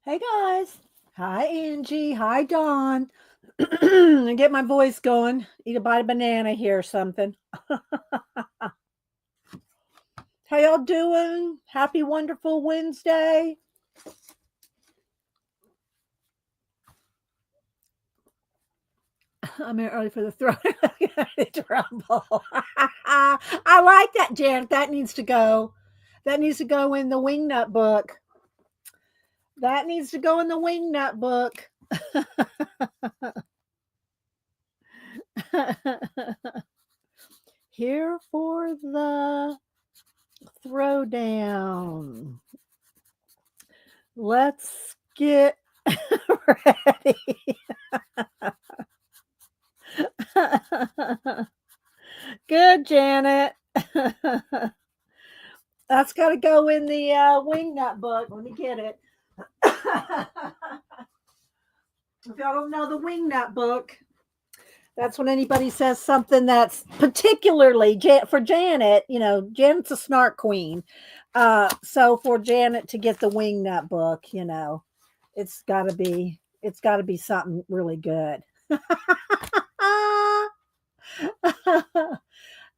Hey guys. Hi Angie. Hi Dawn. Get my voice going. Eat a bite of banana here or something. How y'all doing? Happy wonderful Wednesday. I'm here early for the throw. Trouble. I like that, Janet. That needs to go. That needs to go in the wingnut book. That needs to go in the wingnut book. Here for the throwdown. Let's get ready. Good, Janet. That's got to go in the wingnut book. Let me get it. If y'all don't know the wingnut book, that's when anybody says something that's particularly for Janet. You know, Janet's a snark queen. So for Janet to get the wingnut book, you know, it's got to be something really good.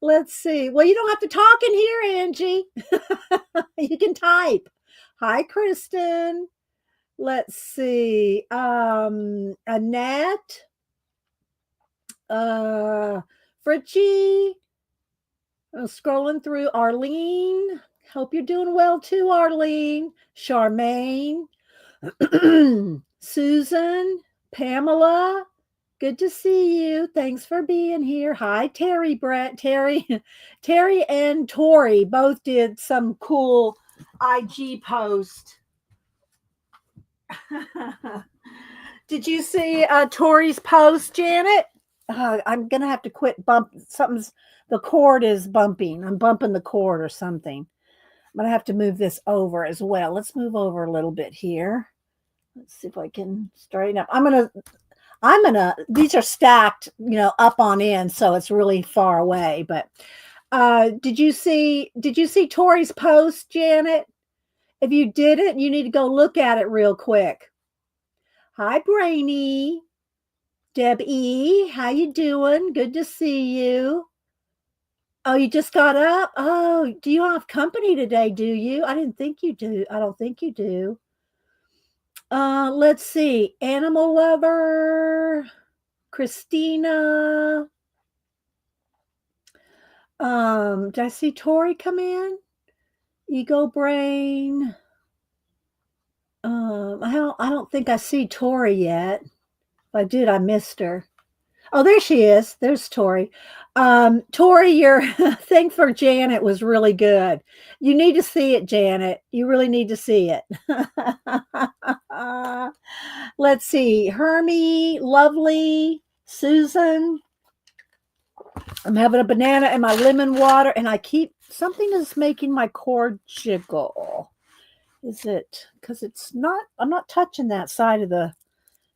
Let's see. Well, you don't have to talk in here, Angie. You can type. Hi, Kristen. Let's see. Annette. Fritchie. Scrolling through. Arlene. Hope you're doing well too, Arlene. Charmaine. Susan. Pamela. Good to see you. Thanks for being here. Hi, Terry, Brett. Terry and Tori both did some cool IG post. Did you see Tori's post, Janet? I'm gonna have to quit the cord is bumping. I'm bumping the cord or something. I'm gonna have to move this over as well. Let's move over a little bit here. Let's see if I can straighten up. These are stacked, you know, up on end, so it's really far away. But did you see Tori's post, Janet? If you didn't, you need to go look at it real quick. Hi, Brainy. Deb E, how you doing? Good to see you. Oh, you just got up? Oh, do you have company today, do you? I didn't think you do. I don't think you do. Let's see. Animal lover, Christina. Did I see Tori come in? Ego brain. I don't think I see Tori yet. If I did, I missed her. Oh, there she is. There's Tori. Tori, your thing for Janet was really good. You need to see it, Janet. You really need to see it. Let's see. Hermie, Lovely, Susan. I'm having a banana and my lemon water, and something is making my cord jiggle. Is it because I'm not touching that side of the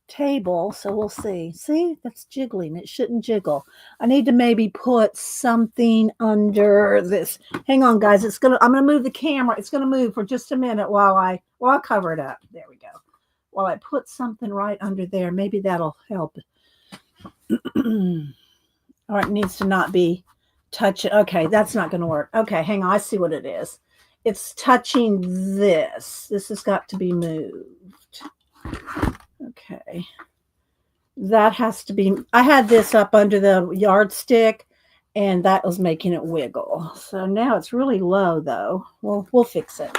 table, so we'll see. See, that's jiggling. It shouldn't jiggle. I need to maybe put something under this. Hang on, guys. I'm gonna move the camera. It's gonna move for just a minute while I cover it up. There we go. While I put something right under there, maybe that'll help. Or it needs to not be touching. Okay, that's not gonna work. Okay, hang on. I see what it is. It's touching this. This has got to be moved. Okay. That has to be, I had this up under the yardstick and that was making it wiggle. So now it's really low though. We'll fix it.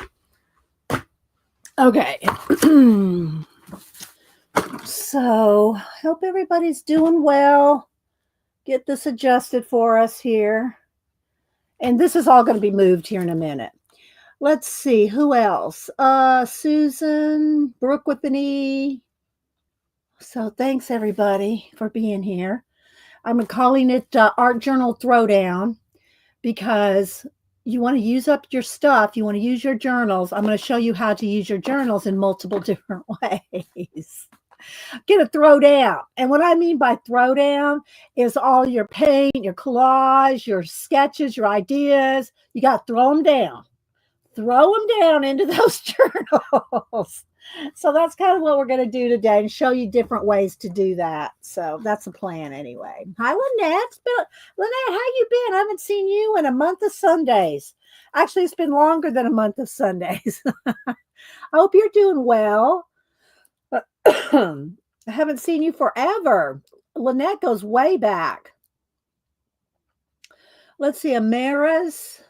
Okay. So hope everybody's doing well. Get this adjusted for us here. And this is all going to be moved here in a minute. Let's see, who else? Susan, Brooke with an E. So thanks everybody for being here. I'm calling it Art Journal Throwdown because you want to use up your stuff. You want to use your journals. I'm going to show you how to use your journals in multiple different ways. Get a throwdown. And what I mean by throwdown is all your paint, your collage, your sketches, your ideas. You got to throw them down. throw them down into those journals. So that's kind of what we're going to do today and show you different ways to do that. So that's the plan anyway. Hi, Lynette. Lynette, how you been? I haven't seen you in a month of Sundays. Actually, it's been longer than a month of Sundays. I hope you're doing well. I haven't seen you forever. Lynette goes way back. Let's see, Amaris.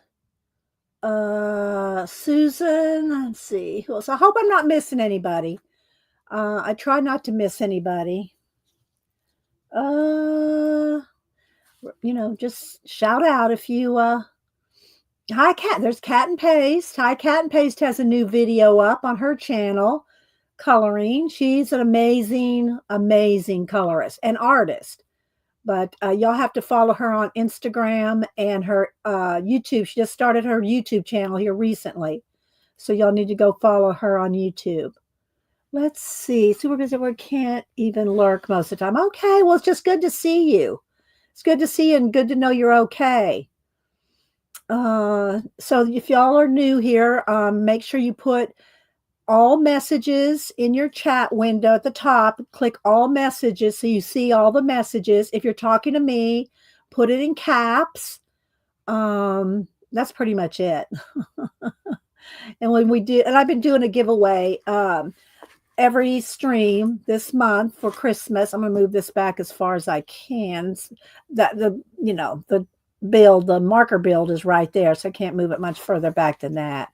Susan, let's see who else. I hope I'm not missing anybody. I try not to miss anybody. Just shout out if you hi Cat. There's Cat and Paste. Hi, Cat and Paste has a new video up on her channel, coloring. She's an amazing colorist and artist. But y'all have to follow her on Instagram and her YouTube. She just started her YouTube channel here recently. So y'all need to go follow her on YouTube. Let's see. Super busy word can't even lurk most of the time. Okay, well, it's just good to see you. It's good to see you and good to know you're okay. So if y'all are new here, make sure you put all messages in your chat window at the top. Click all messages so you see all the messages. If you're talking to me, put it in caps. That's pretty much it. And when we do, and I've been doing a giveaway every stream this month for Christmas. I'm going to move this back as far as I can. The marker build is right there, so I can't move it much further back than that.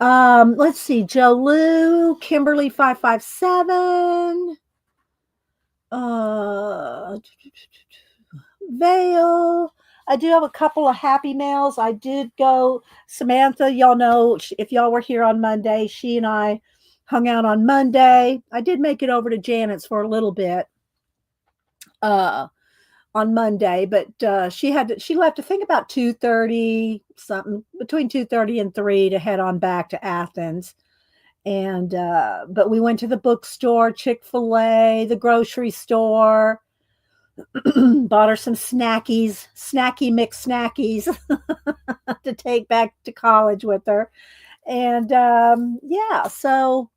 Let's see, Joe Lou, Kimberly 557, Vale. I do have a couple of happy mails. I did go, Samantha, y'all know, if y'all were here on Monday, she and I hung out on Monday. I did make it over to Janet's for a little bit on Monday, but she left, I think, about 2:30 something, between 2:30 and 3 to head on back to Athens. And but we went to the bookstore, Chick-fil-A, the grocery store, bought her some snacky mixed snackies to take back to college with her. And so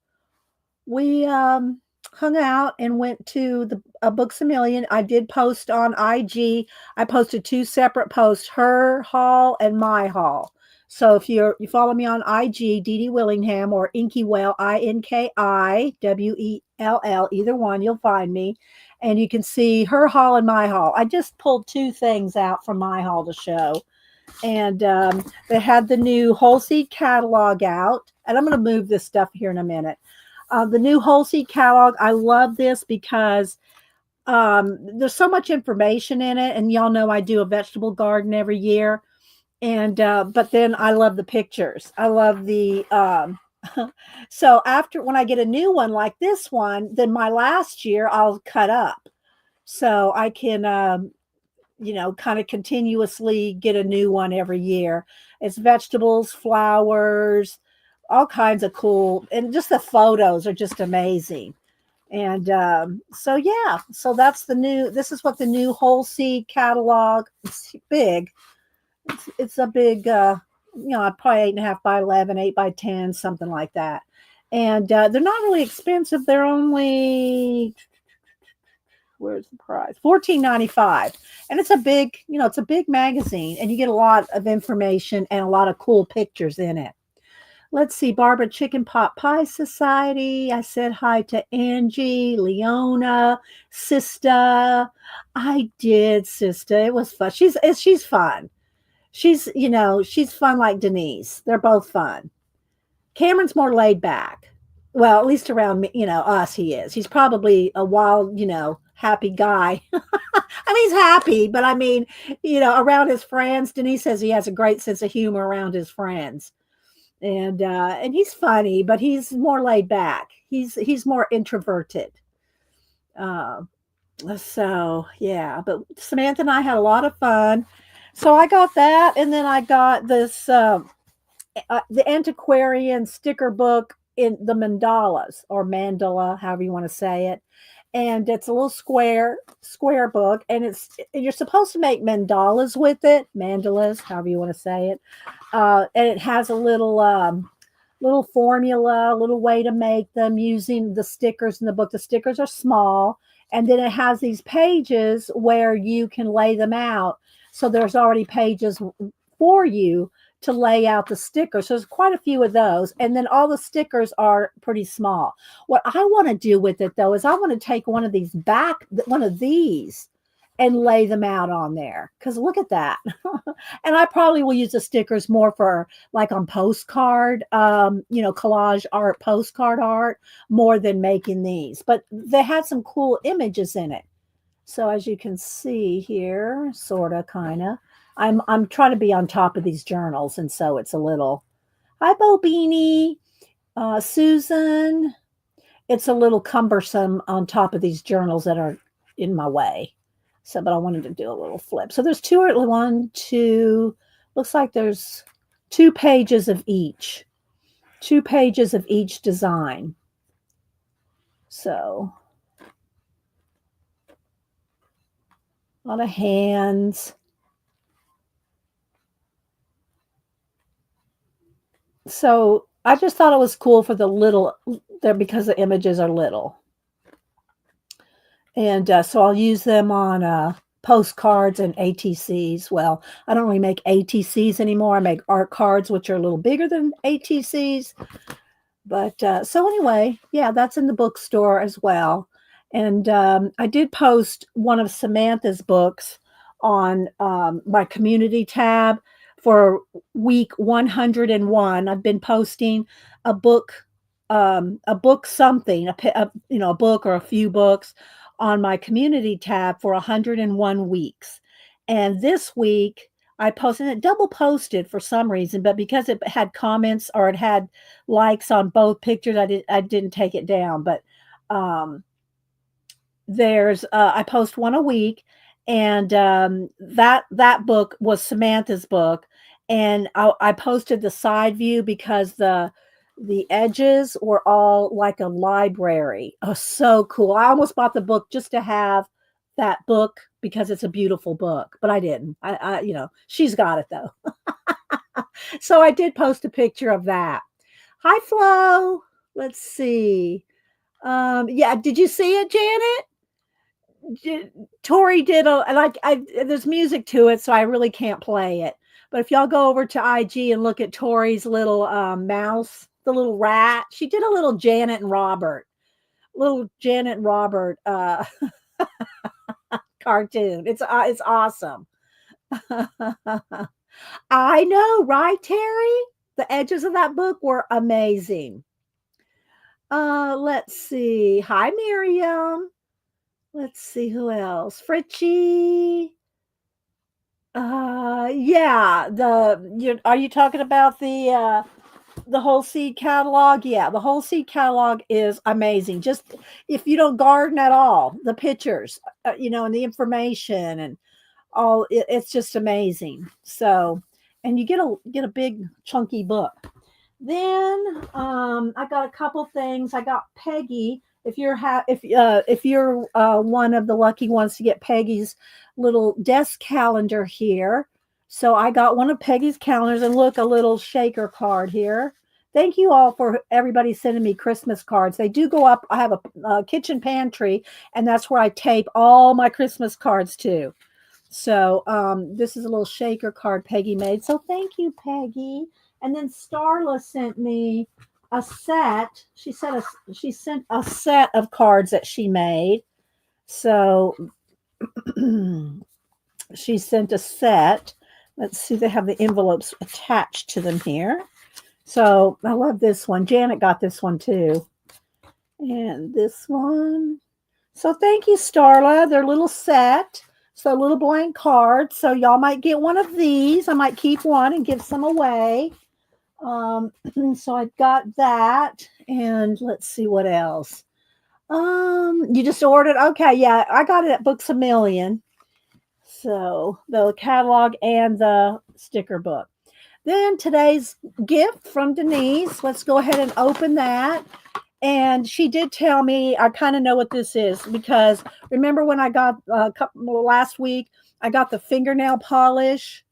we hung out and went to the Books A Million. I did post on IG. I posted 2 separate posts, her haul and my haul. So if you follow me on IG, Dee Dee Willingham, or Inky Well, INKIWELL, either one, you'll find me. And you can see her haul and my haul. I just pulled 2 things out from my haul to show. And they had the new Whole Seed catalog out. And I'm going to move this stuff here in a minute. The new Whole Seed catalog, I love this because there's so much information in it. And y'all know I do a vegetable garden every year. And but then I love the pictures. I love the so when I get a new one like this one, then my last year I'll cut up. So I can kind of continuously get a new one every year. It's vegetables, flowers, all kinds of cool, and just the photos are just amazing. And so that's this is what the new Whole Seed catalog. It's big. It's a big, probably 8.5 by 11, 8 by 10, something like that. And they're not really expensive. They're only, where's the price? $14.95. And it's a big, it's a big magazine, and you get a lot of information and a lot of cool pictures in it. Let's see, Barbara Chicken Pot Pie Society. I said hi to Angie, Leona, Sista. I did, Sista. It was fun. She's fun. She's fun like Denise. They're both fun. Cameron's more laid back. Well, at least around me, us, he is. He's probably a wild, happy guy. I mean, he's happy, but I mean, around his friends, Denise says he has a great sense of humor around his friends. And he's funny, but he's more laid back. He's more introverted. So yeah, but Samantha and I had a lot of fun. So I got that, and then I got this the antiquarian sticker book in the mandalas, or mandala, however you want to say it. and it's a little square book, and you're supposed to make mandalas with it, mandalas, however you want to say it. And it has a little formula, a little way to make them using the stickers in the book. The stickers are small, and then it has these pages where you can lay them out. So there's already pages for you to lay out the stickers. So there's quite a few of those. And then all the stickers are pretty small. What I want to do with it though is I want to take one of these and lay them out on there. Because look at that. And I probably will use the stickers more for like on postcard, collage art, postcard art, more than making these. But they had some cool images in it. So as you can see here, sort of, kind of, I'm trying to be on top of these journals, and so it's a little. Hi, Bo Beanie, Susan. It's a little cumbersome on top of these journals that are in my way. So, but I wanted to do a little flip. So there's looks like there's 2 pages of each. 2 pages of each design. So, a lot of hands. So I just thought it was cool for the little there because the images are little. And so I'll use them on postcards and ATCs. Well, I don't really make ATCs anymore. I make art cards, which are a little bigger than ATCs. But so anyway, yeah, that's in the bookstore as well. And I did post one of Samantha's books on my community tab for week 101. I've been posting a book something, a book or a few books on my community tab for 101 weeks. And this week I posted it, double posted for some reason, but because it had comments or it had likes on both pictures, I didn't take it down. But I post one a week, and that book was Samantha's book, and I posted the side view because the edges were all like a library. Oh, so cool. I almost bought the book just to have that book because it's a beautiful book, but I didn't. She's got it though. So I did post a picture of that. Hi, Flo. Let's see. Yeah, did you see it, Janet? Tori did there's music to it, so I really can't play it. But if y'all go over to IG and look at Tori's little mouse, the little rat, she did a little Janet and Robert cartoon. It's awesome. I know, right, Terry? The edges of that book were amazing. Let's see. Hi, Miriam. Let's see who else. Fritchie. Yeah. Are you talking about the whole seed catalog? Yeah, the whole seed catalog is amazing. Just if you don't garden at all, the pictures, and the information and all, it's just amazing. So, and you get a big chunky book. Then I got a couple things. I got Peggy. If you're one of the lucky ones to get Peggy's little desk calendar here. So I got one of Peggy's calendars, and look, a little shaker card here. Thank you all for everybody sending me Christmas cards. They do go up. I have a kitchen pantry, and that's where I tape all my Christmas cards to. So this is a little shaker card Peggy made. So thank you, Peggy. And then Starla sent me a set. She sent a set of cards that she made. So she sent a set. Let's see, they have the envelopes attached to them here. So I love this one. Janet got this one too. And this one. So thank you, Starla. They're a little set. So little blank cards. So y'all might get one of these. I might keep one and give some away. So I got that, and let's see what else. You just ordered? Okay, yeah, I got it at Books A Million. So the catalog and the sticker book. Then today's gift from Denise. Let's go ahead and open that. And she did tell me, I kind of know what this is because remember when I got a couple last week, I got the fingernail polish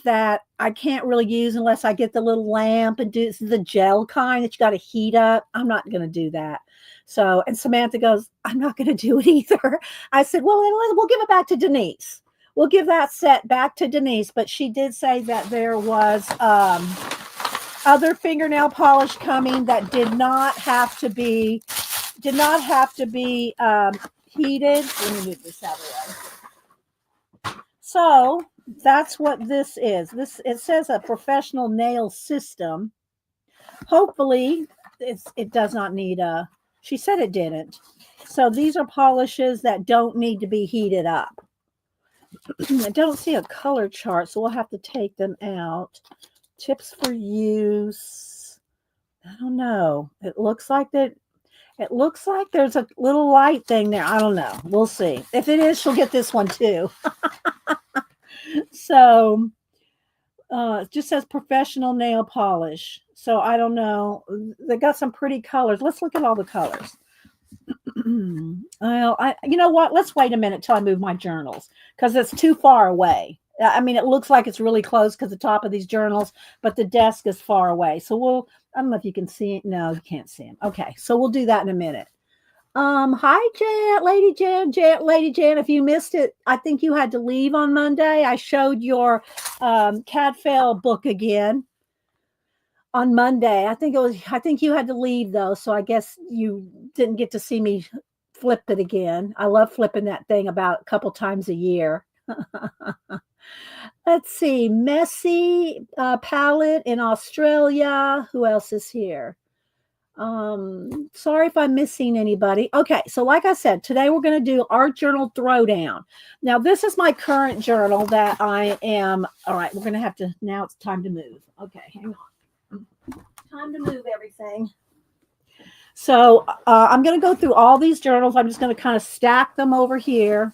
that I can't really use unless I get the little lamp and do the gel kind that you got to heat up. I'm not going to do that. So, and Samantha goes, I'm not going to do it either. I said, well, then we'll give it back to Denise. We'll give that set back to Denise. But she did say that there was other fingernail polish coming that did not have to be heated. Let me move this out of the way. So that's what this is. It says a professional nail system. Hopefully, it does not need a. She said it didn't. So these are polishes that don't need to be heated up. I don't see a color chart, so we'll have to take them out. Tips for use. I don't know. It looks like that. It looks like there's a little light thing there. I don't know. We'll see. If it is, she'll get this one too. So it just says professional nail polish. So I don't know. They got some pretty colors. Let's look at all the colors. Well, you know what? Let's wait a minute till I move my journals because it's too far away. I mean, it looks like it's really close because the top of these journals, but the desk is far away. So I don't know if you can see it. No, you can't see them. Okay. So we'll do that in a minute. Hi, Lady Jan. If you missed it, I think you had to leave on Monday. I showed your CAD book again on Monday. I think you had to leave though. So I guess you didn't get to see me flip it again. I love flipping that thing about a couple times a year. Let's see. Messy palette in Australia. Who else is here? Sorry if I'm missing anybody. Okay, so like I said, today we're going to do Art Journal Throwdown. Now, this is my current journal that I am. All right, we're going to have to. Now it's time to move. Okay, hang on. Time to move everything. So I'm going to go through all these journals. I'm just going to kind of stack them over here.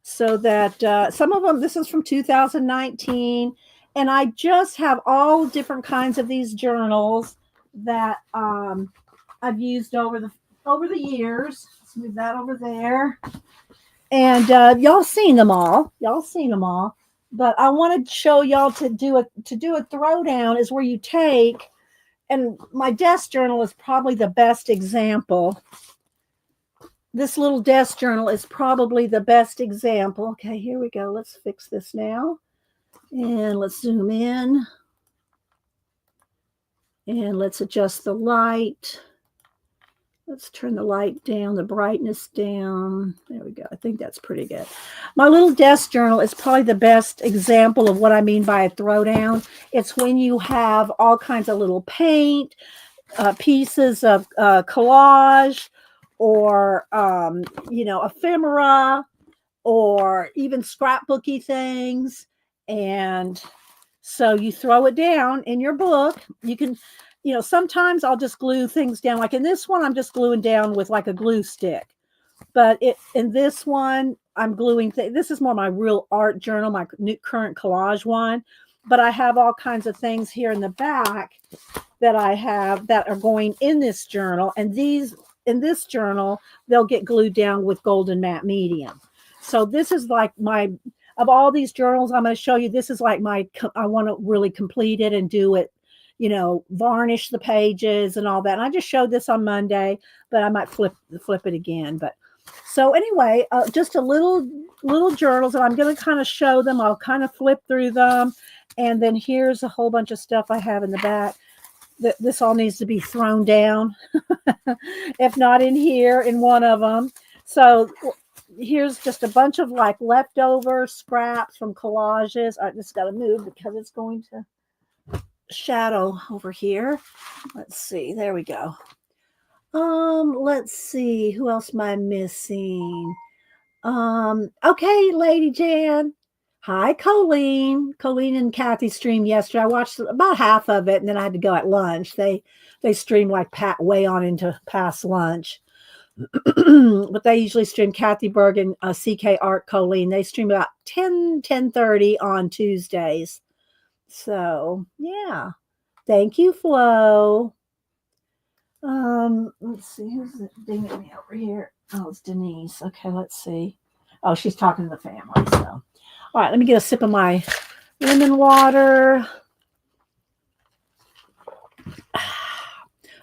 So that some of them, this is from 2019, and I just have all different kinds of these journals that I've used over the years. Let's move that over there, and y'all seen them all. But I want to show y'all to do a throwdown is where you take, and my desk journal is probably the best example. This little desk journal is probably the best example. Okay, here we go. Let's fix this now. And let's zoom in. And let's adjust the light. Let's turn the light down, the brightness down. There we go. I think that's pretty good. My little desk journal is probably the best example of what I mean by a throwdown. It's when you have all kinds of little paint, pieces of collage, or ephemera, or even scrapbooky things. And so you throw it down in your book. You can, sometimes I'll just glue things down. Like in this one, I'm just gluing down with like a glue stick. But in this one, I'm gluing this is more my real art journal, my current collage one. But I have all kinds of things here in the back that I have that are going in this journal. And in this journal, they'll get glued down with golden matte medium. So this is like of all these journals I'm going to show you, this is like I want to really complete it and do it, varnish the pages and all that. And I just showed this on Monday, but I might flip it again. But so anyway, just a little journals, and I'm going to kind of show them. I'll kind of flip through them. And then here's a whole bunch of stuff I have in the back. This all needs to be thrown down, if not in here, in one of them. So here's just a bunch of like leftover scraps from collages. I just got to move because it's going to shadow over here. Let's see. There we go. Let's see. Who else am I missing? Okay, Lady Jan. Hi, Colleen. Colleen and Kathy streamed yesterday. I watched about half of it, and then I had to go at lunch. They stream like way on into past lunch. But they usually stream Kathy Berg and CK Art Colleen. They stream about 10:30 on Tuesdays. So, yeah. Thank you, Flo. Let's see, who's dinging me over here? Oh, it's Denise. Okay, let's see. Oh, she's talking to the family. So, all right, let me get a sip of my lemon water.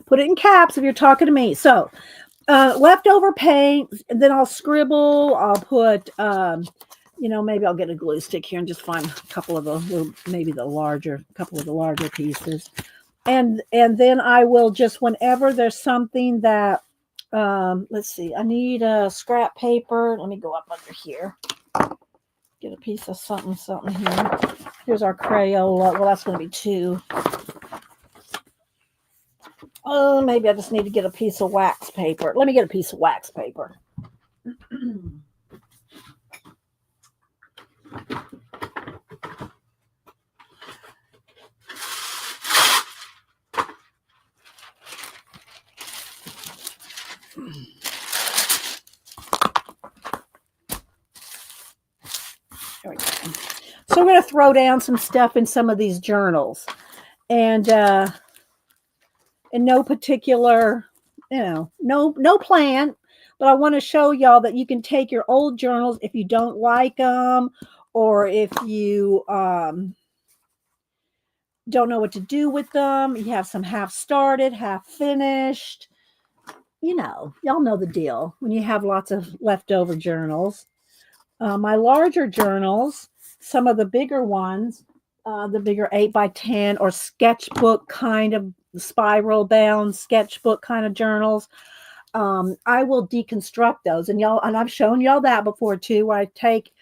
Put it in caps if you're talking to me. So, leftover paint, and then I'll scribble. I'll put, maybe I'll get a glue stick here and just find a couple of maybe couple of the larger pieces. And then I will just, whenever there's something that, let's see, I need a scrap paper. Let me go up under here. Get a piece of something here. Here's our Crayola. Well, that's going to be 2. Oh, maybe I just need to get a piece of wax paper. Let me get a piece of wax paper. There we go. So we're going to throw down some stuff in some of these journals. And in no particular, no plan, but I want to show y'all that you can take your old journals if you don't like them, or if you don't know what to do with them. You have some half started, half finished. Y'all know the deal when you have lots of leftover journals. My larger journals, some of the bigger ones, the bigger 8x10 or sketchbook kind of spiral bound sketchbook kind of journals, I will deconstruct those. And I've shown y'all that before too, where I take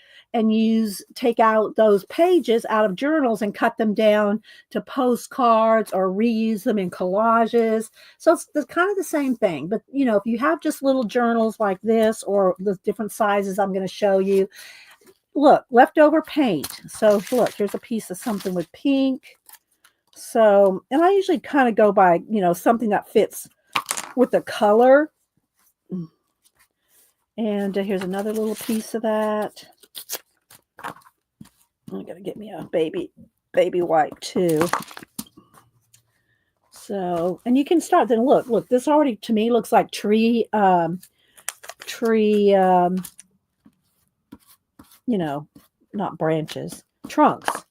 out those pages out of journals and cut them down to postcards or reuse them in collages. So it's kind of the same thing. But if you have just little journals like this or the different sizes I'm going to show you, look, leftover paint. So look, here's a piece of something with pink. So, and I usually kind of go by, something that fits with the color. And here's another little piece of that. I'm going to get me a baby wipe too. So, and you can start then look, this already to me looks like tree, not branches, trunks.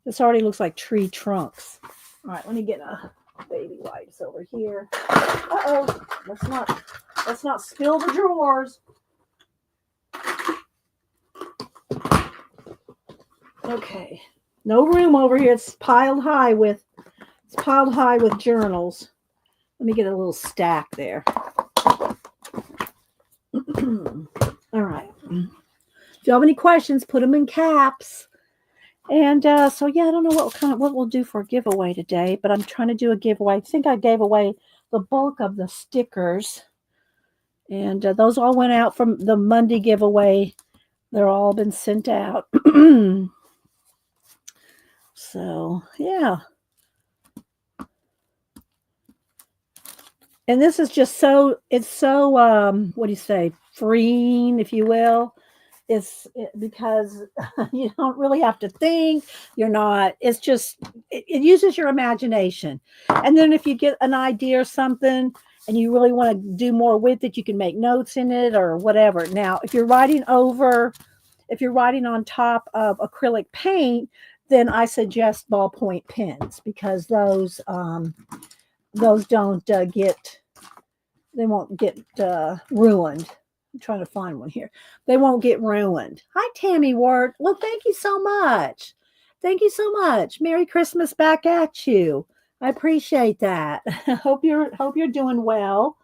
This already looks like tree trunks. All right, let me get a baby wipes over here. Uh-oh, let's not spill the drawers. Okay, no room over here. It's piled high with journals. Let me get a little stack there. All right. If you have any questions, put them in caps. And so yeah, I don't know what we'll do for a giveaway today, but I'm trying to do a giveaway. I think I gave away the bulk of the stickers, and those all went out from the Monday giveaway. They're all been sent out. So yeah. And this is just it's so what do you say, freeing, if you will. Because you don't really have to think. It's just, it uses your imagination. And then if you get an idea or something and you really want to do more with it, you can make notes in it or whatever. Now, if you're writing on top of acrylic paint, then I suggest ballpoint pens, because those don't they won't get ruined. I'm trying to find one here. They won't get ruined. Hi, Tammy Ward. Well, thank you so much. Thank you so much. Merry Christmas back at you. I appreciate that. Hope you're doing well.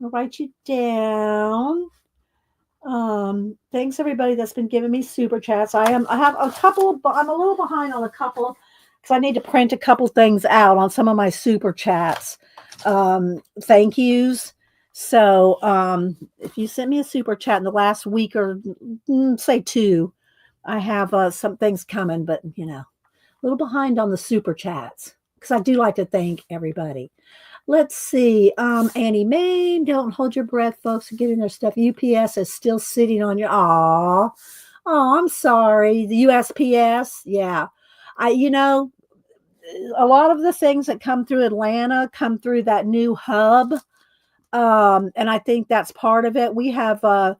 I'll write you down. Thanks everybody that's been giving me super chats. I'm a little behind on a couple because I need to print a couple things out on some of my super chats. Thank yous. So if you sent me a super chat in the last week or say 2, I have some things coming, but a little behind on the super chats because I do like to thank everybody. Let's see. Annie Main, don't hold your breath, folks. Getting their stuff. UPS is still sitting on your. Oh, I'm sorry. The USPS. Yeah. A lot of the things that come through Atlanta come through that new hub And I think that's part of it. We have I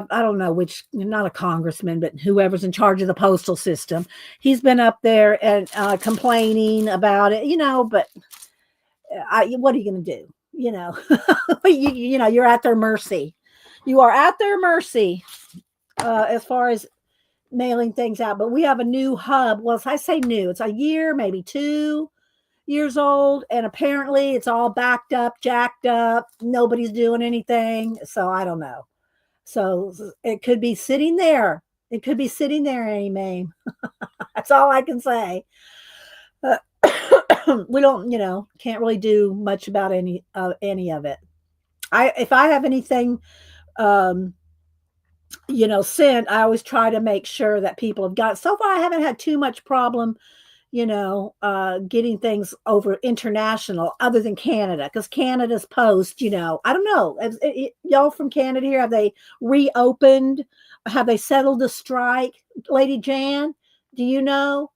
don't know which, not a congressman, but whoever's in charge of the postal system. He's been up there and complaining about it, but what are you going to do? You're at their mercy. You are at their mercy as far as mailing things out. But we have a new hub. Well, I say new, it's a year, maybe 2 years old, and apparently it's all backed up, jacked up. Nobody's doing anything. So I don't know. So it could be sitting there. It could be sitting there, Annie Mae. That's all I can say. Uh, we don't, can't really do much about any of it. If I have anything, um, sent, I always try to make sure that people have got. So far, I haven't had too much problem, getting things over international, other than Canada, because Canada's post, I don't know. Y'all from Canada here, have they reopened? Have they settled the strike, Lady Jan? Do you know?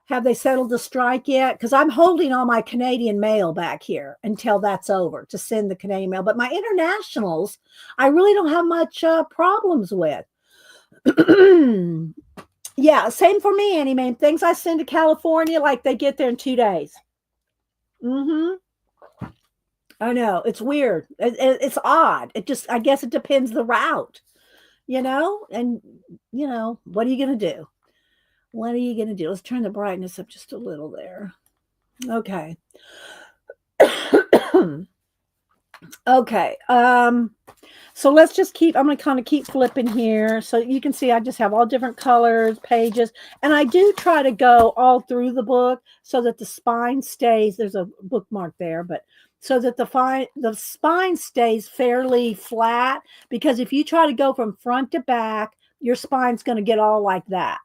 Have they settled the strike yet? Because I'm holding all my Canadian mail back here until that's over to send the Canadian mail. But my internationals, I really don't have much problems with. Yeah, same for me, Annie Mae. Things I send to California, like they get there in 2 days. I know, it's weird. It's odd. I guess it depends the route, and what are you going to do? What are you going to do? Let's turn the brightness up just a little there. Okay. Okay. So let's just I'm going to kind of keep flipping here. So you can see I just have all different colors, pages, and I do try to go all through the book so that the spine stays, there's a bookmark there, but so that the spine stays fairly flat, because if you try to go from front to back, your spine's going to get all like that.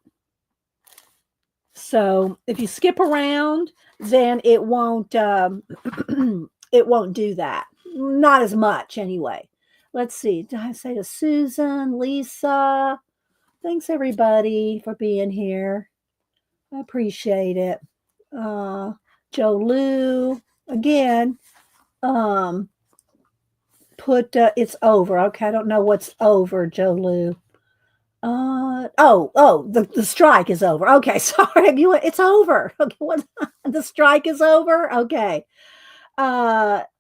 So if you skip around, then it won't it won't do that. Not as much anyway. Let's see. Did I say to Susan, Lisa? Thanks everybody for being here. I appreciate it. Joe Lou again. Put it's over. Okay, I don't know what's over, Joe Lou. The strike is over. Okay, sorry. It's over. Okay, what? The strike is over. Okay.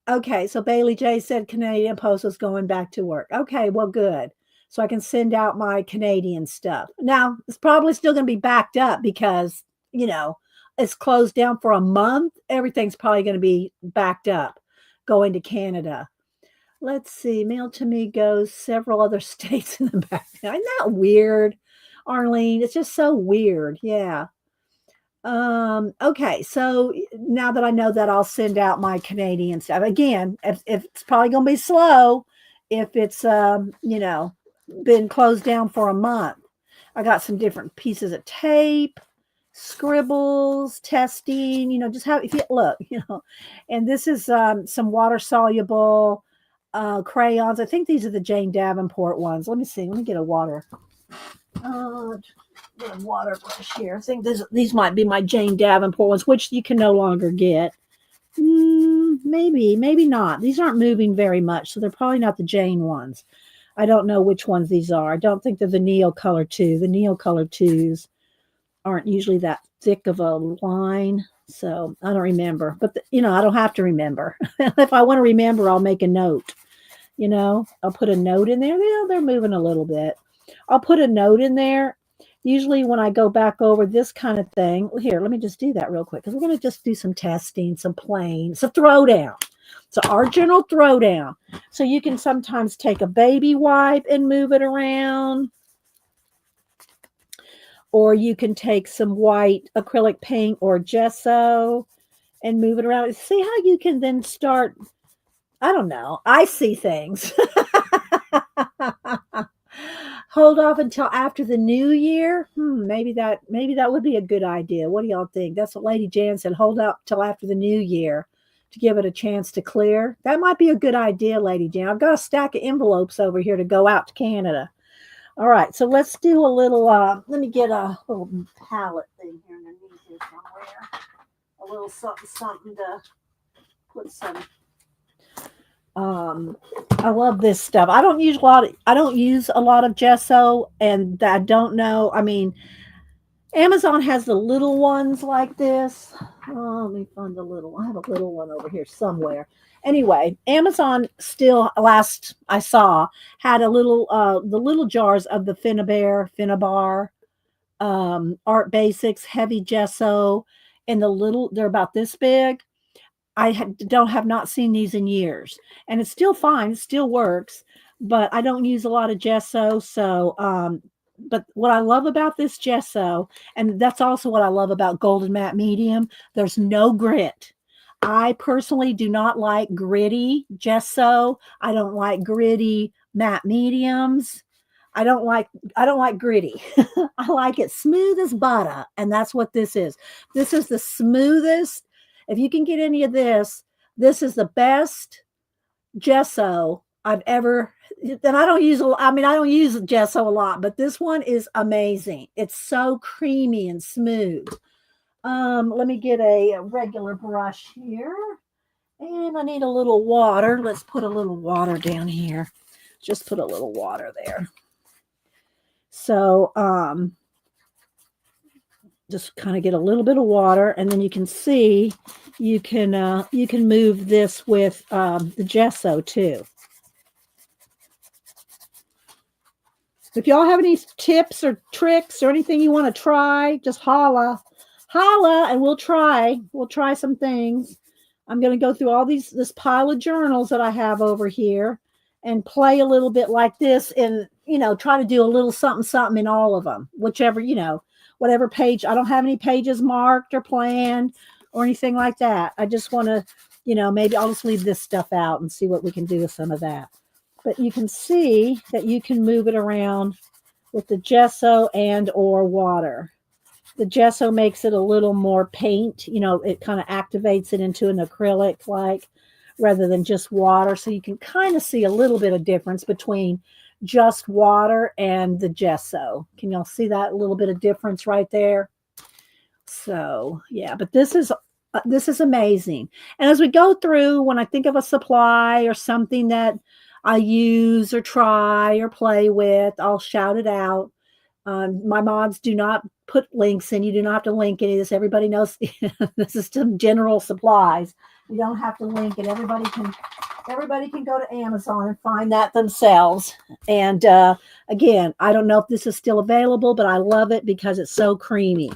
Okay, so Bailey J said Canadian Post was going back to work. Okay, well, good. So I can send out my Canadian stuff. Now, it's probably still going to be backed up because, it's closed down for a month. Everything's probably going to be backed up going to Canada. Let's see. Mail to me goes several other states in the back. Isn't that weird, Arlene? It's just so weird. Yeah. Okay, so now that I know that, I'll send out my Canadian stuff. Again, if it's probably going to be slow if it's been closed down for a month. I got some different pieces of tape, scribbles, testing, just how, if you look, and this is some water soluble crayons. I think these are the Jane Davenport ones. Let me see. Let me get a water brush here. I think these might be my Jane Davenport ones, which you can no longer get. Maybe not. These aren't moving very much, so they're probably not the Jane ones. I don't know which ones these are. I don't think they're the Neo Color 2. The Neo Color 2s aren't usually that thick of a line, so I don't remember. But I don't have to remember. If I want to remember, I'll make a note. I'll put a note in there. Yeah, they're moving a little bit. I'll put a note in there. Usually when I go back over this kind of thing, here, let me just do that real quick, because we're going to just do some testing, some playing. It's a throwdown. It's our general throwdown. So you can sometimes take a baby wipe and move it around. Or you can take some white acrylic paint or gesso and move it around. See how you can then start, I don't know, I see things. Hold off until after the new year. Maybe that would be a good idea. What do y'all think? That's what Lady Jan said. Hold up till after the new year to give it a chance to clear. That might be a good idea, Lady Jan. I've got a stack of envelopes over here to go out to Canada. All right, so let's do a little, let me get a little palette thing here underneath here somewhere. A little something to put some I love this stuff. I don't use a lot of gesso, and I don't know. I mean, Amazon has the little ones like this. Oh, let me find the little. I have a little one over here somewhere. Anyway, Amazon still last I saw had a little the little jars of the Finnabar, Art Basics, heavy gesso, and the little they're about this big. Don't have not seen these in years, and it's still fine. It still works, but I don't use a lot of gesso. So, but what I love about this gesso, and that's also what I love about golden matte medium, there's no grit. I personally do not like gritty gesso. I don't like gritty matte mediums. I don't like gritty. I like it smooth as butter, and that's what this is. This is the smoothest. If you can get any of this, this is the best gesso I've ever. And I don't use. I mean, I don't use gesso a lot, but this one is amazing. It's so creamy and smooth. Let me get a regular brush here, and I need a little water. Let's put a little water down here. Just put a little water there. So, just kind of get a little bit of water, and then you can see you can move this with the gesso too. If y'all have any tips or tricks or anything you want to try, just holla, and we'll try some things. I'm going to go through all this pile of journals that I have over here and play a little bit like this, and try to do a little something in all of them, whichever, whatever page. I don't have any pages marked or planned or anything like that. I just want to, maybe I'll just leave this stuff out and see what we can do with some of that. But you can see that you can move it around with the gesso and or water. The gesso makes it a little more paint, it kind of activates it into an acrylic like rather than just water. So you can kind of see a little bit of difference between just water and the gesso. Can y'all see that little bit of difference right there? So yeah, but this is amazing. And as we go through, when I think of a supply or something that I use or try or play with, I'll shout it out. My mods do not put links in. You do not have to link any of this. Everybody knows this is some general supplies. You don't have to link it. Everybody can go to Amazon and find that themselves. And again, I don't know if this is still available, but I love it because it's so creamy.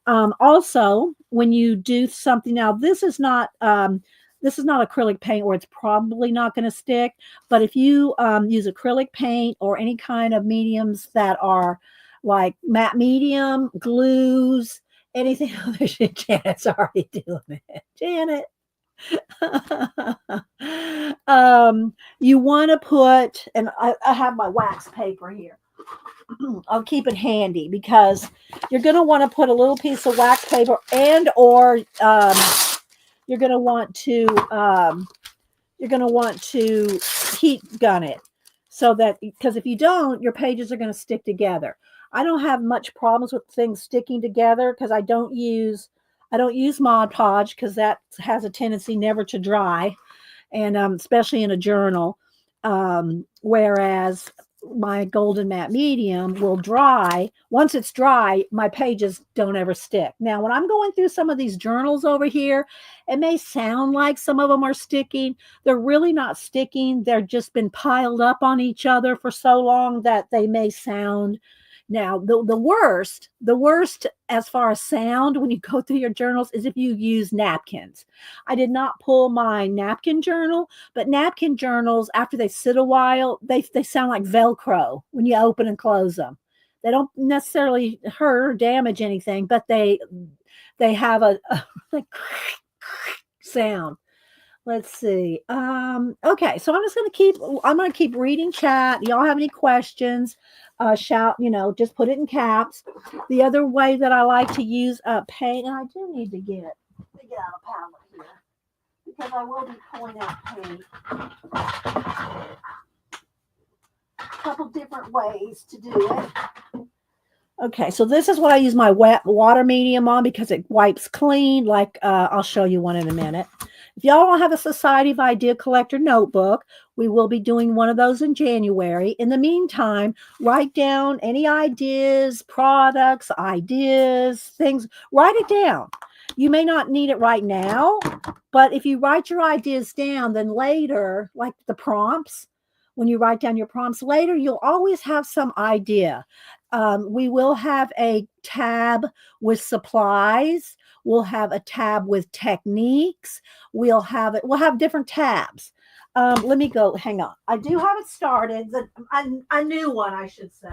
Also, when you do something, now this is not acrylic paint where it's probably not going to stick. But if you use acrylic paint or any kind of mediums that are like matte medium, glues, anything other, Janet's already doing it. Janet. You want to put, and I have my wax paper here. I'll keep it handy because you're going to want to put a little piece of wax paper and or you're going to want to heat gun it so that, because if you don't, your pages are going to stick together. I don't have much problems with things sticking together because I don't use Mod Podge because that has a tendency never to dry, and especially in a journal. Whereas my golden matte medium will dry. Once it's dry, my pages don't ever stick. Now, when I'm going through some of these journals over here, it may sound like some of them are sticking. They're really not sticking. They're just been piled up on each other for so long that they may sound. Now, the worst as far as sound when you go through your journals is if you use napkins. I did not pull my napkin journal, but napkin journals, after they sit a while, they sound like Velcro when you open and close them. They don't necessarily hurt or damage anything, but they have a sound. Let's see. Okay, so I'm going to keep reading chat. Y'all have any questions? Shout, just put it in caps. The other way that I like to use paint, and I do need to get out a palette here because I will be pulling out paint. A couple different ways to do it. Okay, so this is what I use my wet water medium on because it wipes clean. Like I'll show you one in a minute. If y'all don't have a Society of Idea Collector notebook, we will be doing one of those in January. In the meantime, write down any ideas, products, ideas, things, write it down. You may not need it right now, but if you write your ideas down, then later, like the prompts, when you write down your prompts later, you'll always have some idea. We will have a tab with supplies. We'll have a tab with techniques. We'll have different tabs. Let me go. Hang on. I do have it started. A new one, I should say.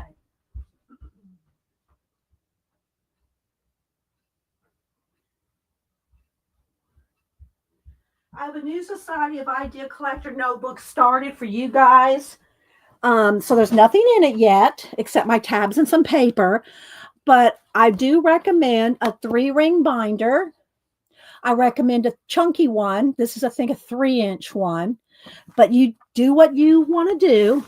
I have a new Society of Idea Collector notebook started for you guys. So there's nothing in it yet except my tabs and some paper, but I do recommend a 3-ring binder. I recommend a chunky one. This is, I think, a 3-inch one, but you do what you want to do.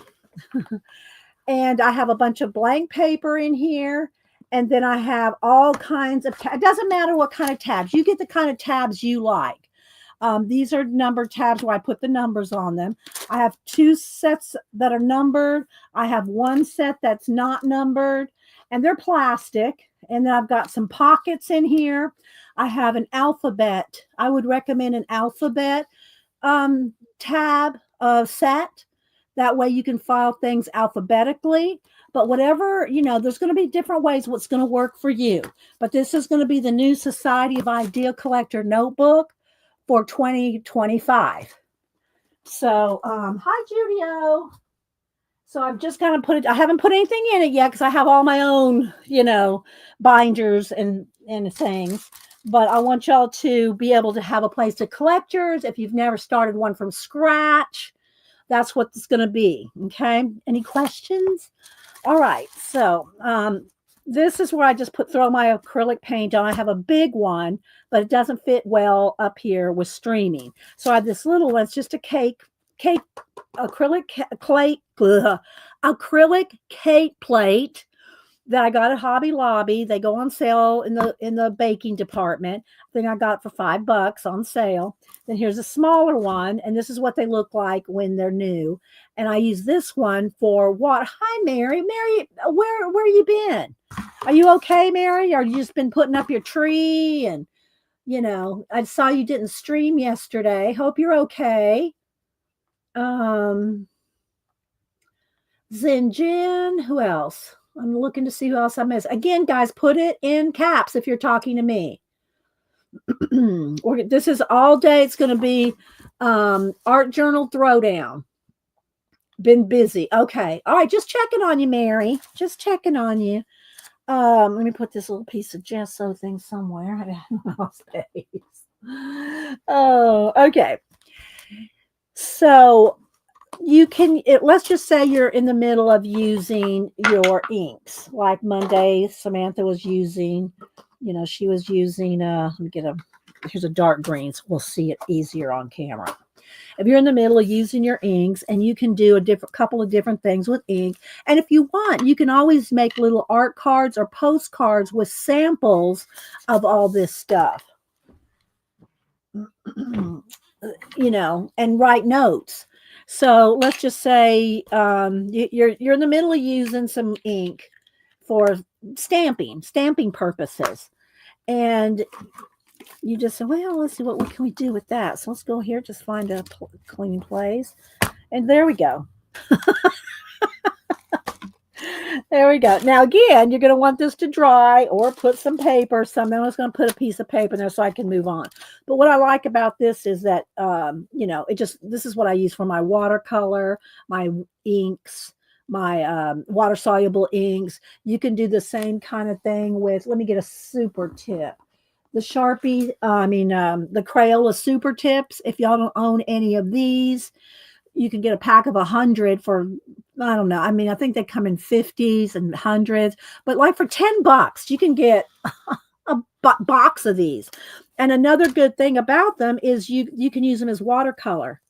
And I have a bunch of blank paper in here. And then I have all kinds of, it doesn't matter what kind of tabs. You get the kind of tabs you like. These are numbered tabs where I put the numbers on them. I have 2 sets that are numbered. I have 1 set that's not numbered, and they're plastic. And then I've got some pockets in here. I have an alphabet. I would recommend an alphabet tab set. That way you can file things alphabetically. But whatever, there's going to be different ways what's going to work for you. But this is going to be the new Society of Idea Collector notebook for 2025. So, hi, Judio. So I've just kind of put it, I haven't put anything in it yet because I have all my own, binders and things. But I want y'all to be able to have a place to collect yours. If you've never started one from scratch, that's what it's going to be. Okay. Any questions? All right. So, this is where I just throw my acrylic paint on. I have a big one, but it doesn't fit well up here with streaming. So I have this little one. It's just a acrylic cake plate that I got at Hobby Lobby. They go on sale in the baking department. I think I got it for $5 on sale. Then here's a smaller one, and this is what they look like when they're new. And I use this one for what? Hi, Mary. Mary, where you been? Are you okay, Mary? Or you just been putting up your tree? And I saw you didn't stream yesterday. Hope you're okay. Zinjin, who else? I'm looking to see who else I missed. Again, guys, put it in caps if you're talking to me. This is all day. It's going to be art journal throwdown. Been busy. Okay. All right. Just checking on you, Mary. Just checking on you. Let me put this little piece of gesso thing somewhere. I have no space. Oh, okay. So let's just say you're in the middle of using your inks. Like Monday, Samantha was using, she was using, let me here's a dark green, so we'll see it easier on camera. If you're in the middle of using your inks, and you can do a couple of different things with ink. And if you want, you can always make little art cards or postcards with samples of all this stuff, and write notes. So let's just say you're in the middle of using some ink for stamping purposes. And you just say, well, let's see, what can we do with that? So let's go here, just find a clean place. And there we go. There we go. Now, again, you're going to want this to dry or put some paper. Something I was going to put a piece of paper in there so I can move on. But what I like about this is that, this is what I use for my watercolor, my inks, my water soluble inks. You can do the same kind of thing with, let me get a super tip. The Sharpie, the Crayola super tips. If y'all don't own any of these, you can get a pack of 100 for, I don't know. I think they come in 50s and 100s, but like for $10, you can get a box of these. And another good thing about them is you can use them as watercolor.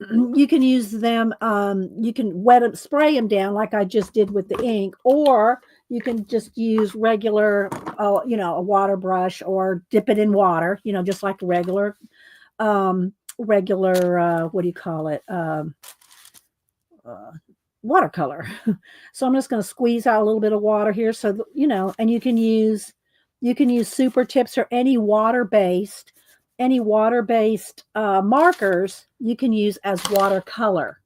You can use them, you can spray them down like I just did with the ink, or you can just use regular, a water brush, or dip it in water, just like regular regular, what do you call it? Uh, Watercolor. So I'm just going to squeeze out a little bit of water here. So, and you can use super tips or any water-based markers you can use as watercolor.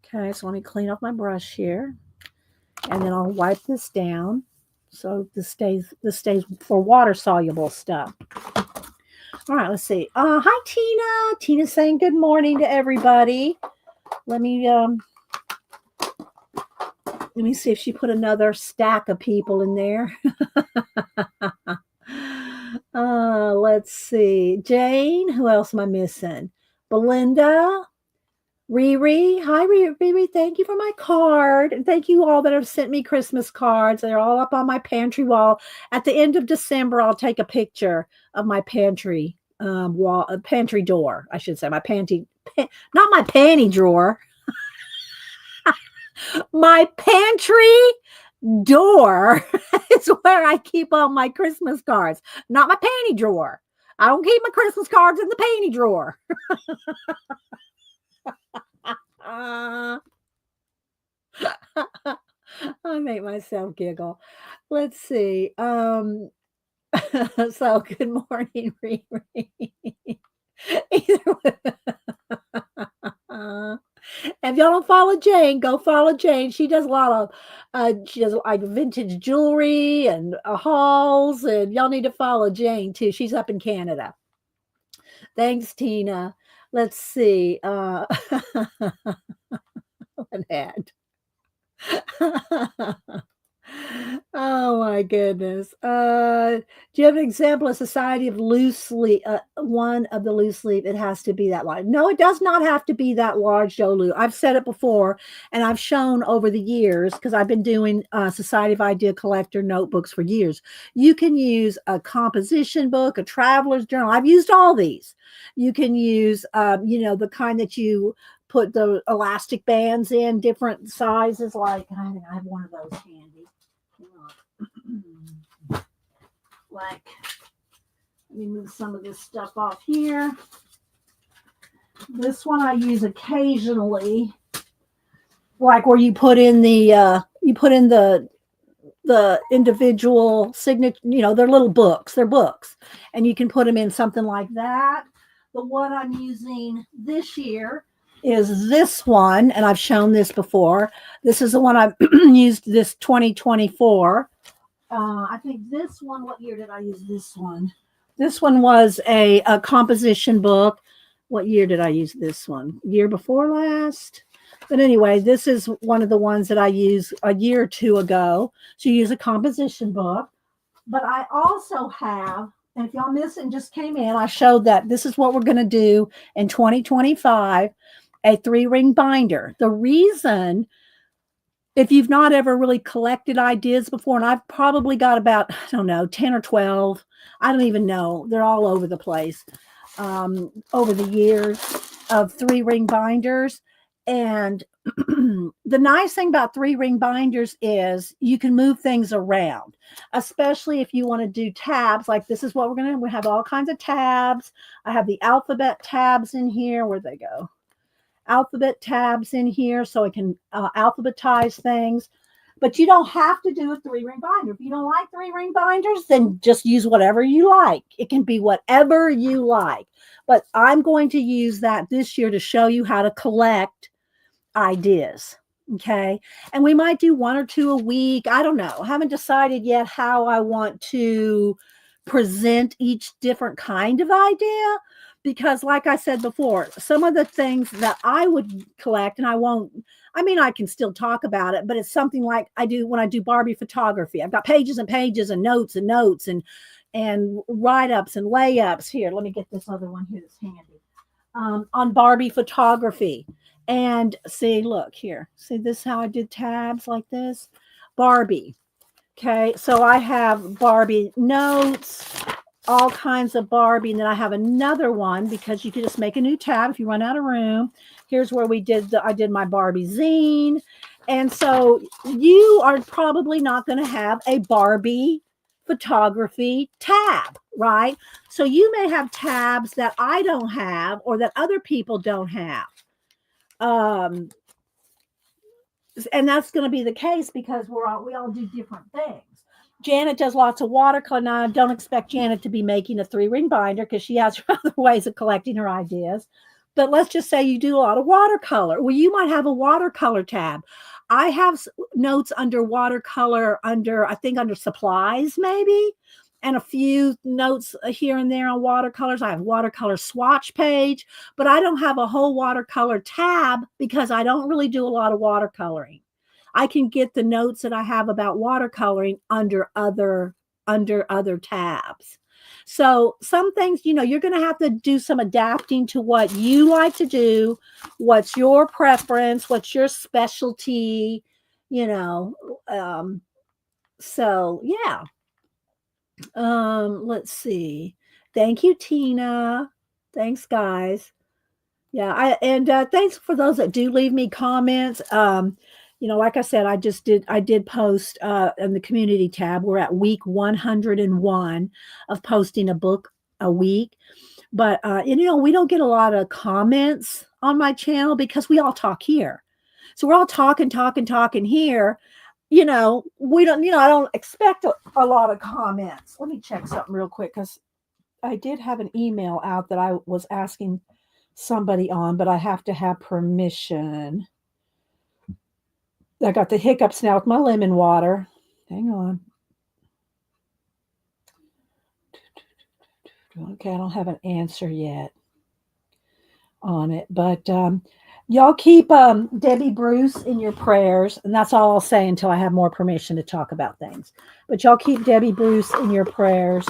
Okay. So let me clean up my brush here and then I'll wipe this down. So this stays for water soluble stuff. All right, let's see. Hi, Tina. Tina's saying good morning to everybody. Let me see if she put another stack of people in there. Let's see. Jane, who else am I missing? Belinda, Riri. Hi, Riri. Thank you for my card. And thank you all that have sent me Christmas cards. They're all up on my pantry wall. At the end of December, I'll take a picture of my pantry wall, pantry door, I should say. Not my panty drawer. My pantry door is where I keep all my Christmas cards, not my panty drawer. I don't keep my Christmas cards in the panty drawer. I make myself giggle. Let's see. So good morning, Riri. If y'all don't follow Jane, go follow Jane. She does a lot of she does like vintage jewelry and hauls, and y'all need to follow Jane too. She's up in Canada. Thanks, Tina. Let's see. What ad? Oh my goodness. Do you have an example of Society of Loose Leaf? One of the loose leaf, it has to be that large. No, it does not have to be that large, Jolu. I've said it before, and I've shown over the years, because I've been doing Society of Idea Collector notebooks for years. You can use a composition book, a traveler's journal. I've used all these. You can use, the kind that you put the elastic bands in, different sizes. Like, I have one of those handy. Like, let me move some of this stuff off here. This one I use occasionally, like where you put in the individual signature, they're little books, they're books, and you can put them in something like that. The one I'm using this year is this one, and I've shown this before. This is the one I've used this 2024. I think this one, what year did I use this one? This one was a composition book. What year did I use this one? Year before last? But anyway, this is one of the ones that I used a year or two ago. So you use a composition book. But I also have, and if y'all missed it and just came in, I showed that this is what we're going to do in 2025, a 3-ring binder. The reason, if you've not ever really collected ideas before, and I've probably got about, 10 or 12, I don't even know. They're all over the place over the years of 3-ring binders. And the nice thing about 3-ring binders is you can move things around, especially if you want to do tabs. Like this is what we're going to do. We have all kinds of tabs. I have the alphabet tabs in here. Where'd they go? Alphabet tabs in here so I can alphabetize things. But you don't have to do a 3-ring binder. If you don't like 3-ring binders, then just use whatever you like. It can be whatever you like. But I'm going to use that this year to show you how to collect ideas. Okay. And we might do 1 or 2 a week. I don't know. I haven't decided yet how I want to present each different kind of idea. Because like I said before, some of the things that I would collect, and I can still talk about it, but it's something like I do when I do Barbie photography. I've got pages and pages and notes and write-ups and layups. Here, let me get this other one here that's handy. On Barbie photography. And see, look here. See this, how I did tabs like this? Barbie. Okay, so I have Barbie notes, all kinds of Barbie. And then I have another one because you can just make a new tab if you run out of room. Here's where I did my Barbie zine. And so you are probably not going to have a Barbie photography tab, right? So you may have tabs that I don't have or that other people don't have. And that's going to be the case because we all do different things. Janet does lots of watercolor. Now, I don't expect Janet to be making a 3-ring binder because she has other ways of collecting her ideas. But let's just say you do a lot of watercolor. Well, you might have a watercolor tab. I have notes under watercolor, I think under supplies maybe, and a few notes here and there on watercolors. I have watercolor swatch page, but I don't have a whole watercolor tab because I don't really do a lot of watercoloring. I can get the notes that I have about watercoloring under other tabs. So some things, you're going to have to do some adapting to what you like to do, what's your preference, what's your specialty, so yeah. Let's see. Thank you, Tina. Thanks, guys. Yeah, thanks for those that do leave me comments. Like I said, I did post in the community tab. We're at week 101 of posting a book a week. But we don't get a lot of comments on my channel because we all talk here. So we're all talking here. We don't, I don't expect a lot of comments. Let me check something real quick because I did have an email out that I was asking somebody on, but I have to have permission. I got the hiccups now with my lemon water. Hang on. Okay, I don't have an answer yet on it, but y'all keep Debbie Bruce in your prayers, and that's all I'll say until I have more permission to talk about things. But y'all keep Debbie Bruce in your prayers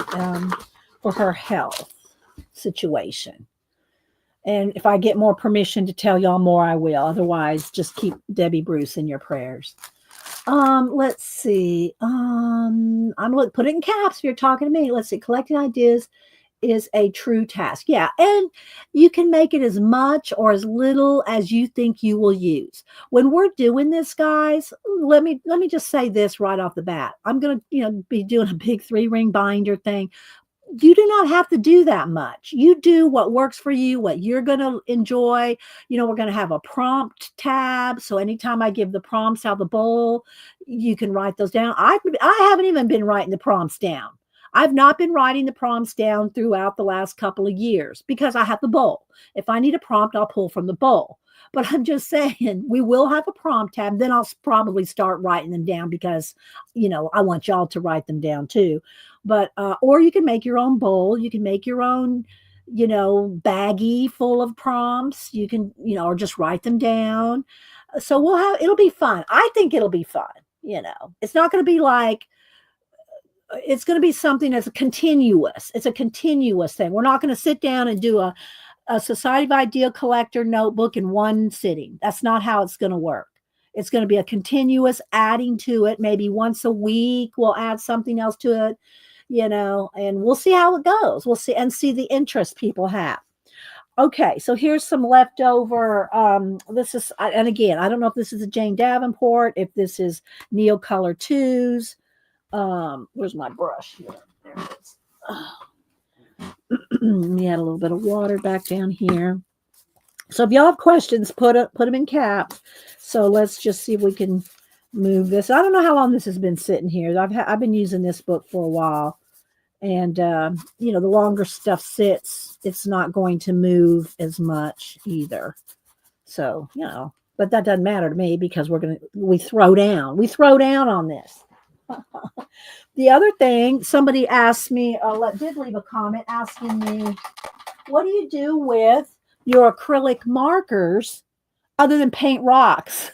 for her health situation. And if I get more permission to tell y'all more, I will. Otherwise, just keep Debbie Bruce in your prayers. Let's see. Put it in caps if you're talking to me. Let's see. Collecting ideas is a true task. Yeah. And you can make it as much or as little as you think you will use. When we're doing this, guys, let me just say this right off the bat. I'm going to, be doing a big 3-ring binder thing. You do not have to do that much. You do what works for you, what you're going to enjoy. We're going to have a prompt tab. So anytime I give the prompts out of the bowl, you can write those down. I haven't even been writing the prompts down. I've not been writing the prompts down throughout the last couple of years because I have the bowl. If I need a prompt, I'll pull from the bowl. But I'm just saying, we will have a prompt tab. Then I'll probably start writing them down because, I want y'all to write them down too. But, or you can make your own bowl. You can make your own, baggie full of prompts. You can, or just write them down. So it'll be fun. I think it'll be fun. It's not going to be like, it's going to be something that's continuous. It's a continuous thing. We're not going to sit down and do a Society of Ideal Collector notebook in one sitting. That's not how it's going to work. It's going to be a continuous adding to it. Maybe once a week, we'll add something else to it, and we'll see how it goes. We'll see the interest people have. Okay, so here's some leftover. This is, and again, I don't know if this is a Jane Davenport, if this is Neocolor 2s. Where's my brush here? There it is. Let me add a little bit of water back down here. So if y'all have questions, put them in caps. So let's just see if we can move this. I don't know how long this has been sitting here. I've been using this book for a while, and the longer stuff sits, it's not going to move as much either. So but that doesn't matter to me because we throw down on this. The other thing, somebody asked me, did leave a comment asking me, what do you do with your acrylic markers other than paint rocks?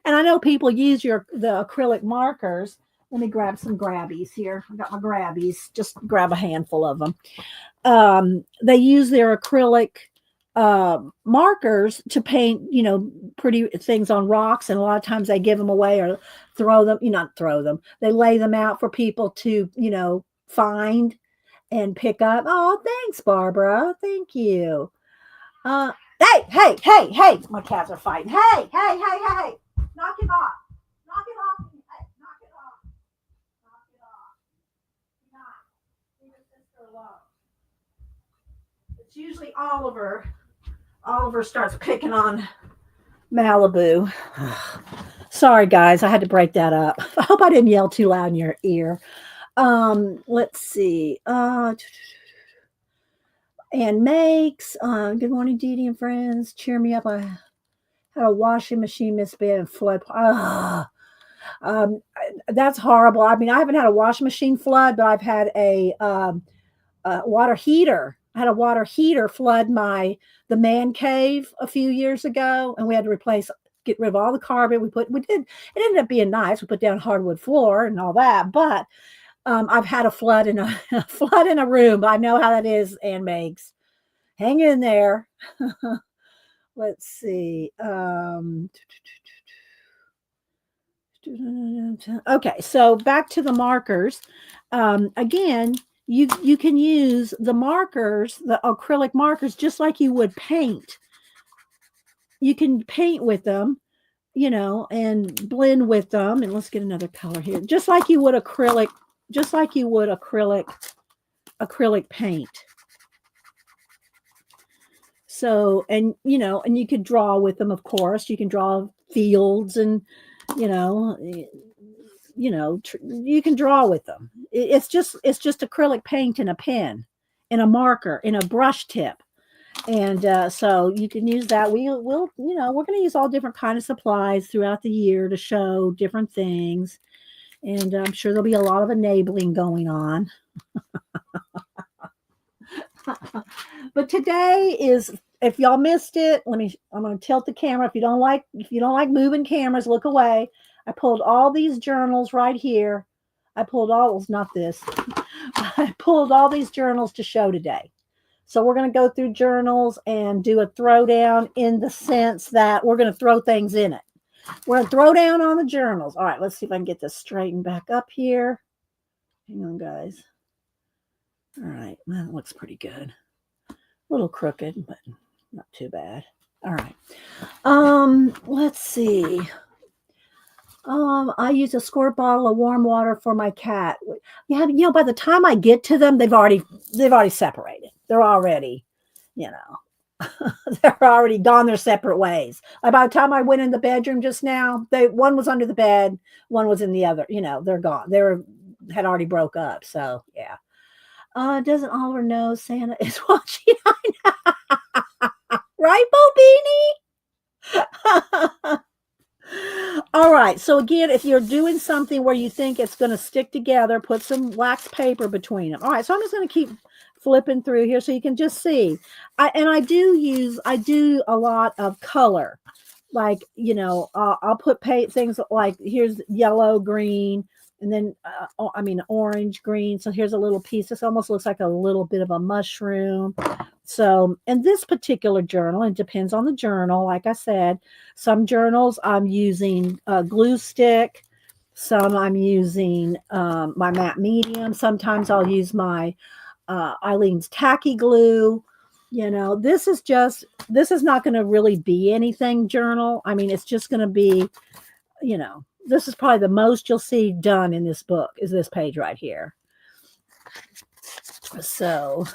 And I know people use the acrylic markers. Let me grab some grabbies here. I got my grabbies. Just grab a handful of them. They use their acrylic markers to paint, pretty things on rocks. And a lot of times they give them away or not throw them. They lay them out for people to, find and pick up. Oh, thanks, Barbara. Thank you. Hey. My cats are fighting. Hey. Knock it off. Hey, knock it off. Knock it off. It's usually Oliver. Oliver starts picking on Malibu. Sorry, guys, I had to break that up. I hope I didn't yell too loud in your ear. Let's see. And makes. Good morning, Dee Dee and friends. Cheer me up. I had a washing machine misbid and flood. That's horrible. I mean, I haven't had a washing machine flood, but I've had a water heater. I had a water heater flood the man cave a few years ago, and we had to get rid of all the carpet. We did. It ended up being nice. We put down hardwood floor and all that, but I've had a flood in a flood in a room. I know how that is, and Megs. Hang in there. Let's see. Okay, so back to the markers. Again, you can use the markers, the acrylic markers, just like you would paint. You can paint with them, and blend with them. And let's get another color here, just like you would acrylic paint. So, and you could draw with them, of course. You can draw fields and you can draw with them. It's just acrylic paint and a pen and a marker and a brush tip. And so you can use that. We're going to use all different kind of supplies throughout the year to show different things. And I'm sure there'll be a lot of enabling going on. But today is, if y'all missed it, I'm going to tilt the camera. If you don't like moving cameras, look away. I pulled all these journals right here. I pulled all these journals to show today. So we're going to go through journals and do a throwdown in the sense that we're going to throw things in it. We're going to throw down on the journals. All right, let's see if I can get this straightened back up here. Hang on, guys. All right, that looks pretty good. A little crooked, but not too bad. All right. Let's see. I use a squirt bottle of warm water for my cat. Yeah, by the time I get to them, they've already separated. They're already, they're already gone their separate ways. By the time I went in the bedroom just now, one was under the bed, one was in the other. They're gone. Had already broke up. So yeah. Doesn't Oliver know Santa is watching? Right, Bobini? All right. So again, if you're doing something where you think it's going to stick together, put some wax paper between them. All right. So I'm just going to keep flipping through here so you can just see. I do a lot of color. Like, I'll put things like, here's yellow, green, and then, orange, green. So here's a little piece. This almost looks like a little bit of a mushroom. So in this particular journal, it depends on the journal. Like I said, some journals I'm using glue stick. Some I'm using my matte medium. Sometimes I'll use my Eileen's tacky glue. This is not going to really be anything journal. I mean, it's just going to be, this is probably the most you'll see done in this book is this page right here. So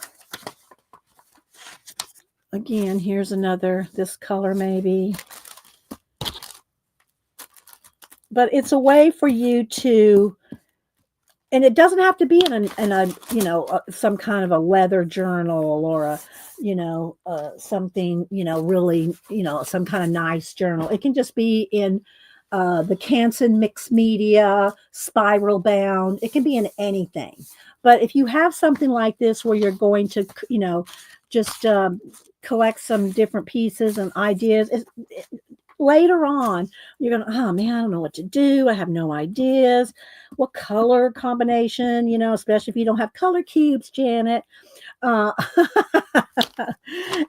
again, here's this color maybe. But it's a way for you to, and it doesn't have to be in a some kind of a leather journal or a, something, really, some kind of nice journal. It can just be in the Canson mixed media, spiral bound. It can be in anything. But if you have something like this where you're going to, just collect some different pieces and ideas, later on, you're going to, oh man, I don't know what to do. I have no ideas. What color combination, especially if you don't have color cubes, Janet.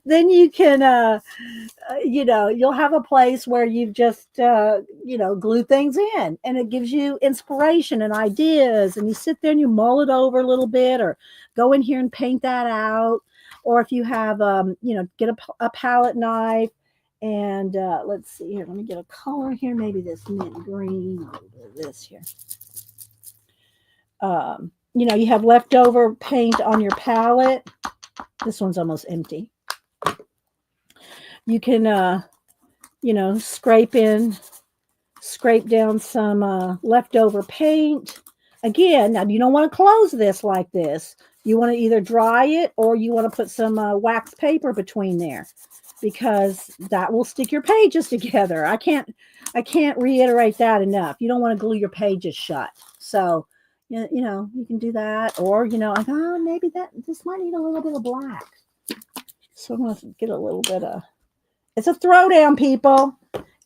Then you can, you'll have a place where you've just, glue things in, and it gives you inspiration and ideas, and you sit there and you mull it over a little bit, or go in here and paint that out. Or if you have, get a palette knife, and let's see here. Let me get a color here. Maybe this mint green. I'll do this here. You have leftover paint on your palette. This one's almost empty. You can, scrape down some leftover paint. Again, now you don't want to close this like this. You want to either dry it or you want to put some wax paper between there, because that will stick your pages together. I can't reiterate that enough. You don't want to glue your pages shut. So, you can do that, or like, maybe this might need a little bit of black. So I'm going to get a little bit of. It's a throwdown, people.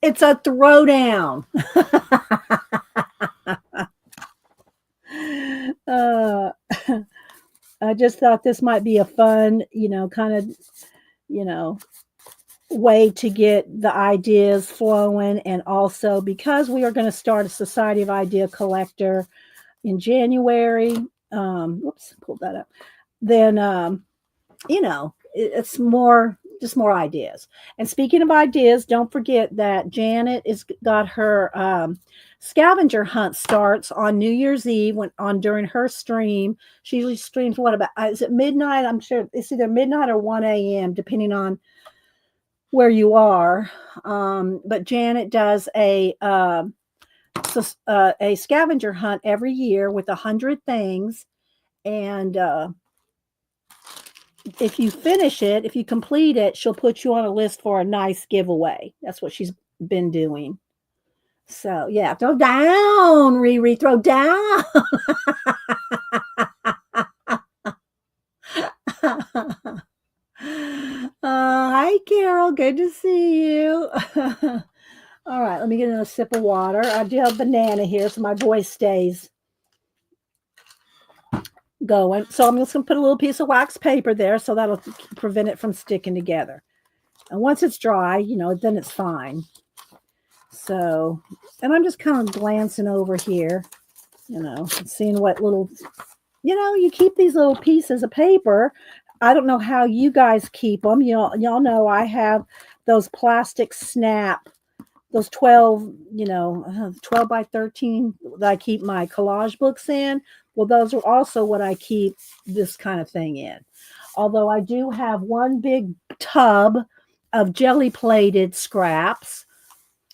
It's a throwdown. I just thought this might be a fun, kind of, way to get the ideas flowing. And also because we are going to start a Society of Idea Collector in January. Whoops, pulled that up. Then, it's just more ideas. And speaking of ideas, don't forget that Janet has got her scavenger hunt starts on New Year's Eve during her stream. She usually streams is it midnight? I'm sure it's either midnight or 1 a.m. depending on where you are. But Janet does a scavenger hunt every year with 100 things, and if you finish it, if you complete it, she'll put you on a list for a nice giveaway. That's what she's been doing. So yeah, throw down, Riri, throw down. Hi, Carol. Good to see you. All right, let me get another sip of water. I do have banana here, so my voice stays going. So I'm just going to put a little piece of wax paper there, so that'll prevent it from sticking together. And once it's dry, then it's fine. So, and I'm just kind of glancing over here, seeing what little, you keep these little pieces of paper. I don't know how you guys keep them. Y'all know I have those plastic snap, those 12 by 13 that I keep my collage books in. Well, those are also what I keep this kind of thing in. Although I do have one big tub of jelly plated scraps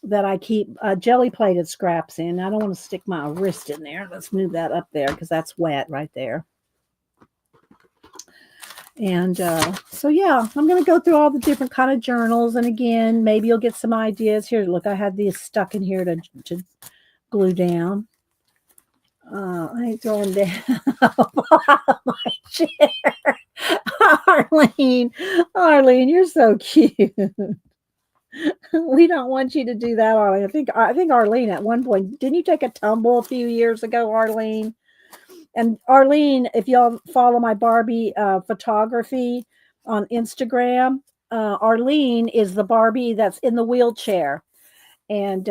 that I keep jelly plated scraps in. I don't want to stick my wrist in there. Let's move that up there because that's wet right there. And so, yeah, I'm going to go through all the different kind of journals. And again, maybe you'll get some ideas here. Look, I had these stuck in here to glue down. I ain't throwing down my chair. Arlene, you're so cute. We don't want you to do that, Arlene. I think Arlene at one point, didn't you take a tumble a few years ago, Arlene? And Arlene, if y'all follow my Barbie photography on Instagram, Arlene is the Barbie that's in the wheelchair. And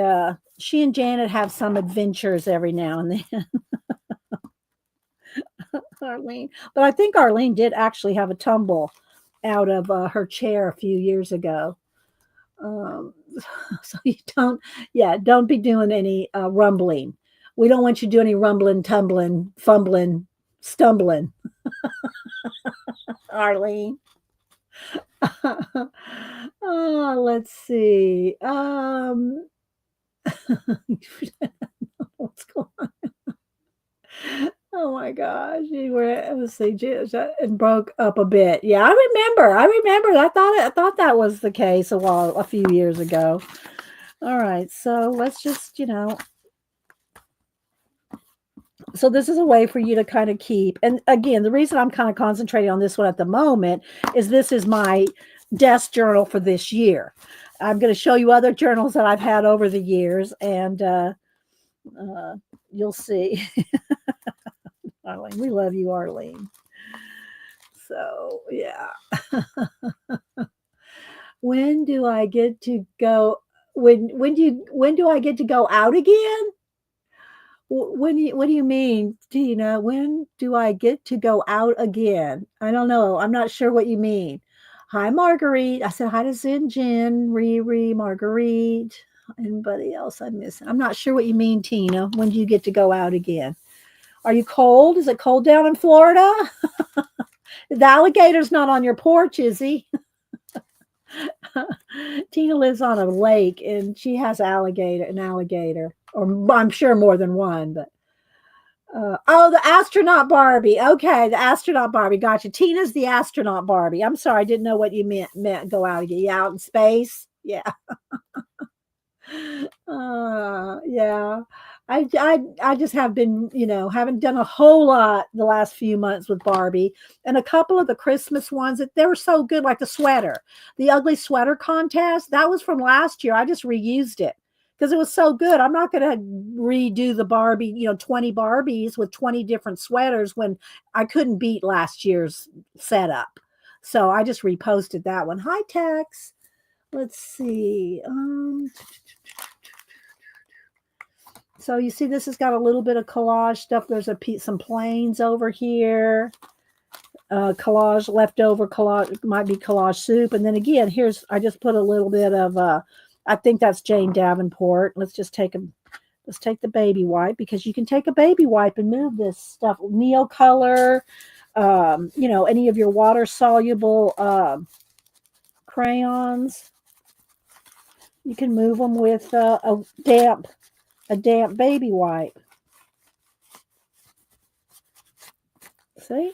she and Janet have some adventures every now and then. Arlene. But I think Arlene did actually have a tumble out of her chair a few years ago. So you don't be doing any rumbling. We don't want you to do any rumbling, tumbling, fumbling, stumbling. Arlene. Let's see. What's going on? Oh my gosh. Let's see. It broke up a bit. Yeah, I remember. I thought that was the case a few years ago. All right. So let's just, so this is a way for you to kind of keep, and again, the reason I'm kind of concentrating on this one at the moment is this is my desk journal for this year. I'm going to show you other journals that I've had over the years, and you'll see. Arlene, we love you, Arlene. So yeah. When do I get to go? When do I get to go out again? What do you mean, Tina? When do I get to go out again? I don't know. I'm not sure what you mean. Hi, Marguerite. I said hi to Zinjin, Riri, Marguerite. Anybody else I miss? I'm not sure what you mean, Tina. When do you get to go out again? Are you cold? Is it cold down in Florida? The alligator's not on your porch, is he? Tina lives on a lake and she has an alligator, or I'm sure more than one, but oh, the astronaut Barbie. Okay, the astronaut Barbie. Gotcha. Tina's the astronaut Barbie. I'm sorry, I didn't know what you meant go out again. Yeah, out in space. Yeah. Yeah. I just have been, haven't done a whole lot the last few months with Barbie, and a couple of the Christmas ones that they were so good, like the ugly sweater contest. That was from last year. I just reused it because it was so good. I'm not going to redo the Barbie, 20 Barbies with 20 different sweaters when I couldn't beat last year's setup. So I just reposted that one. Hi, Tex. Let's see. So you see, this has got a little bit of collage stuff. There's some planes over here. Collage, leftover collage, might be collage soup. And then again, I just put a little bit of, I think that's Jane Davenport. Let's take the baby wipe, because you can take a baby wipe and move this stuff. Neocolor, any of your water soluble crayons. You can move them with a damp baby wipe. See?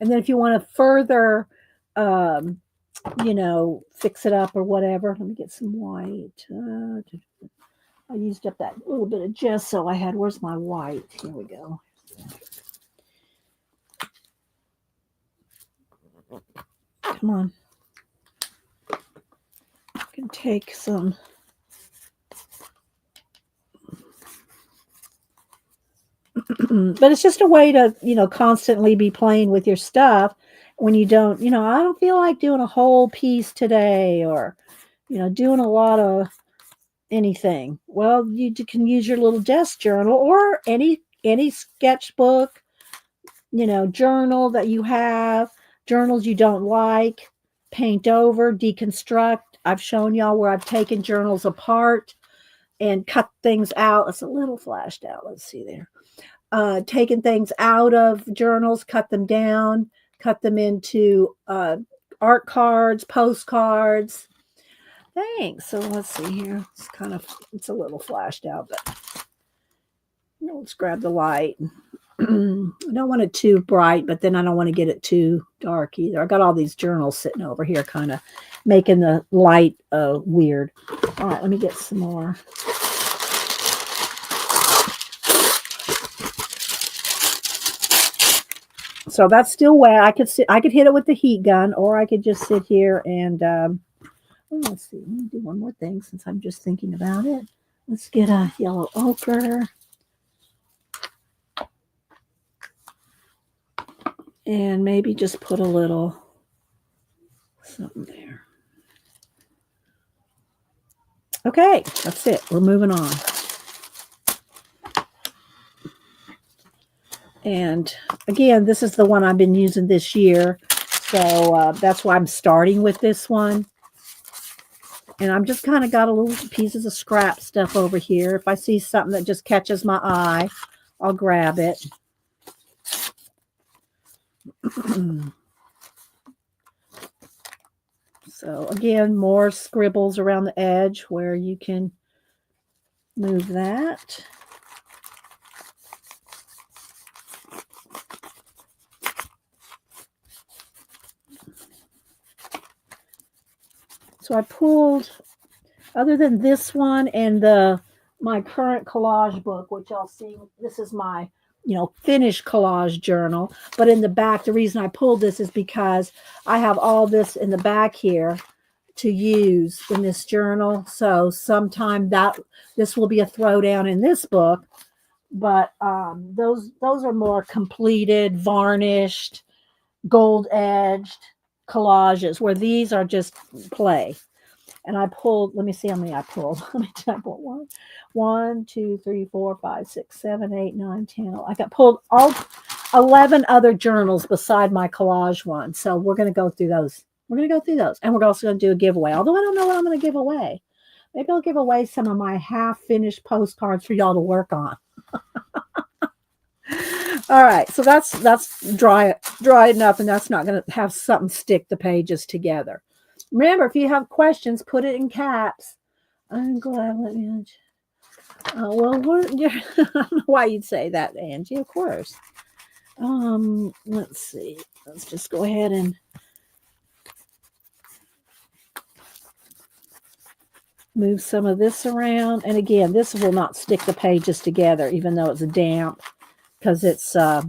And then if you want to further, fix it up or whatever, let me get some white. I used up that little bit of gesso I had. Where's my white? Here we go. Come on. I can take some. But it's just a way to, constantly be playing with your stuff when you don't, I don't feel like doing a whole piece today, or, doing a lot of anything. Well, you can use your little desk journal or any sketchbook, journal that you have, journals you don't like, paint over, deconstruct. I've shown y'all where I've taken journals apart and cut things out. It's a little flashed out. Let's see there. Taking things out of journals, cut them down, cut them into art cards, postcards. Thanks. So let's see here. It's a little flashed out, but let's grab the light. I don't want it too bright, but then I don't want to get it too dark either. I got all these journals sitting over here, kind of making the light weird. All right, let me get some more. So that's still wet. I could hit it with the heat gun, or I could just sit here and let's see. Let me do one more thing since I'm just thinking about it. Let's get a yellow ochre. And maybe just put a little something there. Okay, that's it. We're moving on. And again, this is the one I've been using this year. So that's why I'm starting with this one. And I'm just kind of got a little pieces of scrap stuff over here. If I see something that just catches my eye, I'll grab it. So again, more scribbles around the edge where you can move that. So I pulled, other than this one and my current collage book, which I'll see, this is my, finished collage journal. But in the back, the reason I pulled this is because I have all this in the back here to use in this journal. So sometime this will be a throwdown in this book. But those are more completed, varnished, gold edged collages, where these are just play. And I pulled, let me see how many I pulled. I pulled 1, 2, 3, 4, 5, 6, 7, 8, 9, 10. I got pulled all 11 other journals beside my collage one. So we're going to go through those. And we're also going to do a giveaway, although I don't know what I'm going to give away. Maybe I'll give away some of my half-finished postcards for y'all to work on. All right, so that's dry enough, and that's not going to have something stick the pages together. Remember, if you have questions, put it in caps. I'm glad. Let me. Well, I don't know why you'd say that, Angie. Of course. Let's see. Let's just go ahead and move some of this around. And again, this will not stick the pages together, even though it's damp, because it's not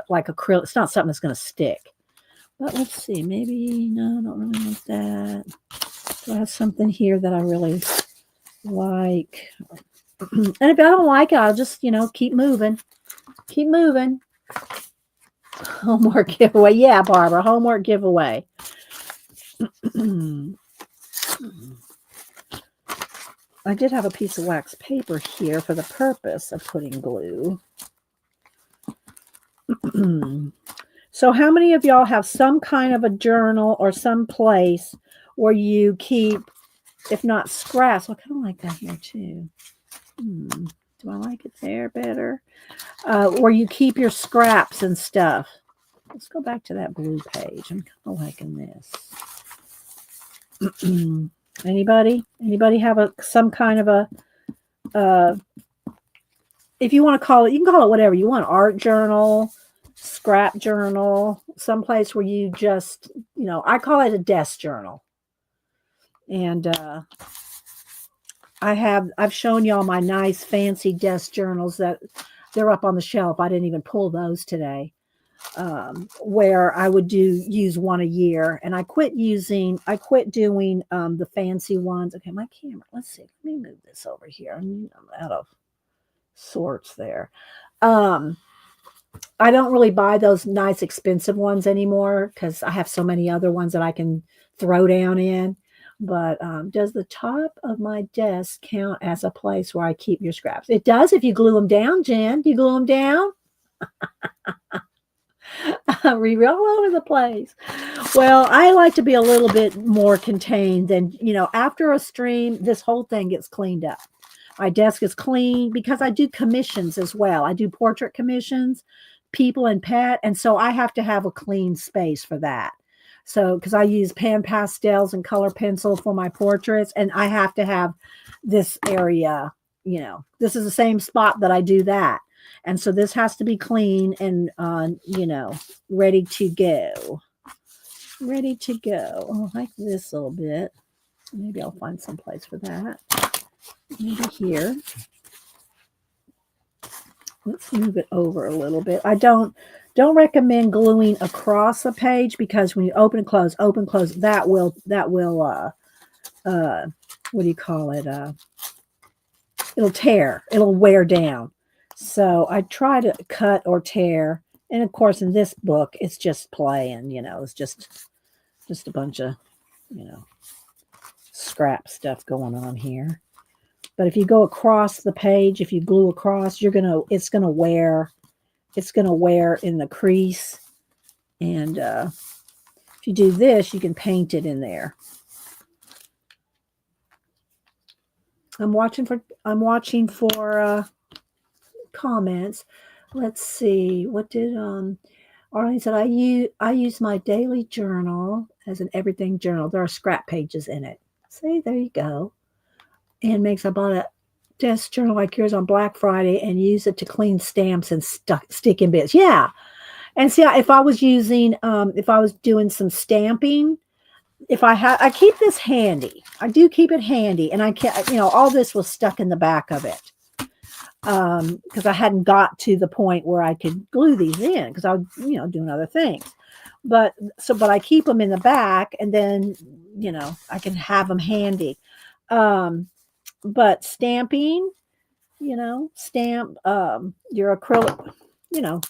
like acrylic. It's not something that's going to stick. But let's see. Maybe no, I don't really want that. Do I have something here that I really like? And if I don't like it, I'll just keep moving. Keep moving. Homework giveaway. Yeah, Barbara, homework giveaway. I did have a piece of wax paper here for the purpose of putting glue. So how many of y'all have some kind of a journal or some place where you keep, if not scraps, I kind of like that here too. Do I like it there better? Where you keep your scraps and stuff. Let's go back to that blue page. I'm kind of liking this. Anybody have some kind of a if you want to call it, you can call it whatever you want, art journal, scrap journal, someplace where you just, I call it a desk journal. And I've shown y'all my nice fancy desk journals that they're up on the shelf. I didn't even pull those today. Where I would use one a year, and I quit doing the fancy ones. Okay, my camera. Let's see. Let me move this over here. I'm out of sorts there. I don't really buy those nice expensive ones anymore because I have so many other ones that I can throw down in. But does the top of my desk count as a place where I keep your scraps? It does if you glue them down, Jen. Do you glue them down? We're all over the place. Well, I like to be a little bit more contained than, after a stream, this whole thing gets cleaned up. My desk is clean because I do commissions as well. I do portrait commissions, people and pet. And so I have to have a clean space for that. So, because I use pan pastels and color pencil for my portraits, and I have to have this area, this is the same spot that I do that. And so this has to be clean and, ready to go. Ready to go. Oh, I like this a little bit. Maybe I'll find some place for that. Maybe here. Let's move it over a little bit. I don't recommend gluing across a page because when you open and close, that will what do you call it? It'll tear. It'll wear down. So I try to cut or tear. And of course, in this book, it's just plain, it's just a bunch of, scrap stuff going on here. But if you go across the page, if you glue across, it's going to wear in the crease. And if you do this, you can paint it in there. I'm watching for comments. Let's see. What did Arlene said? I use my daily journal as an everything journal. There are scrap pages in it. See, there you go. And I bought a desk journal like yours on Black Friday and use it to clean stamps and stick in bits. Yeah. And see, if I was doing some stamping, I keep this handy. I do keep it handy, and I can't, all this was stuck in the back of it. Because I hadn't got to the point where I could glue these in because I was, doing other things. But I keep them in the back, and then, I can have them handy. But stamping, stamp your acrylic,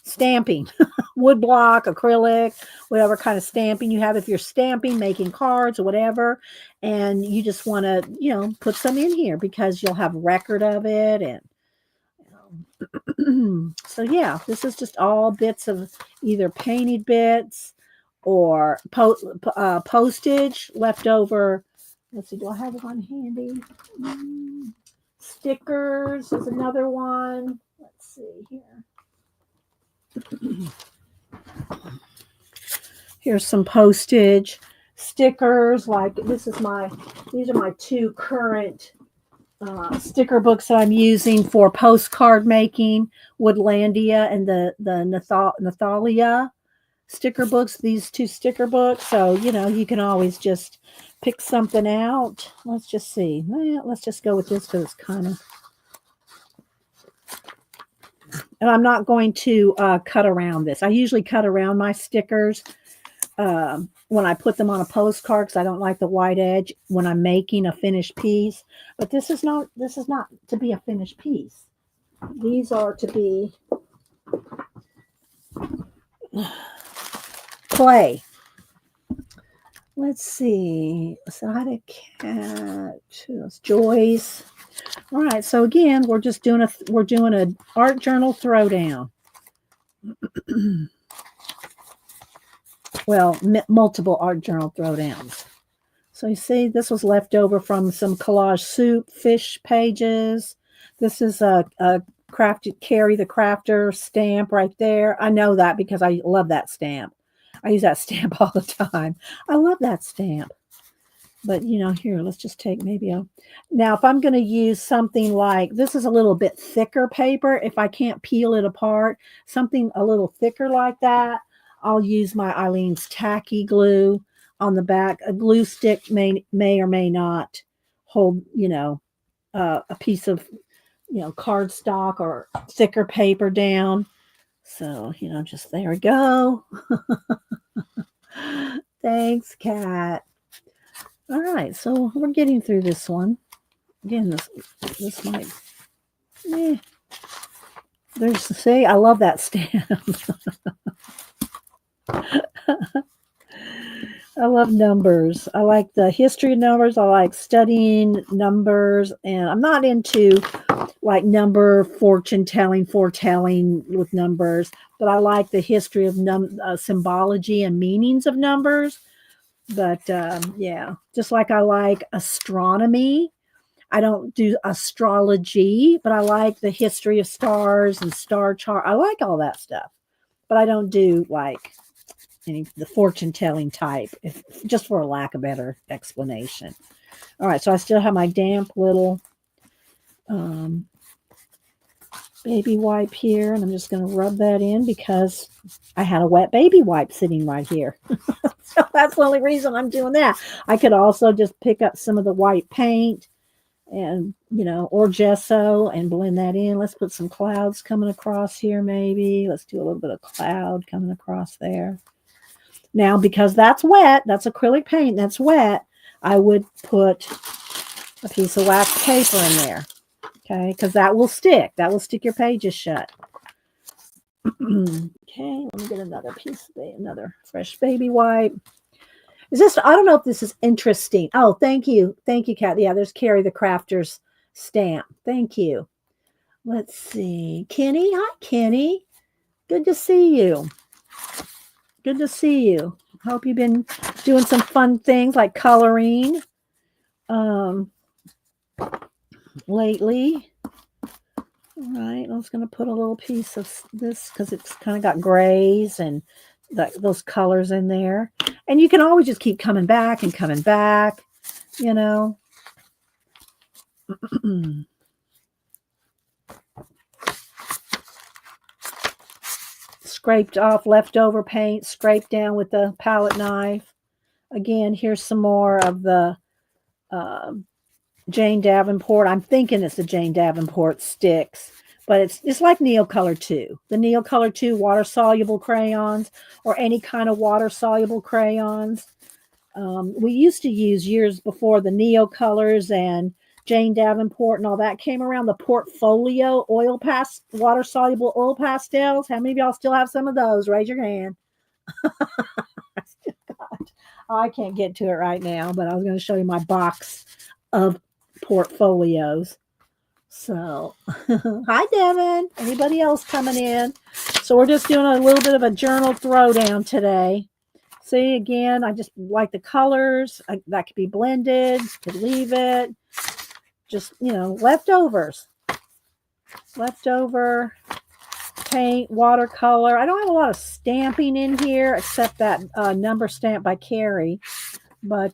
stamping, wood block, acrylic, whatever kind of stamping you have. If you're stamping, making cards or whatever, and you just want to, put some in here because you'll have record of it. And so yeah, this is just all bits of either painted bits or postage, leftover Let's see, do I have one handy? Stickers is another one. Let's see here. Here's some postage stickers. Like these are my two current sticker books that I'm using for postcard making. Woodlandia and the Nathalia sticker books. These two sticker books. So you can always just pick something out. Let's just see. Let's just go with this because it's kind of. And I'm not going to cut around this. I usually cut around my stickers when I put them on a postcard because I don't like the white edge when I'm making a finished piece. But this is not to be a finished piece. These are to be clay. Let's see. Side cat. Joyce. All right. So again, we're doing a art journal throwdown. Well, multiple art journal throwdowns. So you see, this was left over from some collage soup fish pages. This is a crafted Carrie the Crafter stamp right there. I know that because I love that stamp. I use that stamp all the time. I love that stamp. But, here, let's just take now if I'm going to use something like, this is a little bit thicker paper. If I can't peel it apart, something a little thicker like that, I'll use my Eileen's tacky glue on the back. A glue stick may or may not hold, a piece of, cardstock or thicker paper down. So, just there we go. Thanks, Kat. All right, so we're getting through this one. Again, this might. See, I love that stamp. I love numbers. I like the history of numbers. I like studying numbers, and I'm not into like number foretelling with numbers, but I like the history of symbology and meanings of numbers. But yeah, just like I like astronomy. I don't do astrology, but I like the history of stars and star chart. I like all that stuff, but I don't do like the fortune telling type, just for a lack of better explanation. All right, so I still have my damp little baby wipe here, and I'm just going to rub that in because I had a wet baby wipe sitting right here. So that's the only reason I'm doing that. I could also just pick up some of the white paint and, or gesso and blend that in. Let's put some clouds coming across here maybe. Let's do a little bit of cloud coming across there. Now, because that's wet, that's acrylic paint, that's wet, I would put a piece of wax paper in there. Okay, because that will stick. That will stick your pages shut. Okay, let me get another another fresh baby wipe. I don't know if this is interesting. Oh, thank you. Thank you, Kat. Yeah, there's Carrie the Crafter's stamp. Thank you. Let's see. Kenny. Hi, Kenny. Good to see you. Good to see you. Hope you've been doing some fun things like coloring lately. All right, I was going to put a little piece of this because it's kind of got grays and those colors in there. And you can always just keep coming back and coming back, Scraped off leftover paint, scraped down with the palette knife. Again, here's some more of the Jane Davenport. I'm thinking it's the Jane Davenport sticks, but it's like Neocolor 2. The Neocolor 2 water-soluble crayons or any kind of water-soluble crayons. We used to use years before the Neocolors and Jane Davenport and all that came around, the Portfolio water-soluble oil pastels. How many of y'all still have some of those? Raise your hand. I can't get to it right now, but I was going to show you my box of portfolios. So, hi, Devin. Anybody else coming in? So we're just doing a little bit of a journal throwdown today. See, again, I just like the colors. That could be blended, could leave it. Just, leftovers. Leftover paint, watercolor. I don't have a lot of stamping in here except that number stamp by Carrie. But,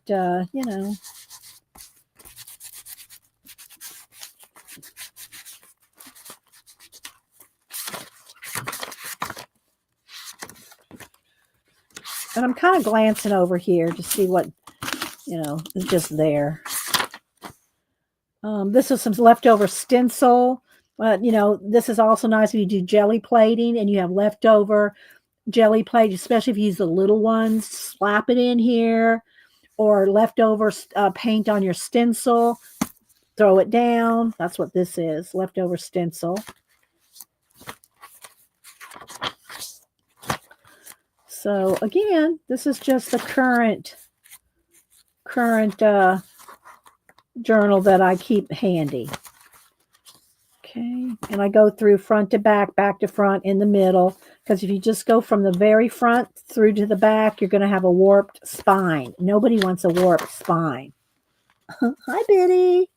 And I'm kind of glancing over here to see what, is just there. This is some leftover stencil. This is also nice if you do jelly plating and you have leftover jelly plate, especially if you use the little ones, slap it in here, or leftover paint on your stencil, throw it down. That's what this is, leftover stencil. So again, this is just the current journal that I keep handy. Okay, and I go through front to back to front, in the middle, because if you just go from the very front through to the back, you're going to have a warped spine. Nobody wants a warped spine. Hi, Biddy.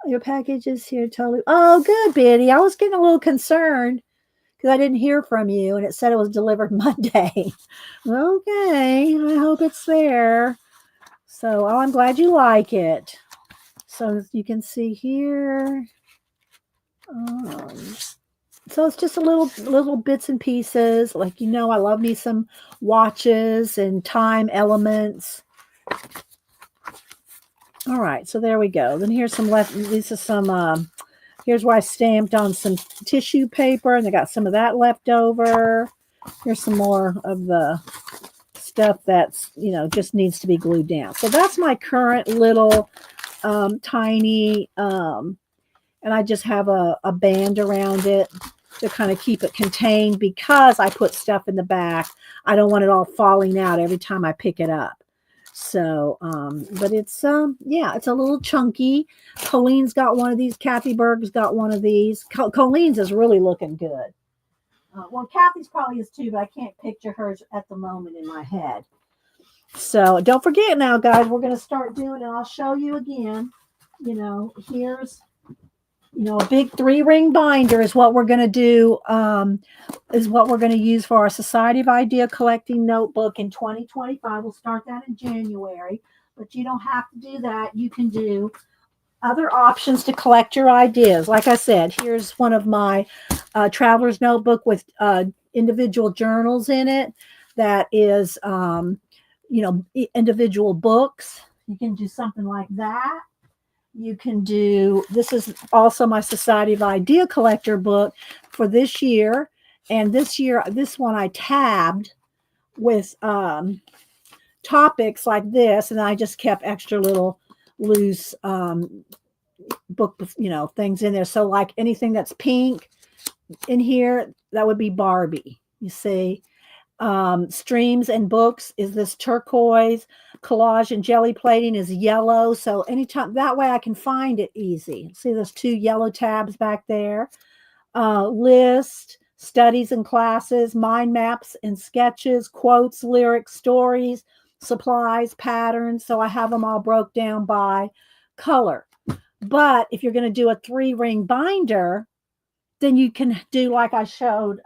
Your package is here totally. Oh, good, Biddy. I was getting a little concerned because I didn't hear from you, and it said it was delivered Monday. Okay, I hope it's there. So, I'm glad you like it. So you can see here. So it's just a little bits and pieces. Like, I love me some watches and time elements. All right, so there we go. Then here's some these are some, here's where I stamped on some tissue paper, and I got some of that left over. Here's some more of the stuff that's, just needs to be glued down. So that's my current little tiny, and I just have a band around it to kind of keep it contained because I put stuff in the back. I don't want it all falling out every time I pick it up. So, but it's, it's a little chunky. Colleen's got one of these. Kathy Berg's got one of these. Colleen's is really looking good. Well, Kathy's probably is too, but I can't picture hers at the moment in my head. So don't forget now, guys, we're going to start doing it. I'll show you again. Here's, a big 3-ring binder is what we're going to do, is what we're going to use for our Society of Idea Collecting notebook in 2025. We'll start that in January, but you don't have to do that. You can do other options to collect your ideas. Like I said, here's one of my traveler's notebook with individual journals in it. That is, individual books. You can do something like that. You can do, this is also my Society of Idea Collector book for this year. And this year, this one I tabbed with topics like this. And I just kept extra little loose book, things in there. So like anything that's pink in here, that would be Barbie, you see. Streams and books is this turquoise. Collage and jelly plating is yellow. So anytime, that way I can find it easy. See those 2 yellow tabs back there. List, studies and classes, mind maps and sketches, quotes, lyrics, stories, supplies, patterns. So I have them all broke down by color. But if you're going to do a 3-ring binder, then you can do like I showed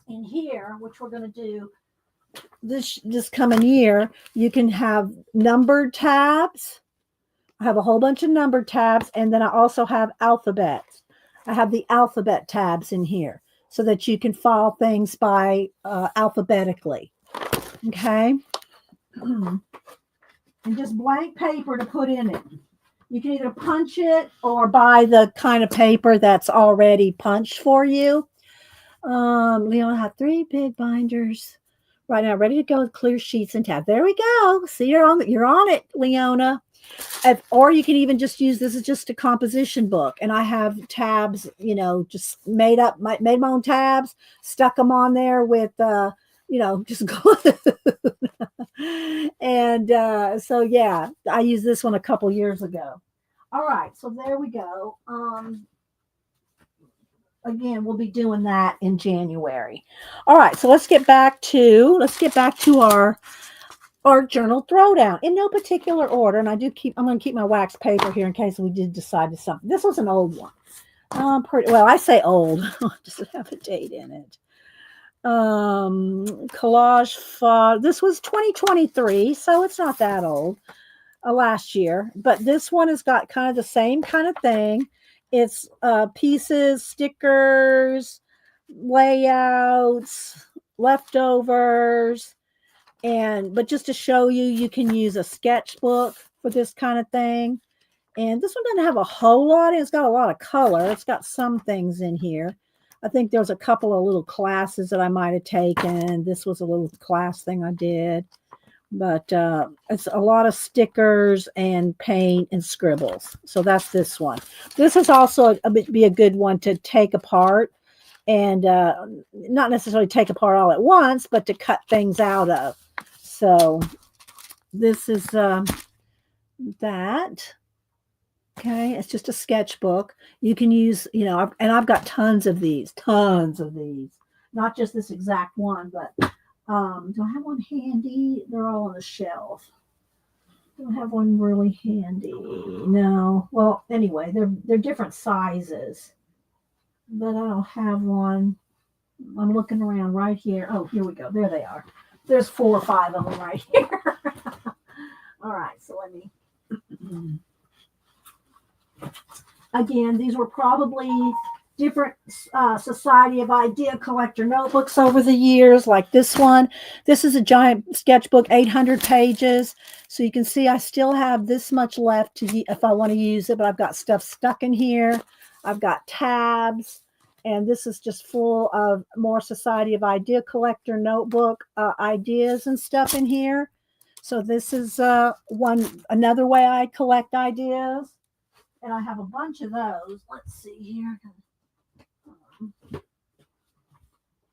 in here, which we're going to do this coming year. You can have numbered tabs. I have a whole bunch of numbered tabs, and then I also have alphabets. I have the alphabet tabs in here so that you can file things by alphabetically. Okay. And just blank paper to put in it. You can either punch it or buy the kind of paper that's already punched for you. Leona had 3 big binders right now, ready to go with clear sheets and tabs. There we go. See, you're on it, Leona. Or you can even just use, this is just a composition book, and I have tabs, just made my own tabs, stuck them on there with, just glue. And so yeah, I used this one a couple years ago. All right, so there we go. again, we'll be doing that in January. All right, so let's get back to our art journal throwdown in no particular order. And I'm going to keep my wax paper here in case we did decide to something. This was an old one. Pretty well. I say old. Does it have a date in it? Collage. This was 2023, so it's not that old. Last year, but this one has got kind of the same kind of thing. It's pieces, stickers, layouts, leftovers, but just to show you, you can use a sketchbook for this kind of thing. And this one doesn't have a whole lot. It's got a lot of color. It's got some things in here. I think there's a couple of little classes that I might have taken. This was a little class thing I did. But it's a lot of stickers and paint and scribbles. So that's this one. This is also be a good one to take apart and not necessarily take apart all at once, but to cut things out of. So this is that. Okay, it's just a sketchbook. You can use, and I've got tons of these. Not just this exact one, but do I have one handy? They're all on the shelf. Don't have one really handy. No. Well, anyway, they're different sizes, but I don't have one. I'm looking around right here. Oh, here we go. There they are. There's 4 or 5 of them right here. All right. So let me. Again, these were probably different Society of Idea Collector notebooks over the years, like this one. This is a giant sketchbook, 800 pages. So you can see I still have this much left if I want to use it, but I've got stuff stuck in here. I've got tabs, and this is just full of more Society of Idea Collector notebook ideas and stuff in here. So this is another way I collect ideas. And I have a bunch of those. Let's see here.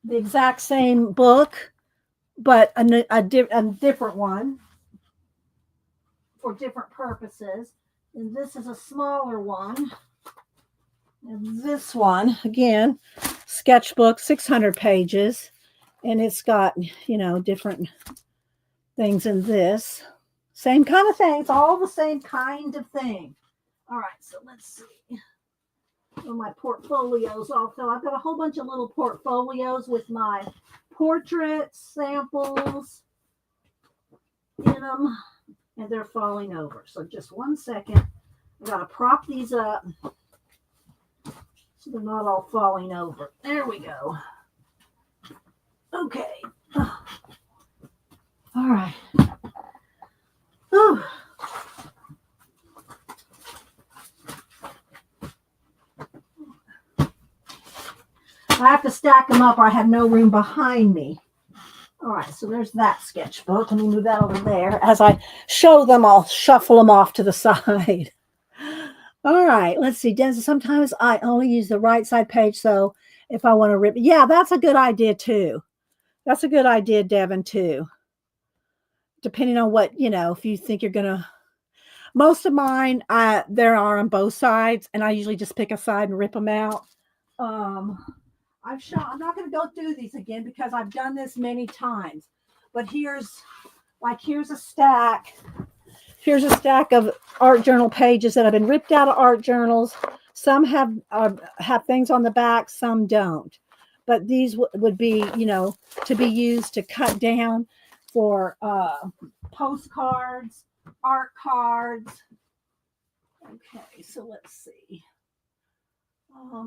The exact same book, but a different one for different purposes. And this is a smaller one. And this one, again, sketchbook, 600 pages. And it's got, different things in this. Same kind of thing. It's all the same kind of thing. All right, so let's see. So my portfolios also. I've got a whole bunch of little portfolios with my portraits, samples in them, and they're falling over. So just one second. I've got to prop these up so they're not all falling over. There we go. Okay. All right. Oh. I have to stack them up or I have no room behind me. All right, so there's that sketchbook. Let me move that over there. As I show them, I'll shuffle them off to the side. All right, let's see. Dennis, sometimes I only use the right side page, so if I want to rip, yeah, that's a good idea too. That's a good idea, Devin, too. Depending on what, if you think you're going to. Most of mine, there are on both sides, and I usually just pick a side and rip them out. I'm not going to go through these again because I've done this many times. But here's a stack. Here's a stack of art journal pages that have been ripped out of art journals. Some have things on the back, some don't. But these would be, to be used to cut down for postcards, art cards. Okay, so let's see.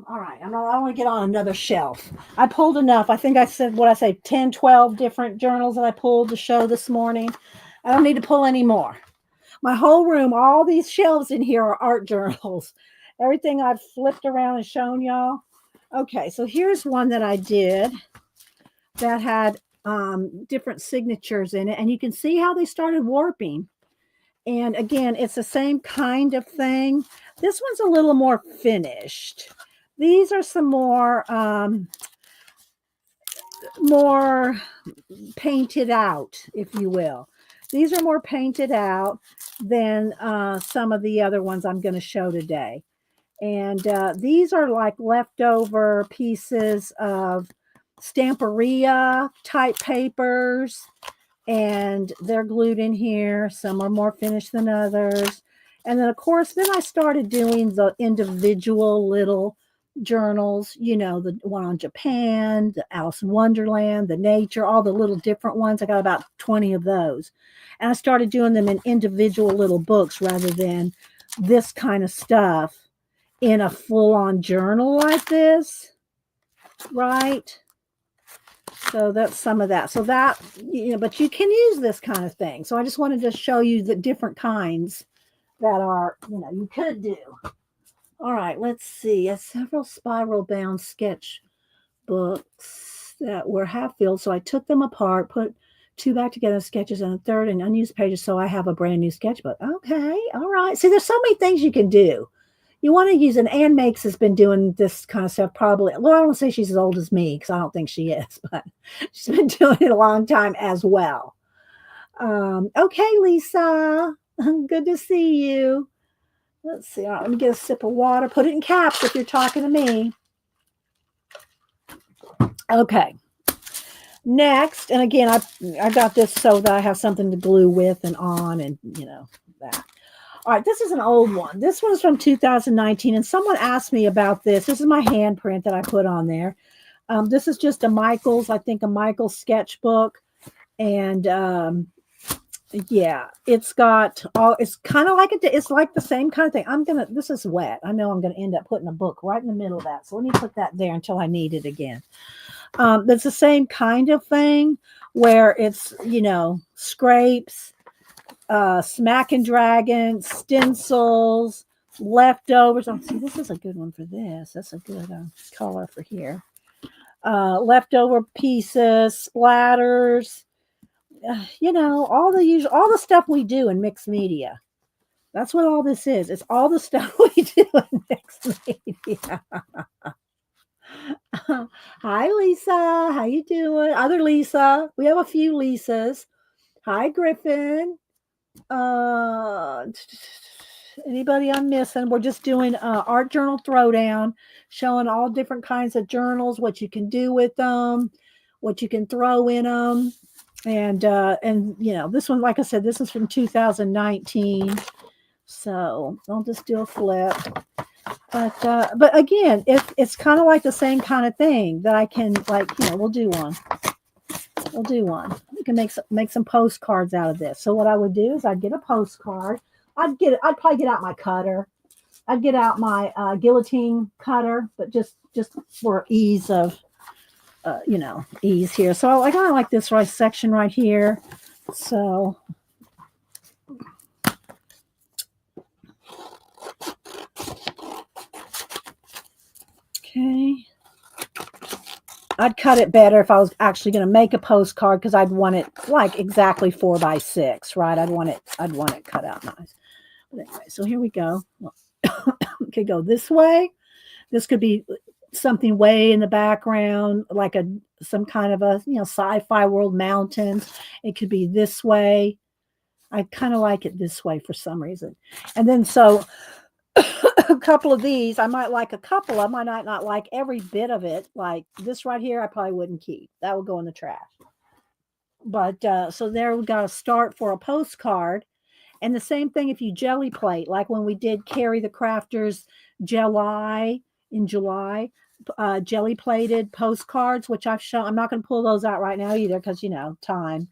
All right, I want to get on another shelf. I pulled enough. I think I said 10, 12 different journals that I pulled to show this morning. I don't need to pull any more. My whole room, all these shelves in here are art journals. Everything I've flipped around and shown y'all. Okay, so here's one that I did that had different signatures in it. And you can see how they started warping. And again, it's the same kind of thing. This one's a little more finished. These are some more painted out, if you will. These are more painted out than some of the other ones I'm going to show today. And these are like leftover pieces of Stamperia type papers, and they're glued in here. Some are more finished than others. And then, of course, then I started doing the individual little journals, you know, the one on Japan, the Alice in Wonderland, the nature, all the little different ones. I got about 20 of those. And I started doing them in individual little books rather than this kind of stuff in a full-on journal like this, right? So that's some of that. So that, you know, but you can use this kind of thing. So I just wanted to show you the different kinds that are, you know, you could do. All right, let's see. Several spiral bound sketch books that were half filled. So I took them apart, put two back together sketches and a third and unused pages. So I have a brand new sketchbook. Okay. All right. See, there's so many things you can do. You want to use, and Ann Makes has been doing this kind of stuff probably. Well, I don't say she's as old as me because I don't think she is, but she's been doing it a long time as well. Okay, Lisa, good to see you. Let's see. All right, let me get a sip of water. Put it in caps if you're talking to me. Okay. Next, and again, I got this so that I have something to glue with and on, and you know that. All right, this is an old one. This one is from 2019, and someone asked me about this. This is my handprint that I put on there. This is just a Michael's sketchbook, and yeah, it's got all. It's kind of like it's like the same kind of thing. This is wet. I know I'm gonna end up putting a book right in the middle of that. So let me put that there until I need it again. It's the same kind of thing where it's, you know, scrapes, Smack and Dragon, stencils, leftovers. Oh, see, this is a good one for this. That's a good color for here. Leftover pieces, splatters, you know, all the stuff we do in mixed media. That's what all this is. It's all the stuff we do in mixed media. Hi, Lisa. How you doing? Other Lisa. We have a few Lisas. Hi, Griffin. Anybody I'm missing? We're just doing art journal throwdown, showing all different kinds of journals, what you can do with them, what you can throw in them, and you know, this one, like I said, this is from 2019. So I'll just do a flip. But again, it's kind of like the same kind of thing that I can, like, you know, we'll do one. You can make some postcards out of this. So what I would do is I'd get a postcard. I'd probably get out my cutter. I'd get out my guillotine cutter, but just for ease of, you know, ease here. So I kind of like this section right here. So. Okay. I'd cut it better if I was actually going to make a postcard because I'd want it like exactly 4x6, right? I'd want it cut out nice. But anyway, so here we go. It could go this way. This could be something way in the background, like some kind of a, you know, sci-fi world, mountains. It could be this way. I kind of like it this way for some reason. And then so a couple of these, I might like a couple. I might not like every bit of it. Like this right here, I probably wouldn't keep. That would go in the trash. But so there we got a start for a postcard. And the same thing if you jelly plate, like when we did Carrie the Crafters July in July, jelly plated postcards, which I've shown. I'm not going to pull those out right now either because, you know, time.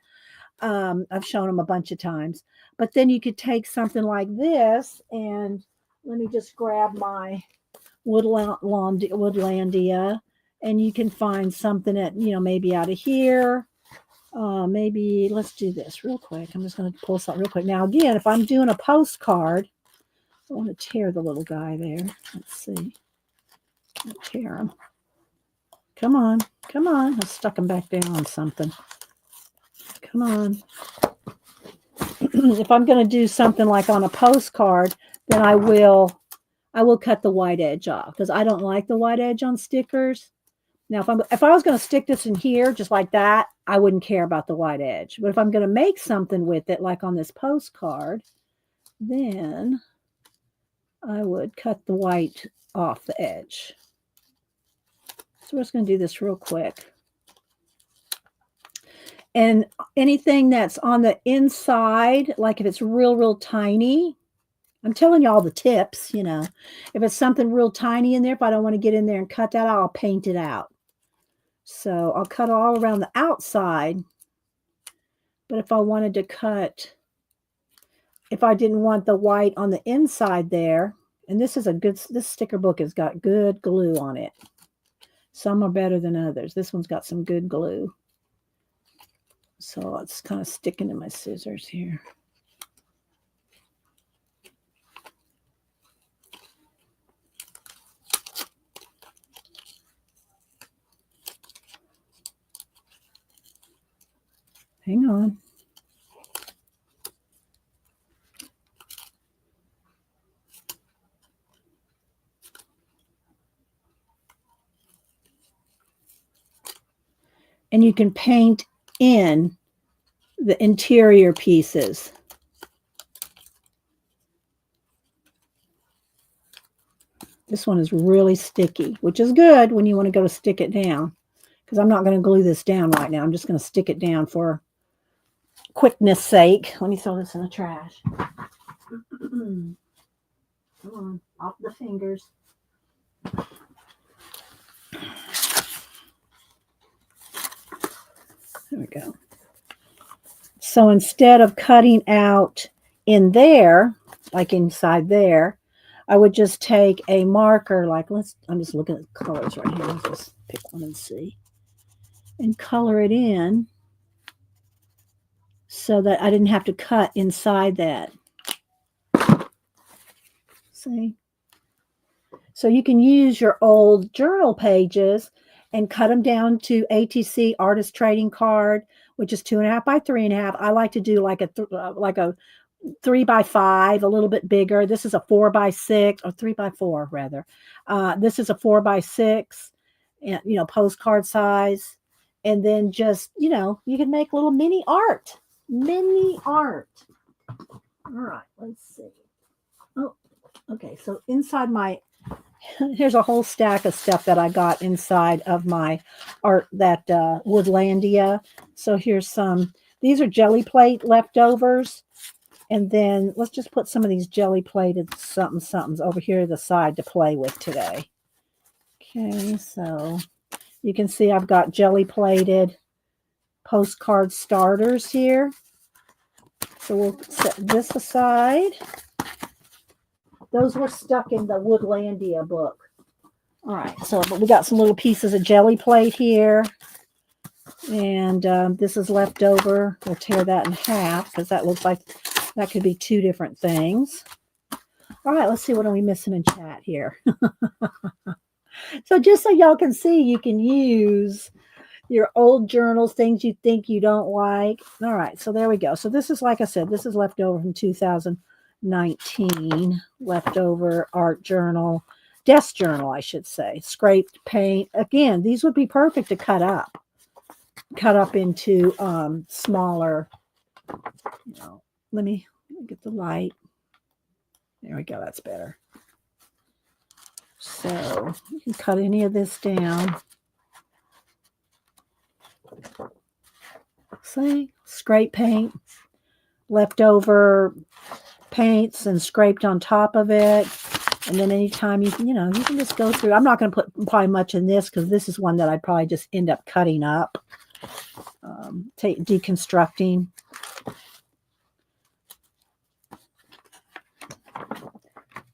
I've shown them a bunch of times. But then you could take something like this, and let me just grab my Woodlandia, and you can find something at, you know, maybe out of here. Maybe let's do this real quick. I'm just going to pull something real quick. Now, again, if I'm doing a postcard, I want to tear the little guy there. Let's see. I'll tear him. Come on. I stuck him back down on something. Come on. If I'm going to do something like on a postcard, then I will cut the white edge off because I don't like the white edge on stickers. Now, if I was going to stick this in here just like that, I wouldn't care about the white edge. But if I'm going to make something with it, like on this postcard, then I would cut the white off the edge. So we're just going to do this real quick. And anything that's on the inside, like if it's real, real tiny, I'm telling you all the tips, you know. If it's something real tiny in there, if I don't want to get in there and cut that out, I'll paint it out. So I'll cut all around the outside. But if I wanted to cut, if I didn't want the white on the inside there, and this is a good, this sticker book has got good glue on it. Some are better than others. This one's got some good glue. So it's kind of sticking to my scissors here. Hang on. And you can paint in the interior pieces. This one is really sticky, which is good when you want to go to stick it down, because I'm not going to glue this down right now. I'm just going to stick it down for quickness sake. Let me throw this in the trash. Come on, off the fingers. There we go. So instead of cutting out in there, like inside there, I would just take a marker, like I'm just looking at colors right here. Let's just pick one and see. And color it in so that I didn't have to cut inside that. See? So you can use your old journal pages and cut them down to ATC Artist Trading Card, which is 2.5 by 3.5. I like to do like a 3 by 5, a little bit bigger. This is a 4 by 6, or 3 by 4 rather. This is a 4 by 6, and postcard size. And then just, you can make little mini art. Mini art. All right, let's see. Oh, okay. So inside here's a whole stack of stuff that I got inside of my art, that Woodlandia. So here's some. These are jelly plate leftovers. And then let's just put some of these jelly plated somethings over here to the side to play with today. Okay, so you can see I've got jelly plated postcard starters here. So we'll set this aside. Those were stuck in the Woodlandia book. All right, but we got some little pieces of jelly plate here. And this is left over. We'll tear that in half because that looks like that could be 2 different things. All right, let's see, what are we missing in chat here? So just so y'all can see, you can use your old journals, things you think you don't like. All right, so there we go. So this is, like I said, this is left over from 2019, leftover art journal, desk journal, I should say, scraped paint. Again, these would be perfect to cut up into smaller, let me get the light. There we go. That's better. So you can cut any of this down. See, scrape paint, leftover paints and scraped on top of it. And then anytime you can just go through. I'm not going to put probably much in this because this is one that I'd probably just end up cutting up, deconstructing.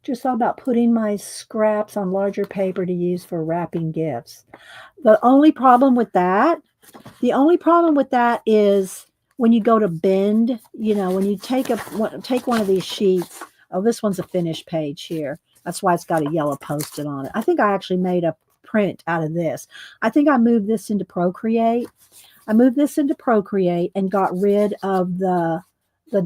Just thought about putting my scraps on larger paper to use for wrapping gifts. The only problem with that is when you go to bend, when you take one of these sheets. Oh, this one's a finished page here. That's why it's got a yellow Post-it on it. I think I actually made a print out of this. I think I moved this into Procreate. And got rid of the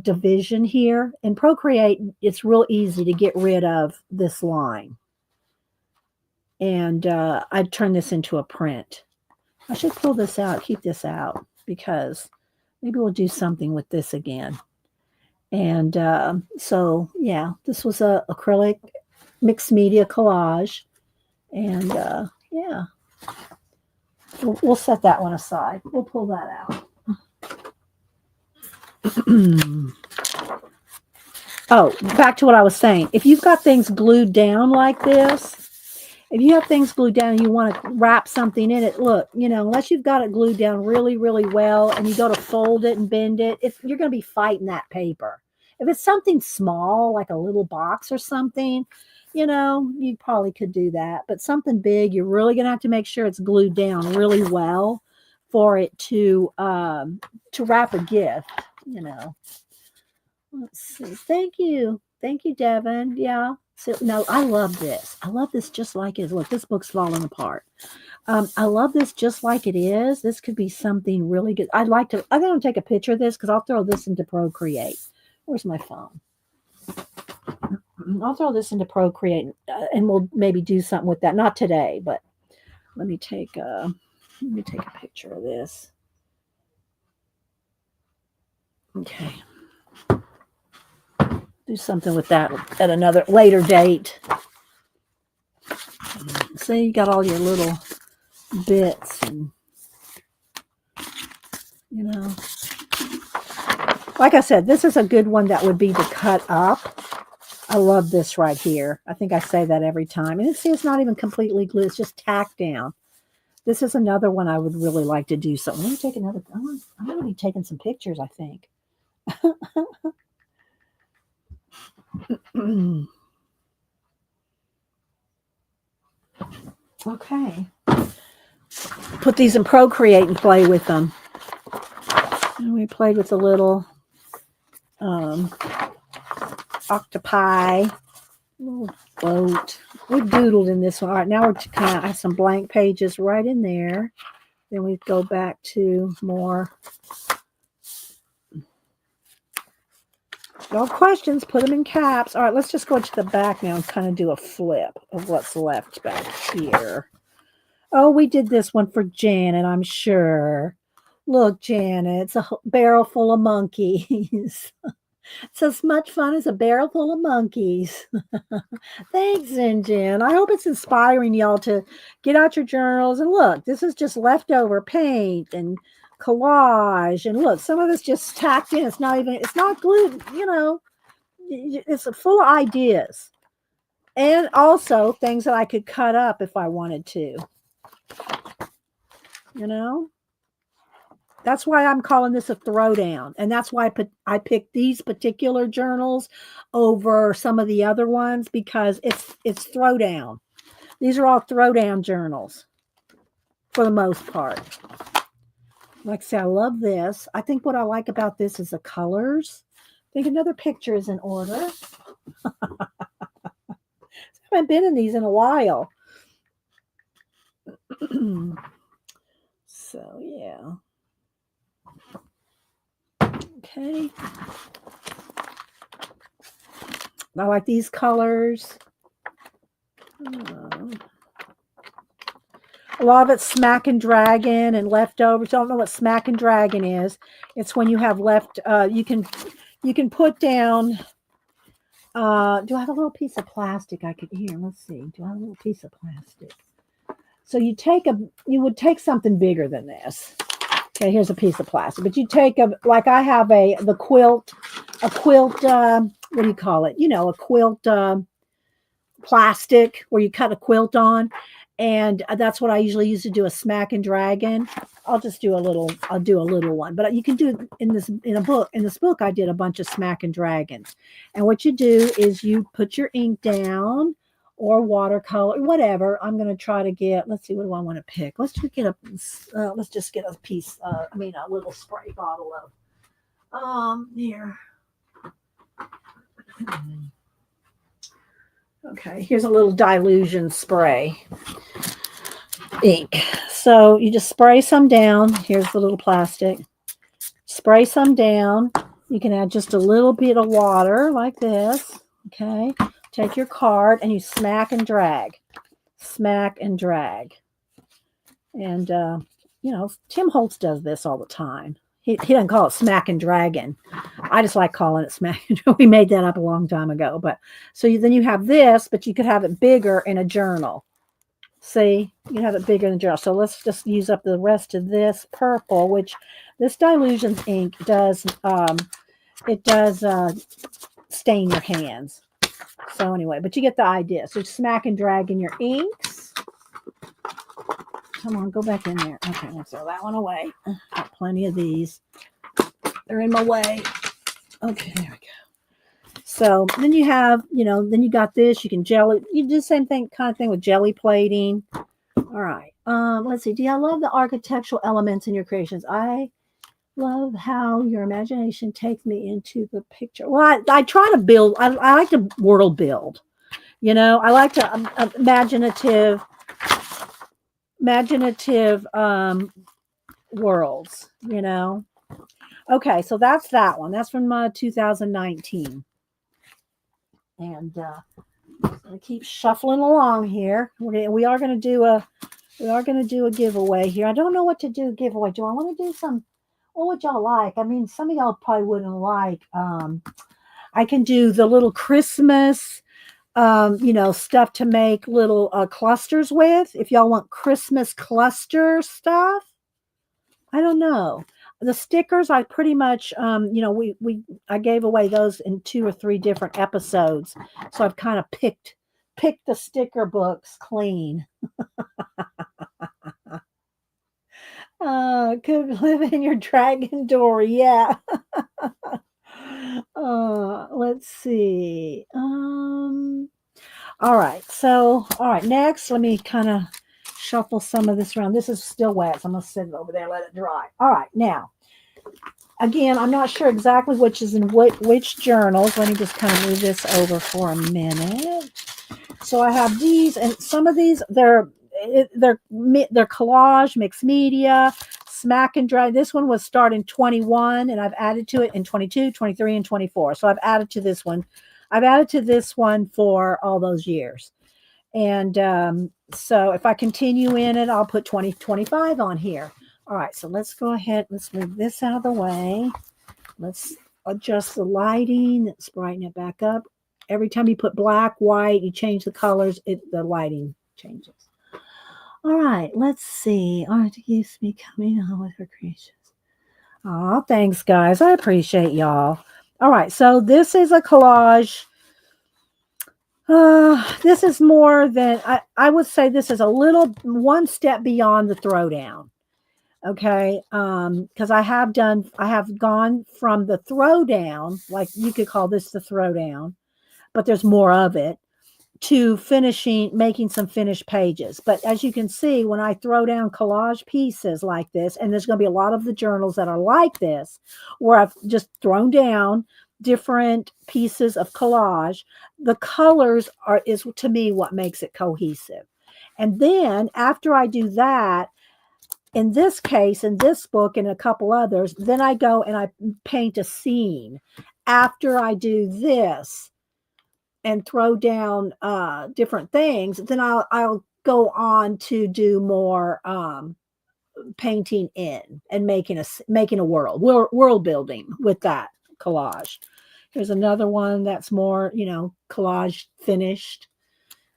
division here. In Procreate, it's real easy to get rid of this line. And I'd turn this into a print. I should pull this out, keep this out, because maybe we'll do something with this again. And so, yeah, this was a acrylic mixed media collage. And yeah, we'll set that one aside. We'll pull that out. Oh, back to what I was saying. If you've got things glued down like this, if you have things glued down and you want to wrap something in it, look, unless you've got it glued down really, really well and you go to fold it and bend it, you're going to be fighting that paper. If it's something small, like a little box or something, you probably could do that. But something big, you're really going to have to make sure it's glued down really well for it to wrap a gift, Let's see. Thank you, Devin. Yeah. So, no, I love this. I love this just like it is. Look, this book's falling apart. I love this just like it is. This could be something really good. I'm going to take a picture of this because I'll throw this into Procreate. Where's my phone? I'll throw this into Procreate and we'll maybe do something with that. Not today, but let me take a picture of this. Okay. Do something with that at another later date. See, you got all your little bits and, like I said, this is a good one that would be to cut up. I love this right here. I think I say that every time. And see, it's not even completely glued. It's just tacked down. This is another one I would really like to do something. Let me take another. I'm going to be taking some pictures, I think. Okay. Put these in Procreate and play with them. And we played with a little octopi, little boat. We doodled in this one. All right, now we're kind of have some blank pages right in there. Then we go back to more. No questions, put them in caps. All right, let's just go to the back now and kind of do a flip of what's left back here. Oh, we did this one for Janet, I'm sure. Look, Janet, it's a barrel full of monkeys. It's as much fun as a barrel full of monkeys. Thanks, Zinjin. I hope it's inspiring y'all to get out your journals. And look, this is just leftover paint and collage. And look, some of it's just tacked in. It's not glued, it's full of ideas. And also things that I could cut up if I wanted to. That's why I'm calling this a throwdown. And that's why I picked these particular journals over some of the other ones because it's throwdown. These are all throwdown journals for the most part. Like I say, I love this. I think what I like about this is the colors. I think another picture is in order. I haven't been in these in a while. So, yeah. Okay. I like these colors. A lot of it's smack and dragon and leftovers. Don't know what smack and dragon is. It's when you have left. You can put down. Do I have a little piece of plastic I could here? Let's see. Do I have a little piece of plastic? So you would take something bigger than this. Okay, here's a piece of plastic. But you take like I have a quilt. What do you call it? A quilt plastic where you cut a quilt on. And that's what I usually use to do a smack and dragon. I'll do a little one, but you can do in this book, I did a bunch of smack and dragons. And what you do is you put your ink down or watercolor, whatever. I'm going to try to get, let's see, what do I want to pick? Let's just get a piece, a little spray bottle of, here. Okay, here's a little dilution spray ink. So you just spray some down. Here's the little plastic. Spray some down. You can add just a little bit of water like this. Okay. Take your card and you smack and drag. Smack and drag. And, Tim Holtz does this all the time. He doesn't call it Smack and Dragon. I just like calling it Smack and Dragon. We made that up a long time ago. But so then you have this, but you could have it bigger in a journal. See, you have it bigger in the journal. So let's just use up the rest of this purple, which this Dilutions ink does. It does stain your hands. So anyway, but you get the idea. So Smack and Dragon your inks. Come on, go back in there. Okay, let's throw that one away. Got plenty of these. They're in my way. Okay, there we go. So then you have, then you got this. You can jelly. You do the same thing, kind of thing with jelly plating. All right. Let's see. Do you love the architectural elements in your creations? I love how your imagination takes me into the picture. Well, I try to build. I like to world build. I like to imaginative worlds, Okay, so that's that one. That's from 2019. And I keep shuffling along here. We are going to do a giveaway here. I don't know what to do giveaway. Do I want to do some? What would y'all like? I mean, some of y'all probably wouldn't like. I can do the little Christmas stuff to make little clusters with. If y'all want Christmas cluster stuff, I don't know. The stickers, I pretty much, I gave away those in 2 or 3 different episodes. So I've kind of picked the sticker books clean. Could live in your dragon door. Yeah. Let's see. All right. So, next, let me kind of shuffle some of this around. This is still wet, so I'm going to sit it over there, let it dry. All right. Now, again, I'm not sure exactly which is in which journals. Let me just kind of move this over for a minute. So I have these, and some of these, they're collage, mixed media, Smack and Dragon. This one was started in 21, and I've added to it in 22, 23, and 24. So I've added to this one. I've added to this one for all those years. And so if I continue in it, I'll put 2025 on here. All right, so let's go ahead. Let's move this out of the way. Let's adjust the lighting. Let's brighten it back up. Every time you put black, white, you change the colors, the lighting changes. All right, let's see. Artis me coming on with her creations. Oh, thanks, guys. I appreciate y'all. All right, so this is a collage. This is more than, I would say this is one step beyond the throwdown. Okay, because I have gone from the throwdown, like you could call this the throwdown, but there's more of it, to making some finished pages. But as you can see, when I throw down collage pieces like this, and there's going to be a lot of the journals that are like this, where I've just thrown down different pieces of collage, the colors is to me what makes it cohesive. And then after I do that, in this case, in this book and a couple others, then I go and I paint a scene. After I do this and throw down different things, then I'll go on to do more painting in and making a world building with that collage. Here's another one that's more, collage finished.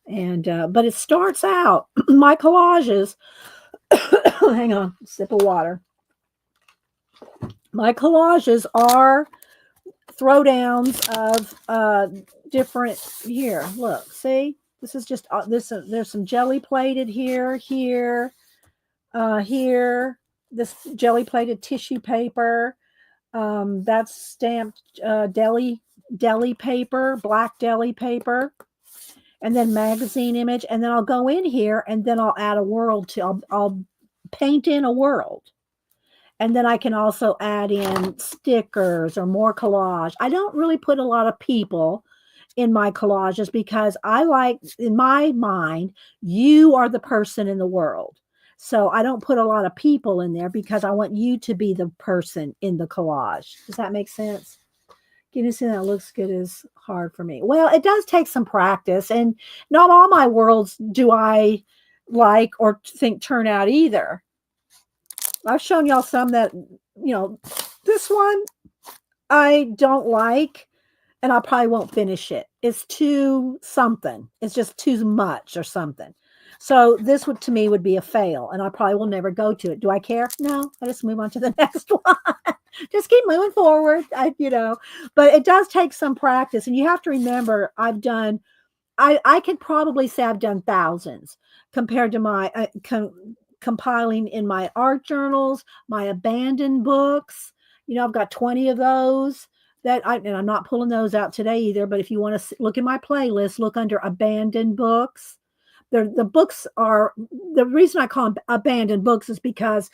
And but it starts out, my collages, hang on, sip of water. My collages are throwdowns of different, here, look, see, this is just there's some jelly plated here, here, this jelly plated tissue paper, that's stamped deli paper, black deli paper, and then magazine image, and then I'll go in here and then I'll add a world I'll paint in a world. And then I can also add in stickers or more collage. I don't really put a lot of people in my collages because I like, in my mind, you are the person in the world. So I don't put a lot of people in there because I want you to be the person in the collage. Does that make sense? Getting something that looks good is hard for me. Well, it does take some practice, and not all my worlds do I like or think turn out either. I've shown y'all some that this one I don't like, and I probably won't finish it. It's too something. It's just too much or something. So this would to me would be a fail, and I probably will never go to it. Do I care? No. I just move on to the next one. Just keep moving forward. But it does take some practice, and you have to remember I could probably say I've done thousands compared to my compiling in my art journals, my abandoned books. I've got 20 of those and I'm not pulling those out today either. But if you want to look in my playlist, look under abandoned books. The books are, the reason I call them abandoned books is because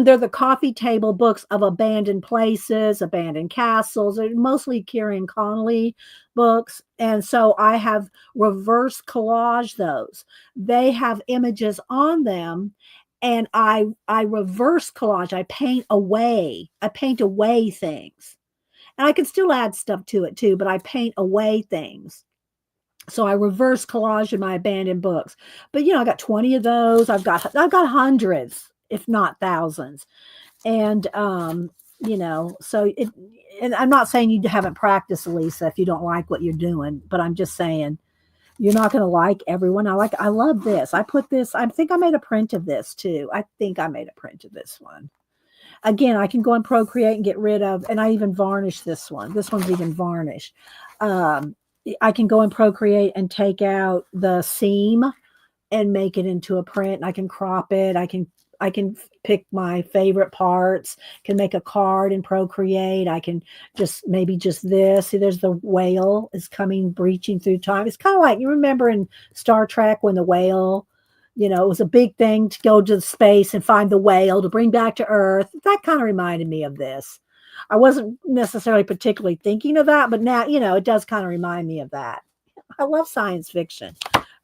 they're the coffee table books of abandoned places, abandoned castles. They're mostly Kieran Connolly books. And so I have reverse collage those. They have images on them, and I reverse collage. I paint away things. And I can still add stuff to it too, but I paint away things. So I reverse collage in my abandoned books. But I got 20 of those. I've got hundreds, if not thousands. And so and I'm not saying you haven't practiced, Lisa, if you don't like what you're doing, but I'm just saying you're not going to like everyone. I love this. I think I made a print of this too. I think I made a print of this one. Again, I can go and Procreate and get rid of, and I even varnish this one. This one's even varnished. I can go and Procreate and take out the seam and make it into a print. And I can crop it. I can pick my favorite parts, can make a card and Procreate. I can just this. See, there's the whale is coming, breaching through time. It's kind of like, you remember in Star Trek when the whale, it was a big thing to go to space and find the whale to bring back to Earth. That kind of reminded me of this. I wasn't necessarily particularly thinking of that, but now, it does kind of remind me of that. I love science fiction.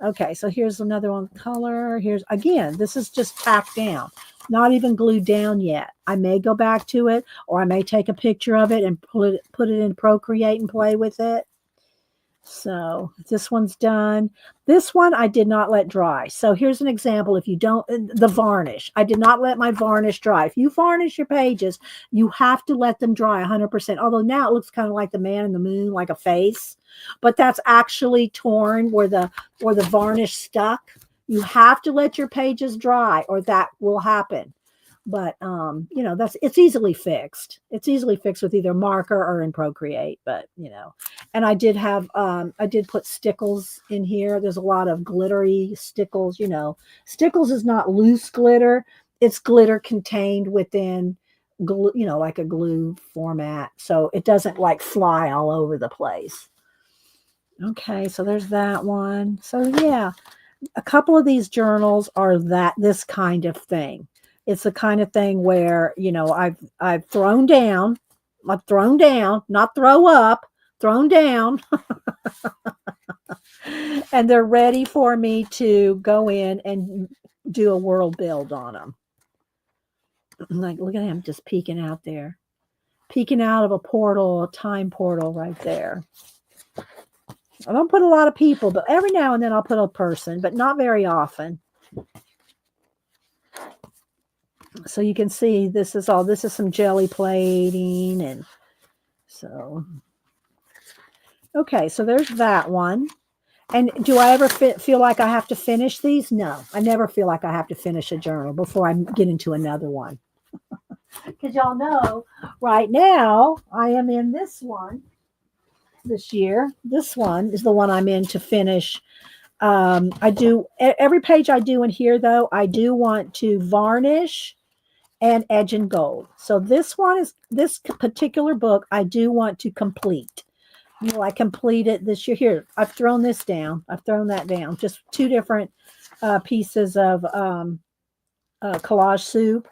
Okay, so here's another one, color. Again, this is just tacked down, not even glued down yet. I may go back to it, or I may take a picture of it and put it in Procreate and play with it. So this one's done. This one I did not let dry. So here's an example. If you don't, the varnish, I did not let my varnish dry. If you varnish your pages, you have to let them dry 100%. Although now it looks kind of like the man in the moon, like a face, but that's actually torn where the varnish stuck. You have to let your pages dry, or that will happen. But it's easily fixed. It's easily fixed with either marker or in Procreate. But and I did put stickles in here. There's a lot of glittery stickles. Stickles is not loose glitter. It's glitter contained within glue, like a glue format, so it doesn't like fly all over the place. Okay, so there's that one. So yeah, a couple of these journals are this kind of thing. It's the kind of thing where, I've thrown down, not throw up, thrown down. And they're ready for me to go in and do a world build on them. Like, look at him just peeking out there. Peeking out of a portal, a time portal right there. I don't put a lot of people, but every now and then I'll put a person, but not very often. So you can see this is some jelly plating. And so, okay, so there's that one. And do I ever feel like I have to finish these? No, I never feel like I have to finish a journal before I get into another one. Because y'all know right now I am in this one this year. This one is the one I'm in to finish. I do every page I do in here, though, I do want to varnish and edge and gold. So this particular book I do want to complete. I completed this year. Here, I've thrown this down. I've thrown that down. Just two different pieces of collage soup.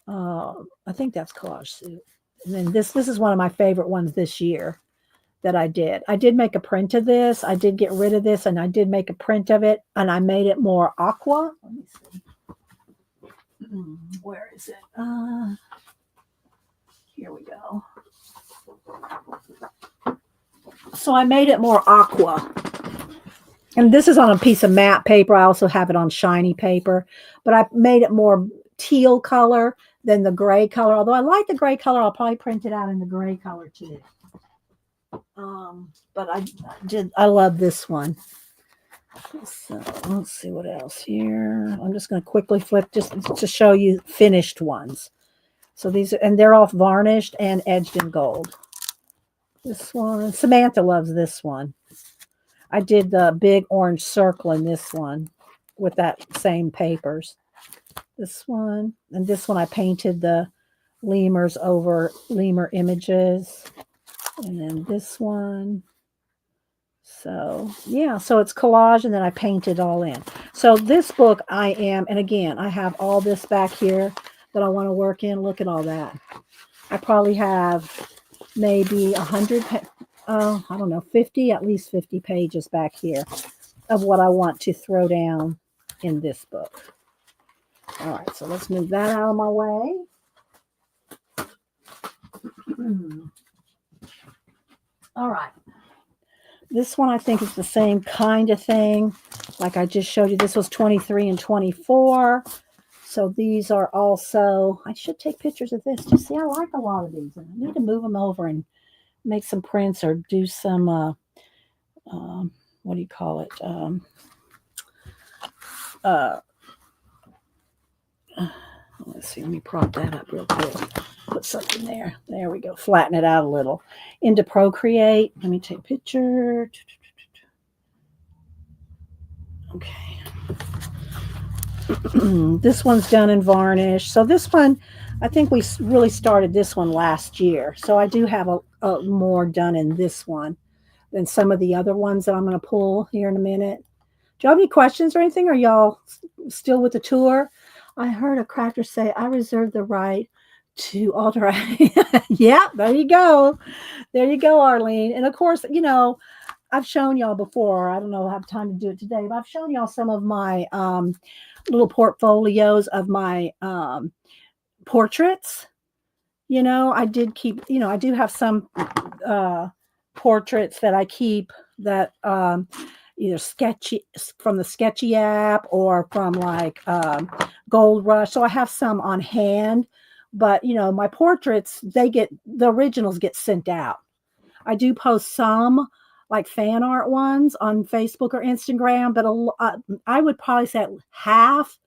I think that's collage soup. And then this is one of my favorite ones this year that I did. I did make a print of this. I did get rid of this, and I did make a print of it, and I made it more aqua. Let me see. Where is it? Here we go. So I made it more aqua. And this is on a piece of matte paper. I also have it on shiny paper. But I made it more teal color than the gray color. Although I like the gray color, I'll probably print it out in the gray color too. But I love this one. So let's see what else here. I'm just going to quickly flip just to show you finished ones. So these are, and they're all varnished and edged in gold. This one, Samantha loves this one. I did the big orange circle in this one with that same papers. This one, and this one I painted the lemurs over lemur images. And then this one. So yeah, so it's collage, and then I painted all in. So this book I am, and again, I have all this back here that I want to work in. Look at all that. I probably have maybe 100, I don't know, 50, at least 50 pages back here of what I want to throw down in this book. All right, so let's move that out of my way. All right. This one I think is the same kind of thing. Like I just showed you, this was 23 and 24. So these are also, I should take pictures of this. Just see, I like a lot of these. And I need to move them over and make some prints or do some, what do you call it? Let's see, let me prop that up real quick. Put something there. There we go. Flatten it out a little. Into Procreate. Let me take a picture. Okay. This one's done in varnish. So this one, I think we really started this one last year. So I do have a more done in this one than some of the other ones that I'm going to pull here in a minute. Do you have any questions or anything? Are y'all still with the tour? I heard a cracker say, I reserve the right to alter. Yeah, there you go. There you go, Arlene. And of course, you know, I've shown y'all before. I don't know if I have time to do it today, but I've shown y'all some of my little portfolios of my portraits. You know, I did keep, you know, I do have some portraits that I keep that either sketchy from the Sketchy app or from like Gold Rush. So I have some on hand, but you know, my portraits, the originals get sent out. I do post some like fan art ones on Facebook or Instagram, but I would probably say half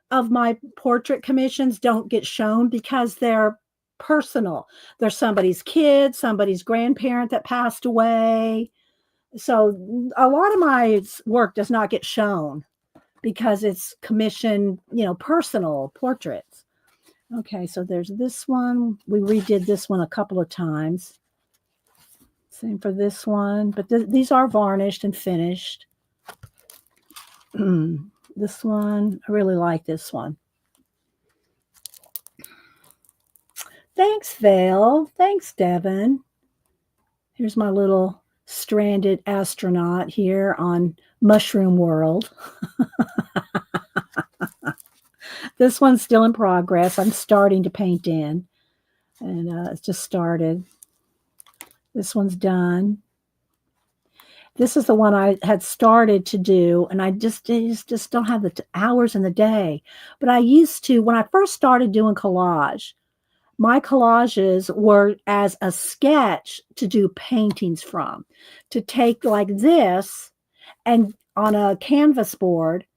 of my portrait commissions don't get shown because they're personal. They're somebody's kid, somebody's grandparent that passed away. So a lot of my work does not get shown because it's commissioned, you know, personal portraits. Okay, so there's this one. We redid this one a couple of times. Same for this one, but these are varnished and finished. This one, I really like this one. Thanks, Vale. Thanks, Devin. Here's my little stranded astronaut here on Mushroom World. This one's still in progress. I'm starting to paint in, and it's just started. This one's done. This is the one I had started to do, and I just don't have the hours in the day. But I used to, when I first started doing collage, my collages were as a sketch to do paintings from, to take like this and on a canvas board.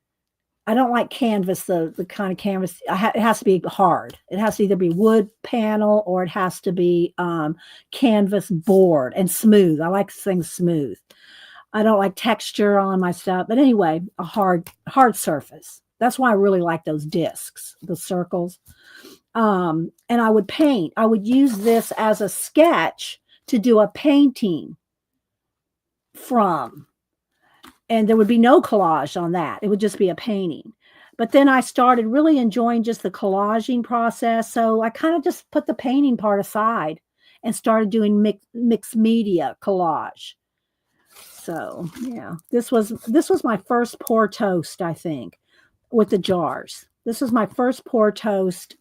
I don't like canvas, the kind of canvas. It has to be hard. It has to either be wood panel or it has to be canvas board and smooth. I like things smooth. I don't like texture on my stuff. But anyway, a hard surface. That's why I really like those discs, the circles. And I would paint. I would use this as a sketch to do a painting from. And there would be no collage on that. It would just be a painting. But then I started really enjoying just the collaging process. So I kind of just put the painting part aside and started doing mixed media collage. So yeah, this was my first pour toast, I think, with the jars. This was my first pour toast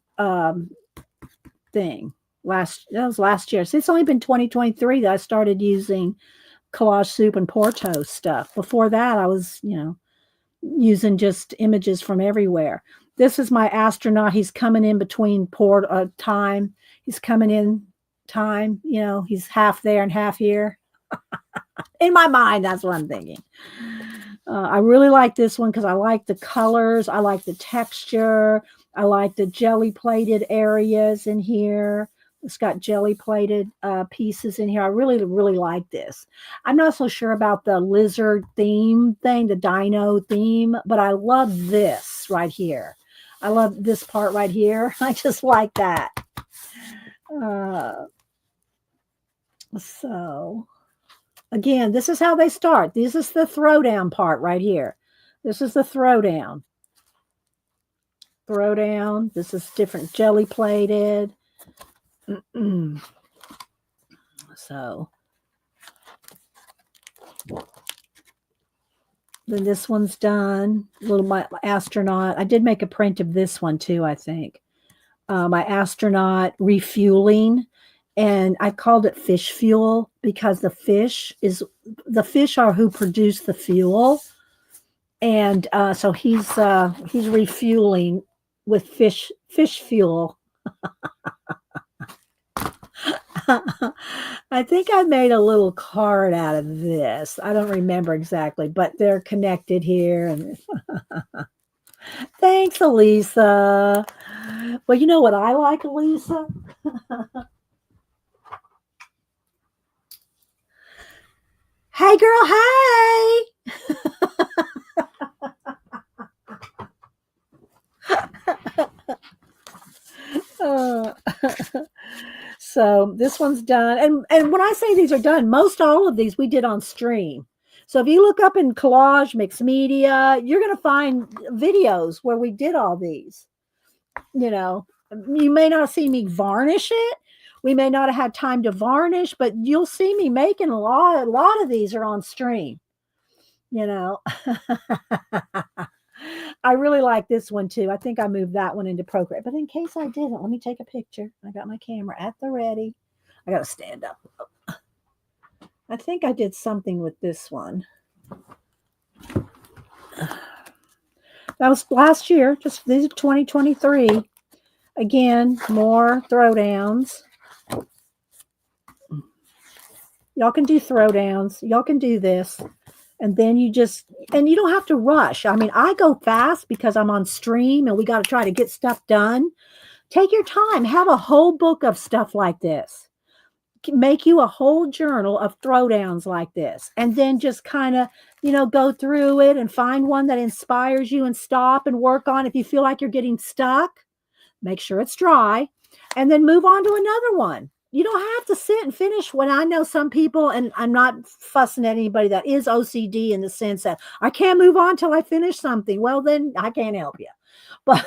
thing. That was last year. So it's only been 2023 that I started using collage soup and pour toast stuff. Before that, I was, you know, using just images from everywhere. This is my astronaut. He's coming in between port time. He's coming in time. You know, he's half there and half here. In my mind, that's what I'm thinking. I really like this one because I like the colors. I like the texture. I like the jelly plated areas in here. It's got jelly plated pieces in here. I really, really like this. I'm not so sure about the lizard theme thing, the dino theme, but I love this right here. I love this part right here. I just like that. So again, this is how they start. This is the throwdown part right here. This is the throwdown. Throwdown. This is different jelly plated. So then this one's done. Little my astronaut. I did make a print of this one too, I think. My astronaut refueling. And I called it fish fuel because the fish are who produce the fuel. And so he's refueling with fish fuel. I think I made a little card out of this. I don't remember exactly, but they're connected here. And thanks, Elisa. Well, you know what I like, Elisa? Hey, girl, hey! So this one's done. And when I say these are done, most all of these we did on stream. So if you look up in Collage, Mixed Media, you're going to find videos where we did all these. You know, you may not see me varnish it. We may not have had time to varnish, but you'll see me making a lot of these are on stream. You know, I really like this one too. I think I moved that one into Procreate, but in case I didn't, let me take a picture. I got my camera at the ready. I got to stand up. I think I did something with this one. That was last year. Just these are 2023. Again, more throwdowns. Y'all can do throwdowns. Y'all can do this. And then you don't have to rush. I mean, I go fast because I'm on stream and we got to try to get stuff done. Take your time. Have a whole book of stuff like this. Make you a whole journal of throwdowns like this. And then just kind of, go through it and find one that inspires you and stop and work on. If you feel like you're getting stuck, make sure it's dry and then move on to another one. You don't have to sit and finish. When I know some people, and I'm not fussing at anybody that is OCD in the sense that I can't move on till I finish something. Well, then I can't help you. But,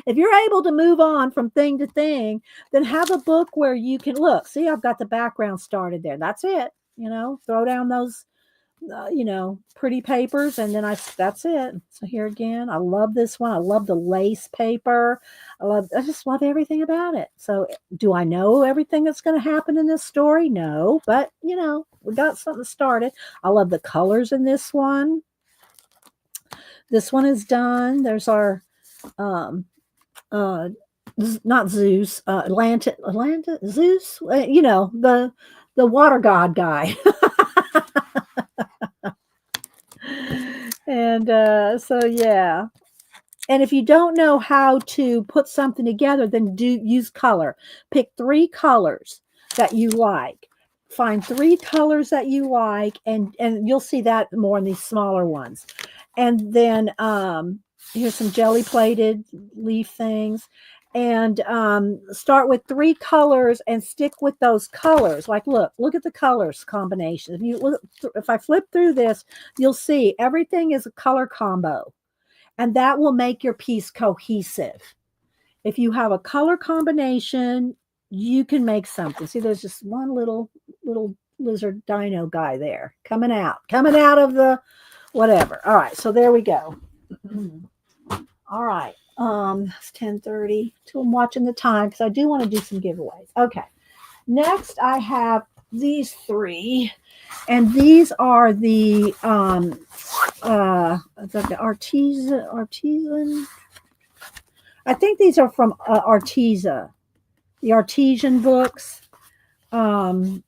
if you're able to move on from thing to thing, then have a book where you can look. See, I've got the background started there. That's it. Throw down those, pretty papers. And then that's it. So here again, I love this one. I love the lace paper. I just love everything about it. So do I know everything that's going to happen in this story? No, but we got something started. I love the colors in this one. This one is done. There's our, not Zeus, Atlanta, Zeus, the water god guy. And so, yeah. And if you don't know how to put something together, then use color. Pick 3 colors that you like. Find 3 colors that you like, and you'll see that more in these smaller ones. And then here's some jelly plated leaf things. And start with 3 colors and stick with those colors. Like, look at the colors combination. If I flip through this, you'll see everything is a color combo. And that will make your piece cohesive. If you have a color combination, you can make something. See, there's just one little lizard dino guy there coming out of the whatever. All right, so there we go. All right. It's 10:30. So I'm watching the time because I do want to do some giveaways. Okay. Next, I have these 3, and these are the Arteza. I think these are from Arteza, the artesian books. Um,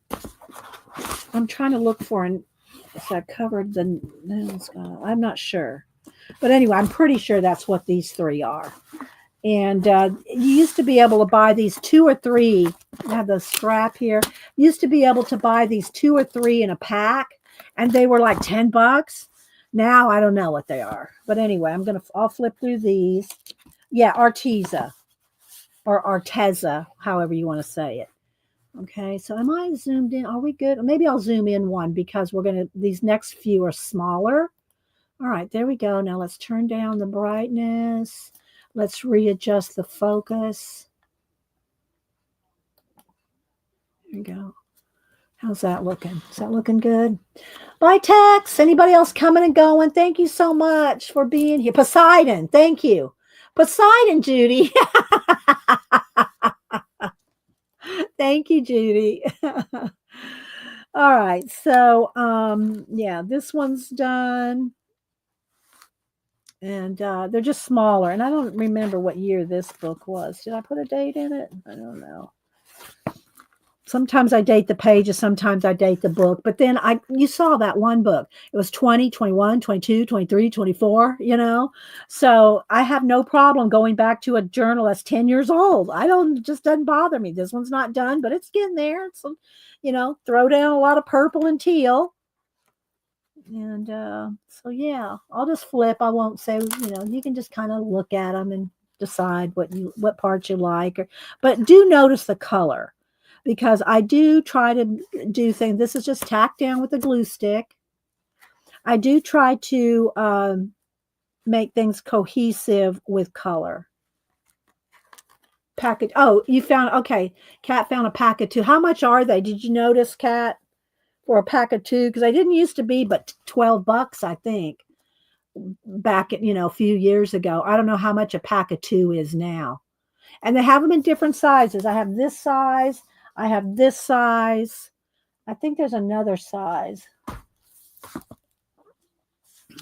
I'm trying to look for an. So I covered the. I'm not sure, but anyway, I'm pretty sure that's what these three are. And you used to be able to buy these two or three. I have the strap here. You used to be able to buy these two or three in a pack, and they were like $10. Now I don't know what they are, but anyway, I'll flip through these. Yeah, Arteza or Arteza, however you want to say it. Okay, so am I zoomed in? Are we good? Maybe I'll zoom in one because these next few are smaller. All right, there we go. Now let's turn down the brightness. Let's readjust the focus. There we go. How's that looking? Is that looking good? Bye, Tex. Anybody else coming and going? Thank you so much for being here. Poseidon, thank you. Poseidon, Judy. Thank you, Judy. All right, so yeah, this one's done. And they're just smaller. And I don't remember what year this book was. Did I put a date in it? I don't know. Sometimes I date the pages, sometimes I date the book. But then you saw that one book. It was 20, 21, 22, 23, 24, you know. So I have no problem going back to a journal that's 10 years old. It just doesn't bother me. This one's not done, but it's getting there. It's, throw down a lot of purple and teal. And so, yeah, I'll just flip. I won't say, you can just kind of look at them and decide what parts you like. But do notice the color, because I do try to do things. This is just tacked down with a glue stick. I do try to make things cohesive with color. Packet. Oh, you found, okay. Kat found a pack of two. How much are they? Did you notice, Kat? For a pack of two, because I didn't used to be but $12, I think, back at a few years ago. I don't know how much a pack of two is now, and they have them in different sizes. I have this size, I have this size. I think there's another size.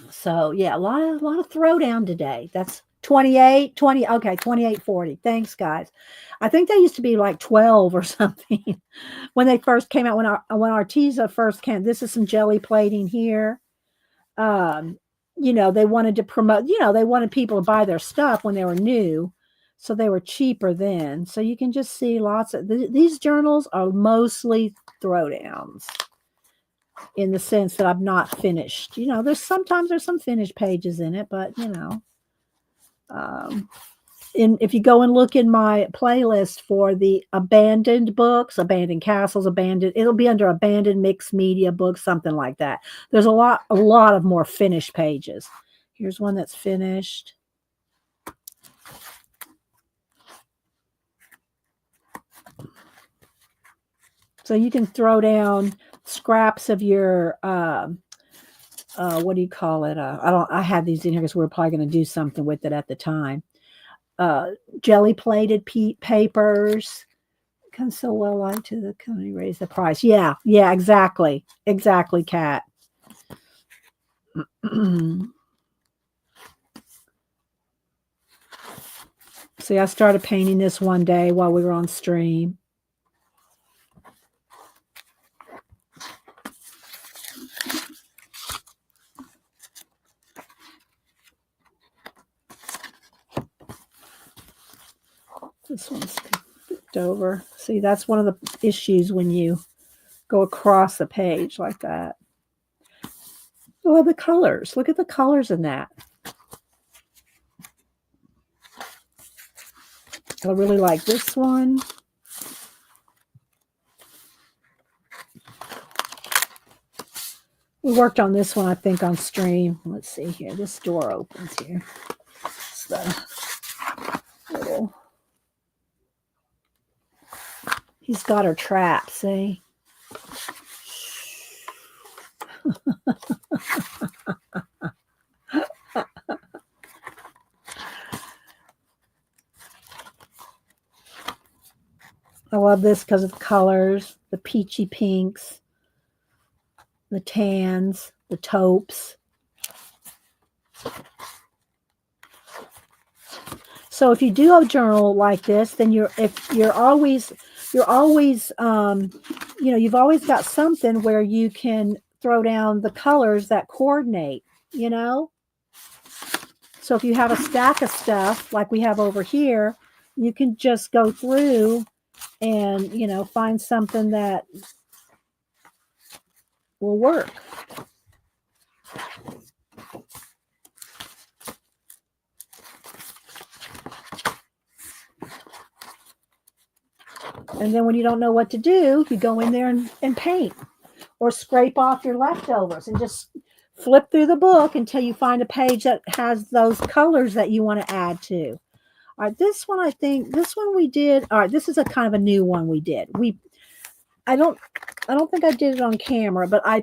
So yeah, a lot of throwdown today. That's 28, 20. Okay, 28.40. Thanks, guys. I think they used to be like 12 or something when they first came out. When Arteza first came, this is some jelly plating here. They wanted to promote. They wanted people to buy their stuff when they were new, so they were cheaper then. So you can just see lots of these journals are mostly throwdowns, in the sense that I'm not finished. There's some finished pages in it, but if you go and look in my playlist for the abandoned books, abandoned castles, it'll be under abandoned mixed media books, something like that. There's a lot of more finished pages. Here's one that's finished. So you can throw down scraps of your what do you call it? I had these in here because we were probably going to do something with it at the time. Jelly plated papers come so well like to the company raise the price. Yeah, exactly, Kat. See, I started painting this one day while we were on stream. This one's flipped over. See, that's one of the issues when you go across the page like that. Oh, the colors. Look at the colors in that. I really like this one. We worked on this one, I think, on stream. Let's see here. This door opens here. It's the little... He's got her trap, see? I love this because of the colors, the peachy pinks, the tans, the taupes. So if you do a journal like this, then you're always you've always got something where you can throw down the colors that coordinate, you know? So if you have a stack of stuff like we have over here, you can just go through and, find something that will work. And then when you don't know what to do, you go in there and paint or scrape off your leftovers and just flip through the book until you find a page that has those colors that you want to add to. All right, this one we did. All right, this is a kind of a new one we did. I don't think I did it on camera, but I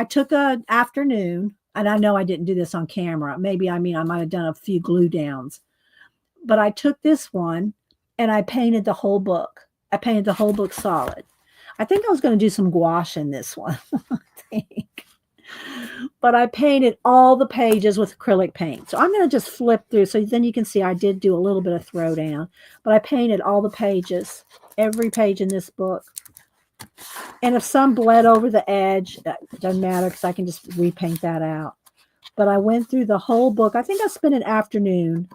took an afternoon, and I know I didn't do this on camera. Maybe, I might have done a few glue downs, but I took this one and I painted the whole book. I painted the whole book solid. I think I was going to do some gouache in this one, I think. But I painted all the pages with acrylic paint. So I'm going to just flip through. So then you can see I did do a little bit of throwdown. But I painted all the pages, every page in this book. And if some bled over the edge, that doesn't matter because I can just repaint that out. But I went through the whole book. I think I spent an afternoon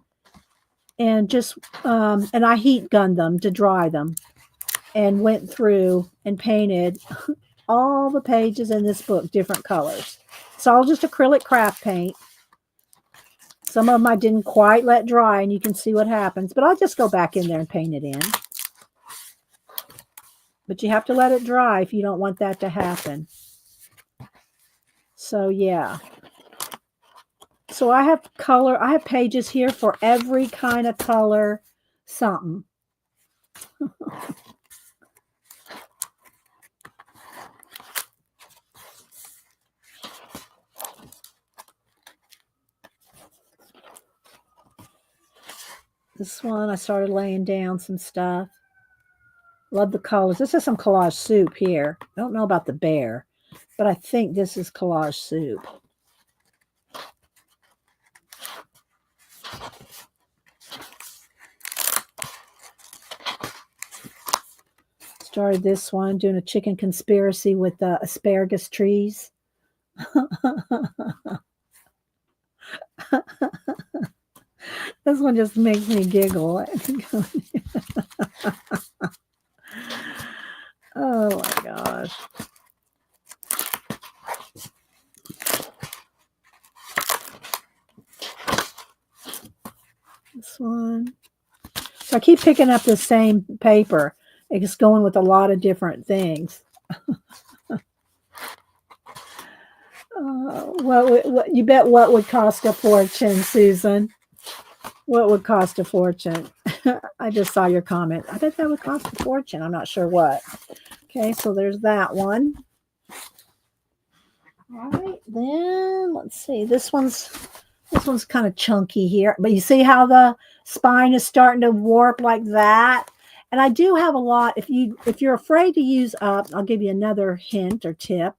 and just, and I heat gunned them to dry them and went through and painted all the pages in this book, different colors. It's all just acrylic craft paint. Some of them I didn't quite let dry, and you can see what happens. But I'll just go back in there and paint it in. But you have to let it dry if you don't want that to happen. So, yeah. So I have pages here for every kind of color, something. This one, I started laying down some stuff. Love the colors. This is some collage soup here. I don't know about the bear, but I think this is collage soup. Started this one, doing a chicken conspiracy with asparagus trees. This one just makes me giggle. Oh my gosh. This one. So I keep picking up the same paper. It's going with a lot of different things. What you bet what would cost a fortune, Susan? What would cost a fortune? I just saw your comment. I bet that would cost a fortune. I'm not sure what. Okay, so there's that one. All right, then let's see. This one's kind of chunky here, but you see how the spine is starting to warp like that. And I do have a lot. If you're afraid to use up, I'll give you another hint or tip.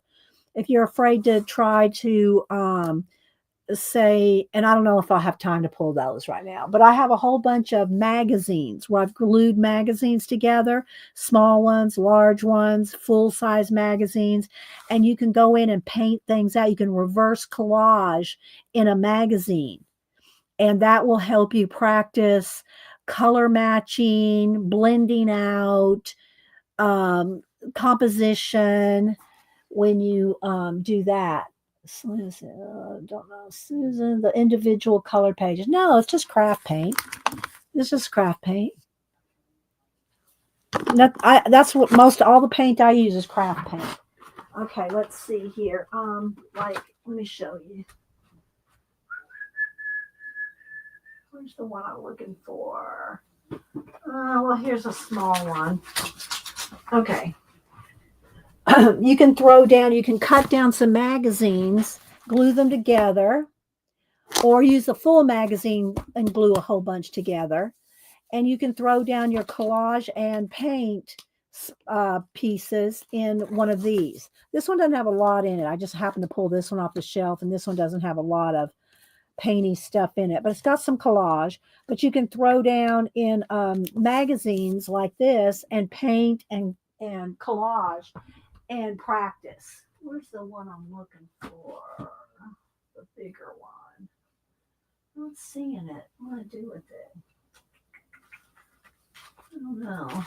If you're afraid to try to say, and I don't know if I'll have time to pull those right now, but I have a whole bunch of magazines where I've glued magazines together, small ones, large ones, full-size magazines, and you can go in and paint things out. You can reverse collage in a magazine, and that will help you practice color matching, blending out, composition when you do that. Don't know, Susan, the individual color pages. No, it's just craft paint. This is craft paint. That's what all the paint I use is craft paint. Okay, let's see here. Let me show you. Where's the one I'm looking for? Well, here's a small one. Okay. You can cut down some magazines, glue them together, or use a full magazine and glue a whole bunch together. And you can throw down your collage and paint pieces in one of these. This one doesn't have a lot in it. I just happened to pull this one off the shelf, and this one doesn't have a lot of painty stuff in it, but it's got some collage. But you can throw down in magazines like this and paint and collage and practice. Where's the one I'm looking for? The bigger one. I'm not seeing it. What do I do with it? I don't know.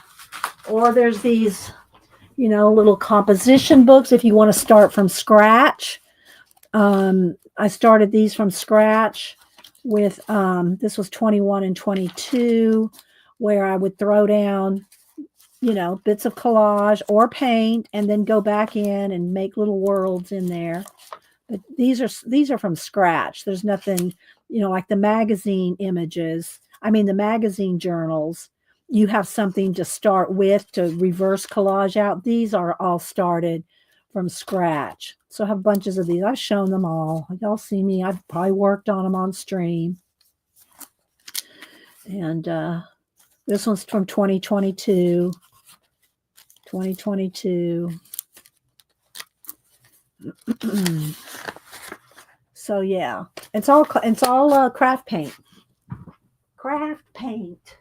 Or there's these, little composition books if you want to start from scratch. I started these from scratch with, this was 21 and 22, where I would throw down, bits of collage or paint and then go back in and make little worlds in there. But these are from scratch. There's nothing, like the magazine images. I mean, the magazine journals, you have something to start with to reverse collage out. These are all started from scratch. So I have bunches of these. I've shown them all. Y'all see me. I've probably worked on them on stream. And this one's from 2022. 2022. So yeah, it's all craft paint. Craft paint.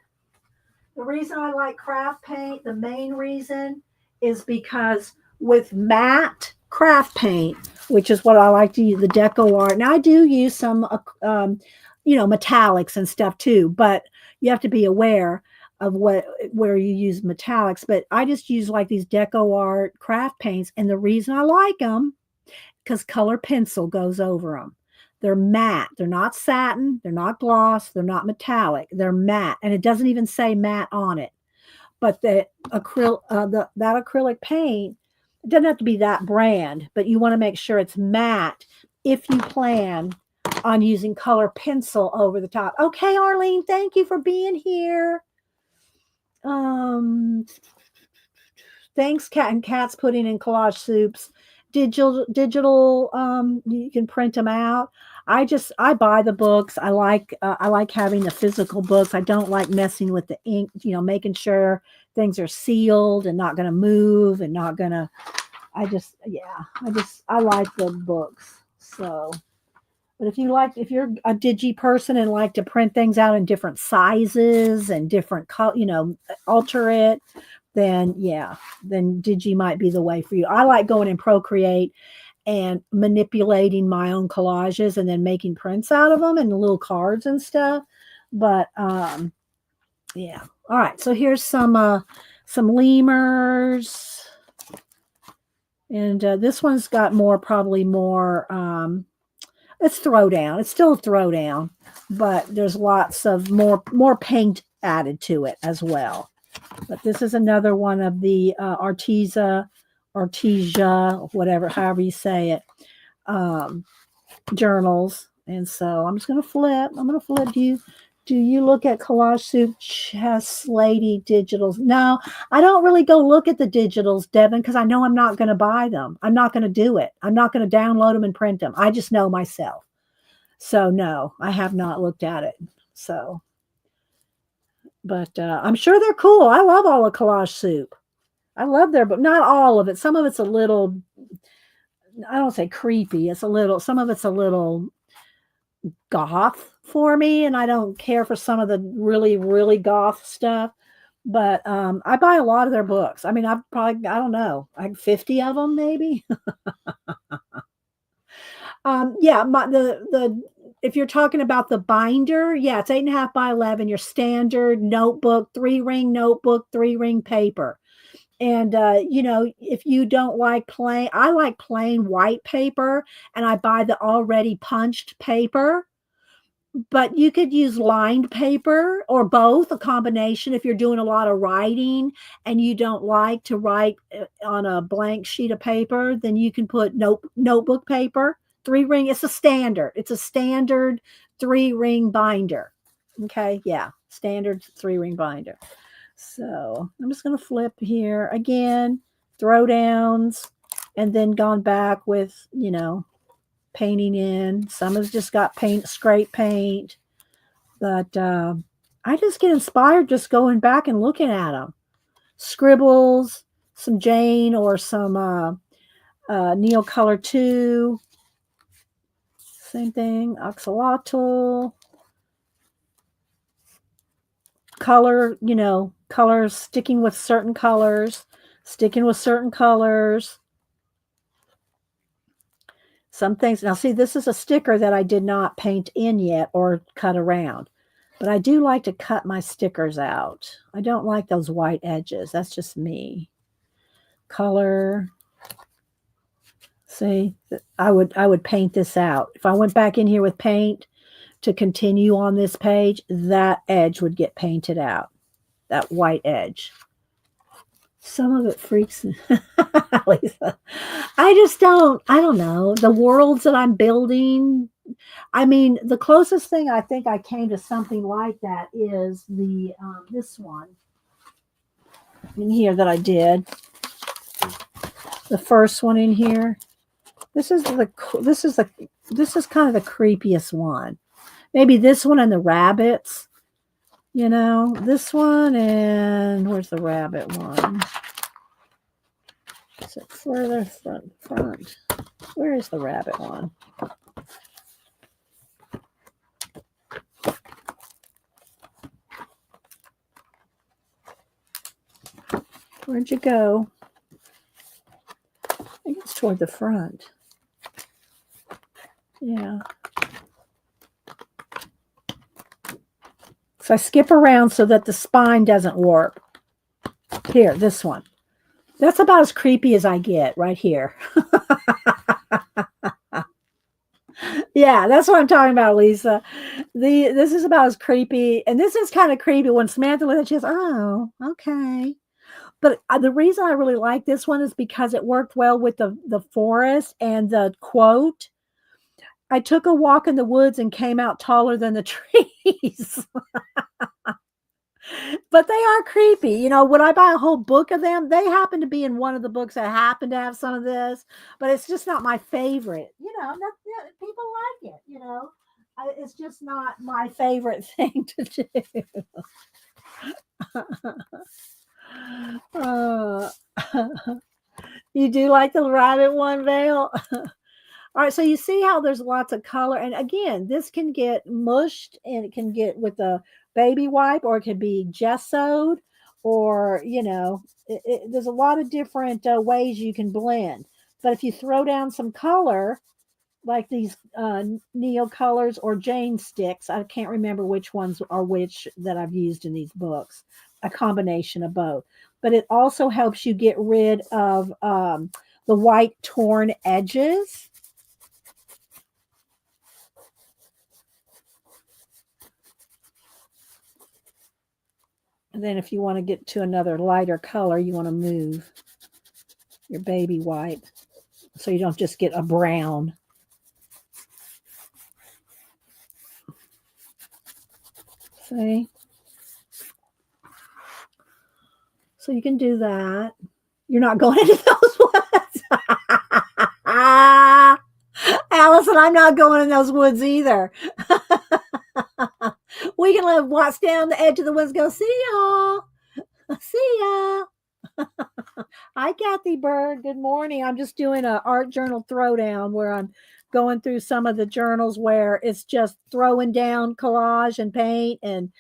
The reason I like craft paint, the main reason, is because with matte craft paint, which is what I like to use, the deco art. Now I do use some, metallics and stuff too, but you have to be aware of where you use metallics. But I just use like these deco art craft paints, and the reason I like them, because color pencil goes over them. They're matte. They're not satin. They're not gloss. They're not metallic. They're matte, and it doesn't even say matte on it. But that acrylic paint, it doesn't have to be that brand, but you want to make sure it's matte if you plan on using color pencil over the top. Okay, Arlene, thank you for being here. Thanks, Cat and Cat's putting in collage soups. Digital, you can print them out. I buy the books. I like having the physical books. I don't like messing with the ink, making sure things are sealed and not going to move and not going to, I like the books. So, but if you're a digi person and like to print things out in different sizes and different, alter it, then digi might be the way for you. I like going in Procreate and manipulating my own collages and then making prints out of them and little cards and stuff. But yeah. All right. So here's some lemurs. And this one's got probably more, it's throwdown. It's still a throwdown, but there's lots of more paint added to it as well. But this is another one of the Arteza, however you say it, journals. And so I'm just going to flip. Do you look at Collage Soup Chess Lady digitals? No, I don't really go look at the digitals, Devin, because I know I'm not going to buy them. I'm not going to do it. I'm not going to download them and print them. I just know myself. So no, I have not looked at it. So, but I'm sure they're cool. I love all of Collage Soup. I love but not all of it. Some of it's a little, I don't say creepy. Some of it's a little goth for me, and I don't care for some of the really, really goth stuff. But I buy a lot of their books. I mean, I don't know, like 50 of them maybe. Yeah, if you're talking about the binder, yeah, it's 8.5 by 11, your standard notebook, 3-ring notebook, 3-ring paper. And, if you don't like I like plain white paper, and I buy the already punched paper. But you could use lined paper or both, a combination. If you're doing a lot of writing and you don't like to write on a blank sheet of paper, then you can put notebook paper, 3-ring. It's a standard 3-ring binder. Okay. Yeah. Standard 3-ring binder. So I'm just going to flip here again, throwdowns, and then gone back with, painting in. Some has just got scrape paint, but I just get inspired just going back and looking at them. Scribbles, some Jane or some Neil Color 2. Same thing, axolotl. Color, you know, colors, sticking with certain colors, Some things, now see, this is a sticker that I did not paint in yet or cut around, but I do like to cut my stickers out. I don't like those white edges. That's just me. Color. See, I would paint this out. If I went back in here with paint to continue on this page, that edge would get painted out, that white edge. Some of it freaks me. Lisa. I don't know. The worlds that I'm building. I mean, the closest thing I think I came to something like that is the this one in here that I did. The first one in here. This is kind of the creepiest one. Maybe this one and the rabbits. You know, this one and where's the rabbit one? Is it further front? Where is the rabbit one? Where'd you go? I think it's toward the front. Yeah. So I skip around so that the spine doesn't warp. Here, this one. That's about as creepy as I get right here. Yeah, that's what I'm talking about, Lisa. This is about as creepy. And this is kind of creepy when Samantha looked at it, she goes, oh, okay. But the reason I really like this one is because it worked well with the forest and the quote. I took a walk in the woods and came out taller than the trees. But they are creepy. You know, would I buy a whole book of them? They happen to be in one of the books that happen to have some of this, but it's just not my favorite. You know, people like it, you know. It's just not my favorite thing to do. You do like the rabbit one, Vale? All right, so you see how there's lots of color. And again, this can get mushed and it can get with a baby wipe, or it can be gessoed, or, you know, there's a lot of different ways you can blend. But if you throw down some color, like these Neil colors or Jane sticks, I can't remember which ones are which that I've used in these books, a combination of both. But it also helps you get rid of the white torn edges. And then if you want to get to another lighter color, you want to move your baby wipe so you don't just get a brown. See? So you can do that. You're not going into those woods. Allison, I'm not going in those woods either. We can watch down the edge of the woods, go, see y'all. See ya. Hi, Kathy Bird. Good morning. I'm just doing an art journal throwdown where I'm going through some of the journals where it's just throwing down collage and paint and,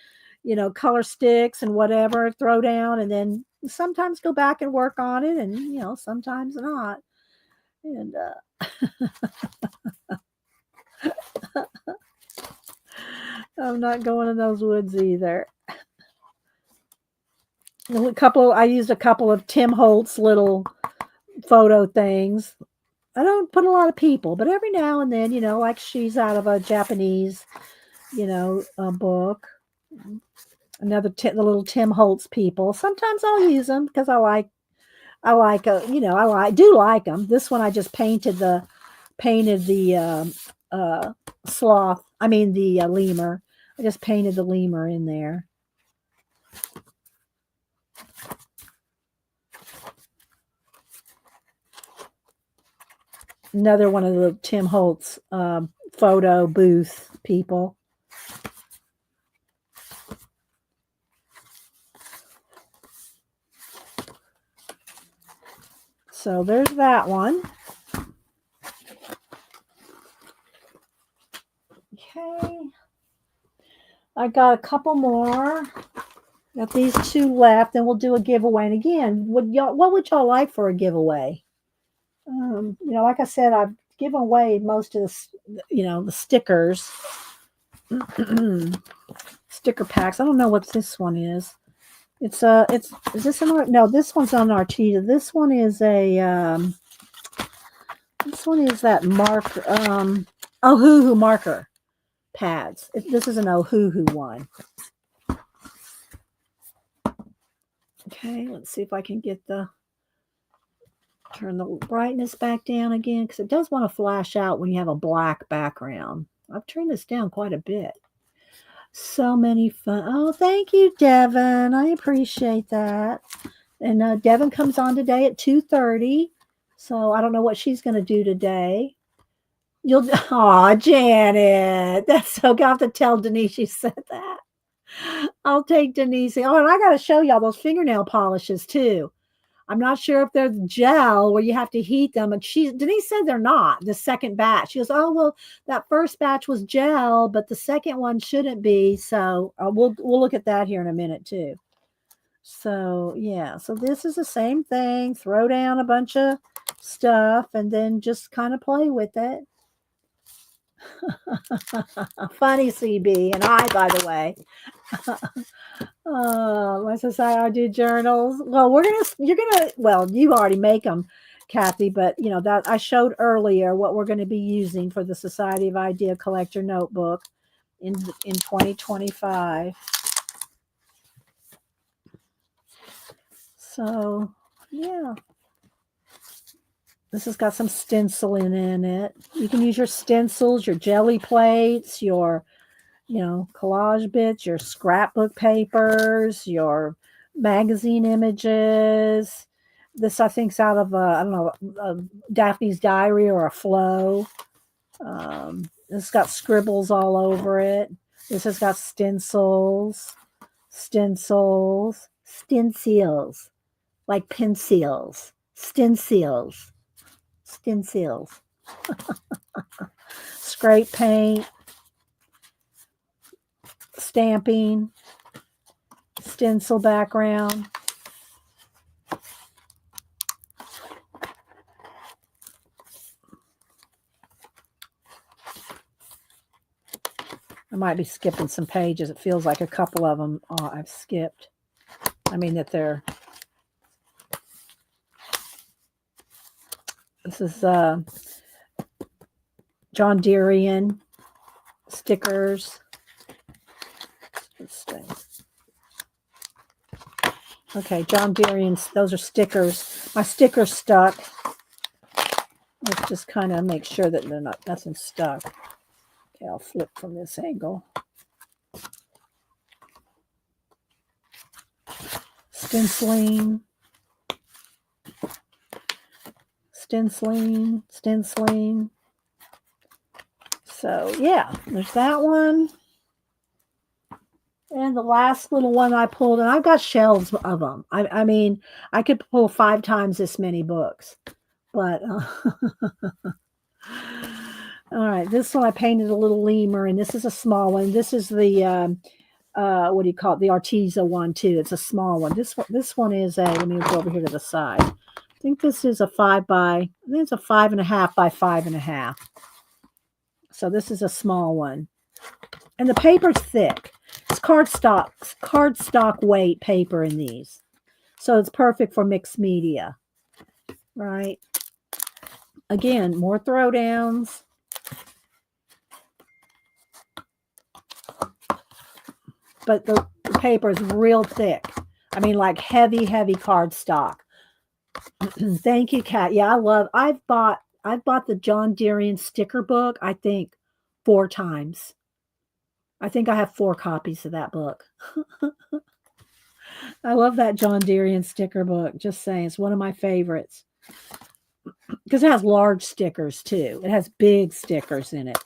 you know, color sticks and whatever, throw down, and then sometimes go back and work on it, and, you know, sometimes not. And I'm not going in those woods either. I used a couple of Tim Holtz little photo things. I don't put a lot of people, but every now and then, you know, like she's out of a Japanese, you know, book. Another the little Tim Holtz people. Sometimes I'll use them because I you know, do like them. This one I just painted the sloth. I mean the lemur. I just painted the lemur in there. Another one of the Tim Holtz photo booth people. So there's that one. I got a couple more. Got these 2 left, and we'll do a giveaway. And again, what would y'all like for a giveaway? Like I said, I've given away most of the stickers, sticker packs. I don't know what this one is. Is this no, this one's on Arteza. This one is that marker, Ohuhu marker pads. This is an Ohuhu one. Okay, let's see if I can turn the brightness back down again, because it does want to flash out when you have a black background. I've turned this down quite a bit. So many fun. Oh, thank you, Devin. I appreciate that. And Devin comes on today at 2:30. So I don't know what she's going to do today. Aw, Janet. That's so good. I have to tell Denise you said that. I'll take Denise. Oh, and I got to show y'all those fingernail polishes too. I'm not sure if they're gel where you have to heat them. And Denise said they're not. The second batch. She goes, oh, well, that first batch was gel, but the second one shouldn't be. So we'll look at that here in a minute too. So yeah, so this is the same thing. Throw down a bunch of stuff and then just kind of play with it. Funny CB and I, by the way. My society, I do journals. Well, you already make them, Kathy, but that I showed earlier what we're going to be using for the Society of Idea Collector notebook in 2025. So yeah, this has got some stenciling in it. You can use your stencils, your jelly plates, your collage bits, your scrapbook papers, your magazine images. This, I think, is out of I don't know, Daphne's Diary or a Flow. It's got scribbles all over it. This has got stencils, like pencils, stencils, scrape paint, stamping, stencil background. I might be skipping some pages. It feels like a couple of them I've skipped. I mean that they're... This is John Deerian stickers. Okay, John Deerian, those are stickers. My stickers stuck. Let's just kind of make sure that nothing stuck. Okay, I'll flip from this angle. Stenciling. So yeah, there's that one. And the last little one I pulled, and I've got shelves of them. I mean, I could pull 5 times this many books. But, all right, this one I painted a little lemur, and this is a small one. This is the, what do you call it? The Arteza one, too. It's a small one. This one is let me go over here to the side. I think this is a 5.5 by 5.5. So this is a small one. And the paper's thick. It's cardstock weight paper in these. So it's perfect for mixed media. Right? Again, more throwdowns. But the paper is real thick. I mean, like heavy cardstock. Thank you, Kat. Yeah, I've bought the John Deerian sticker book, I think, 4 times. I think I have 4 copies of that book. I love that John Deerian sticker book. Just saying, it's one of my favorites. Because it has large stickers, too. It has big stickers in it.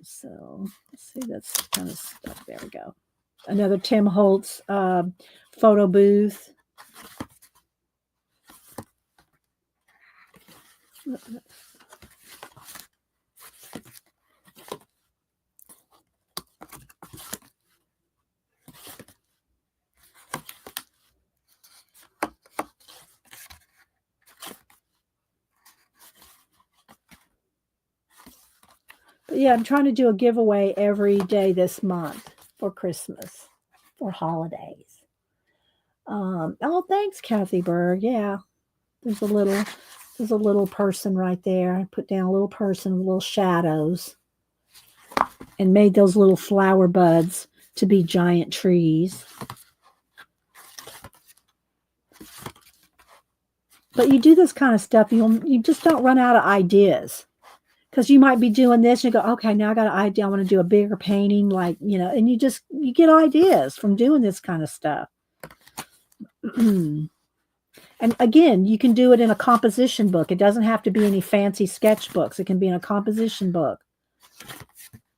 So, let's see, that's kind of stuff. There we go. Another Tim Holtz photo booth. yeah, I'm trying to do a giveaway every day this month for Christmas, for holidays. Oh, thanks, Kathy Berg. Yeah, there's a little, there's a little person right there. I put down a little person with little shadows and made those little flower buds to be giant trees. But you do this kind of stuff, you just don't run out of ideas. Because you might be doing this and you go, okay, now I got an idea. I want to do a bigger painting, like, and you get ideas from doing this kind of stuff. And again, you can do it in a composition book. It doesn't have to be any fancy sketchbooks. It can be in a composition book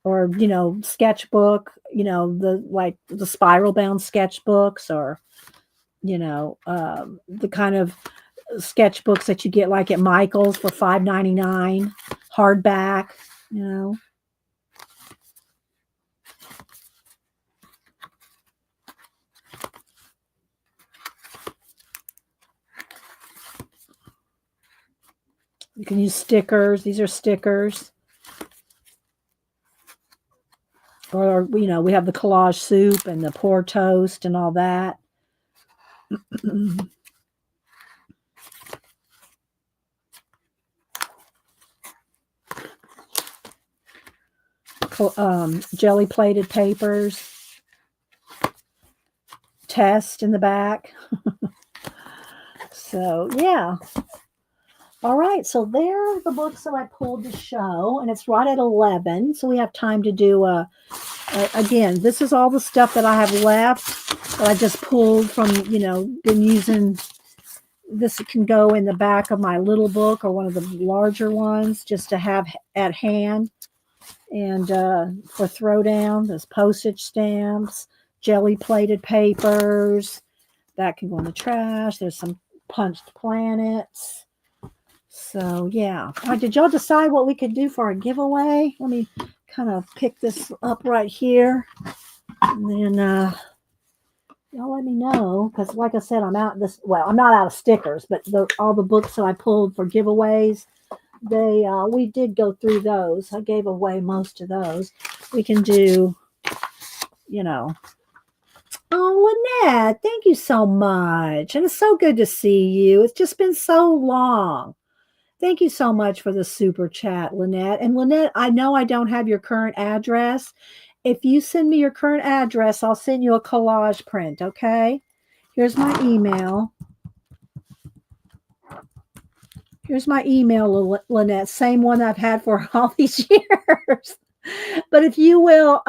or, sketchbook, the spiral bound sketchbooks or, the kind of sketchbooks that you get like at Michael's for $5.99, hardback, You can use stickers. These are stickers. Or, we have the collage soup and the pour toast and all that. Jelly plated papers. Test in the back. So, yeah. All right, so there are the books that I pulled to show, and it's right at 11, so we have time to do again, this is all the stuff that I have left that I just pulled from, been using. This can go in the back of my little book or one of the larger ones just to have at hand. And for throwdown, there's postage stamps, jelly plated papers. That can go in the trash. There's some punched planets. So, yeah. All right, did y'all decide what we could do for a giveaway? Let me kind of pick this up right here. And then y'all let me know. Because like I said, I'm not out of stickers. But all the books that I pulled for giveaways, we did go through those. I gave away most of those. We can do, Oh, Lynette, thank you so much. And it's so good to see you. It's just been so long. Thank you so much for the super chat, Lynette. And Lynette, I know I don't have your current address. If you send me your current address, I'll send you a collage print, okay? Here's my email. Here's my email, Lynette. Same one I've had for all these years. But if you will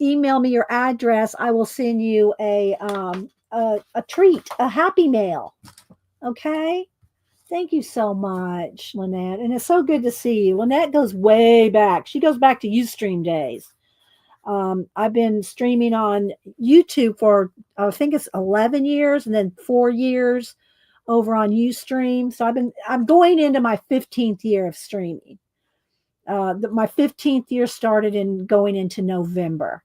email me your address, I will send you a treat, a happy mail. Okay? Thank you so much, Lynette. And it's so good to see you. Lynette goes way back. She goes back to Ustream days. I've been streaming on YouTube for, I think it's 11 years and then 4 years over on Ustream. So I'm going into my 15th year of streaming. My 15th year started going into November.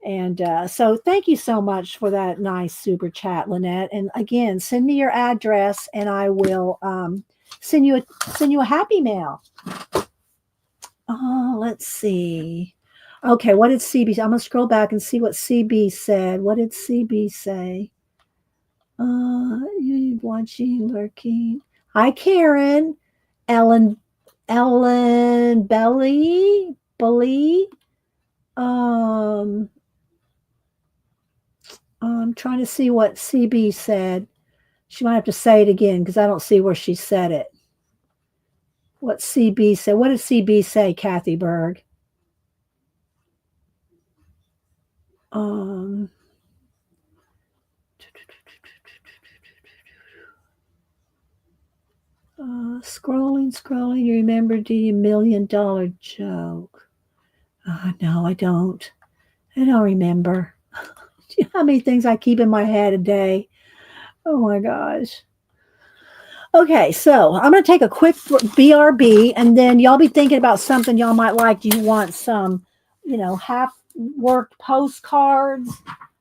And so thank you so much for that nice super chat, Lynette. And again, send me your address and I will send you a happy mail. Oh, let's see. Okay, what did CB say? I'm going to scroll back and see what CB said. What did CB say? You watching, lurking. Hi, Karen. Ellen Belly. I'm trying to see what CB said. She might have to say it again because I don't see where she said it. What CB said. What did CB say, Kathy Berg? Scrolling. You remember the $1 million joke? No, I don't. I don't remember. Do you know how many things I keep in my head a day? Oh my gosh. Okay, so I'm going to take a quick BRB and then y'all be thinking about something y'all might like. Do you want some, half-worked postcards?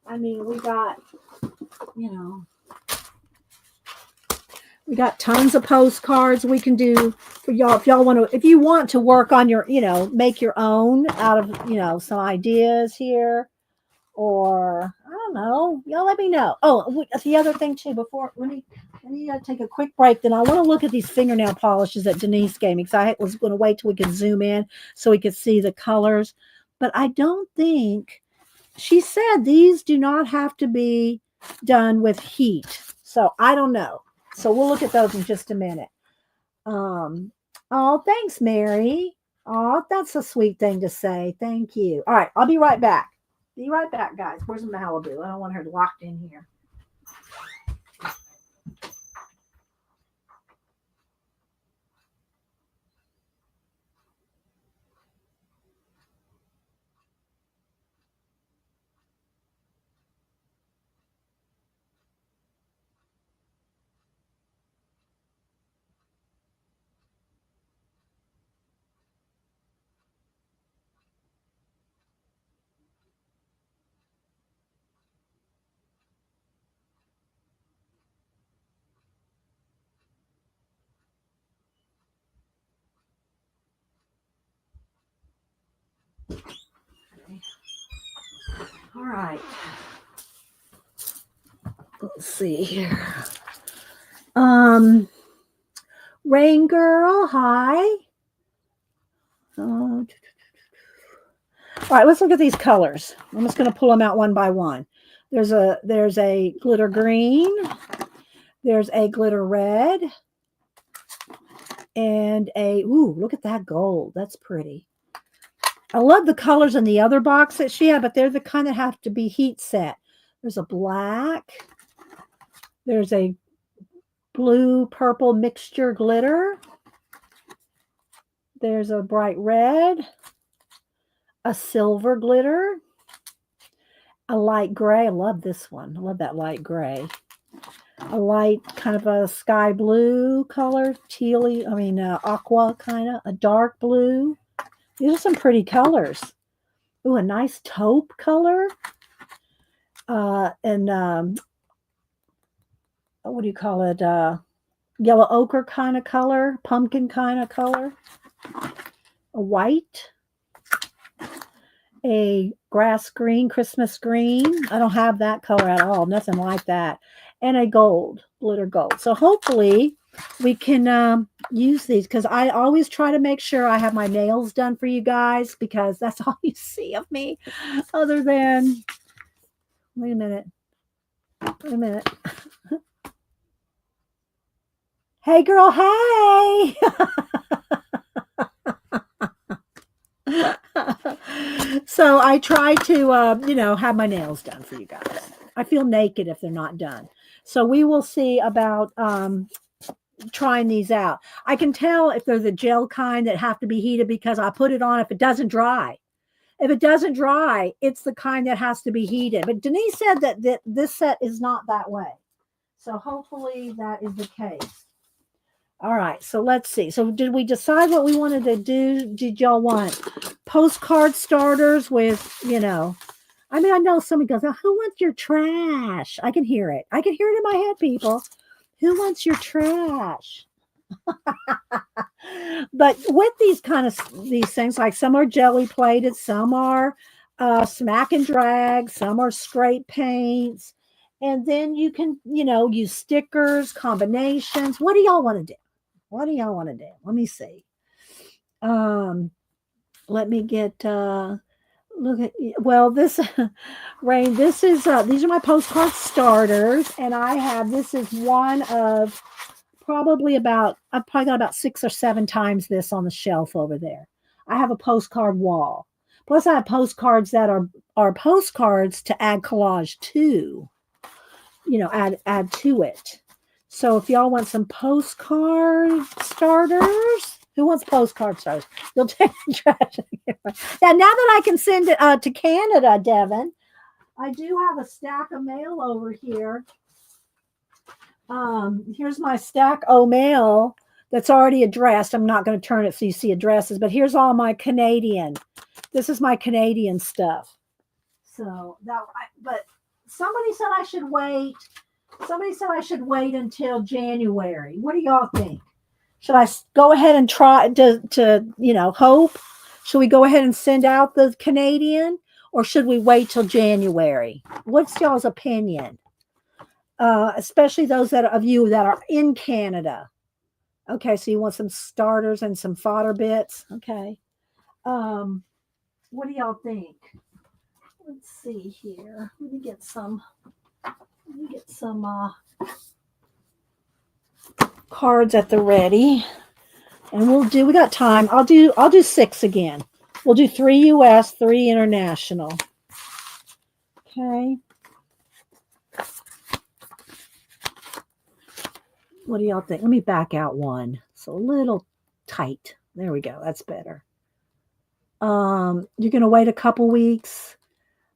I mean, we got We got tons of postcards we can do for y'all. If you want to work on your, make your own out of, some ideas here, or I don't know, y'all let me know. Oh, the other thing too, before, let me take a quick break. Then I want to look at these fingernail polishes that Denise gave me, because I was going to wait till we could zoom in so we could see the colors. But I don't think, she said these do not have to be done with heat. So I don't know. So we'll look at those in just a minute. Oh, thanks, Mary. Oh, that's a sweet thing to say. Thank you. All right, I'll be right back. Be right back, guys. Where's Malibu? I don't want her locked in here. All right. Let's see here. Rain Girl, hi. All right, let's look at these colors. I'm just going to pull them out one by one. There's a glitter green. There's a glitter red. And look at that gold. That's pretty. I love the colors in the other box that she had, but they're the kind that have to be heat set. There's a black. There's a blue purple mixture glitter. There's a bright red. A silver glitter. A light gray. I love this one. I love that light gray. A light kind of a sky blue color. Aqua kind of. A dark blue. These are some pretty colors. Ooh, a nice taupe color. And what do you call it? Yellow ochre kind of color. Pumpkin kind of color. A white. A grass green, Christmas green. I don't have that color at all. Nothing like that. And a gold, glitter gold. So hopefully we can use these, because I always try to make sure I have my nails done for you guys, because that's all you see of me, other than, wait a minute. Hey girl, hey. So I try to, have my nails done for you guys. I feel naked if they're not done. So we will see about trying these out. I can tell if they're the gel kind that have to be heated, because I put it on if it doesn't dry. If it doesn't dry, it's the kind that has to be heated. But Denise said that this set is not that way. So hopefully that is the case. All right, so let's see. So did we decide what we wanted to do? Did y'all want postcard starters with, I know somebody goes, oh, who wants your trash? I can hear it. I can hear it in my head, people. Who wants your trash? But with these things, like some are jelly plated, some are smack and drag, some are scrape paints. And then you can, use stickers, combinations. What do y'all want to do? What do y'all want to do? Let me see. Let me get look at, well, this Rain, this is these are my postcard starters, and this is one of probably I've probably got about 6 or 7 times this on the shelf over there. I have a postcard wall. Plus I have postcards that are postcards to add collage to, add to it. So if y'all want some postcard starters, who wants postcard starters? You'll take the trash. Now that I can send it to Canada, Devin, I do have a stack of mail over here. Here's my stack of mail that's already addressed. I'm not going to turn it so you see addresses, but here's all my Canadian. This is my Canadian stuff. So but somebody said I should wait Somebody said I should wait until January. What do y'all think? Should I go ahead and try to hope? Should we go ahead and send out the Canadian, or should we wait till January? What's y'all's opinion? Especially those of you that are in Canada. Okay, so you want some starters and some fodder bits. Okay. What do y'all think? Let's see here. Let me get some cards at the ready. And we got time. I'll do 6 again. We'll do 3 US, 3 international. Okay. What do y'all think? Let me back out one. It's a little tight. There we go. That's better. You're going to wait a couple weeks.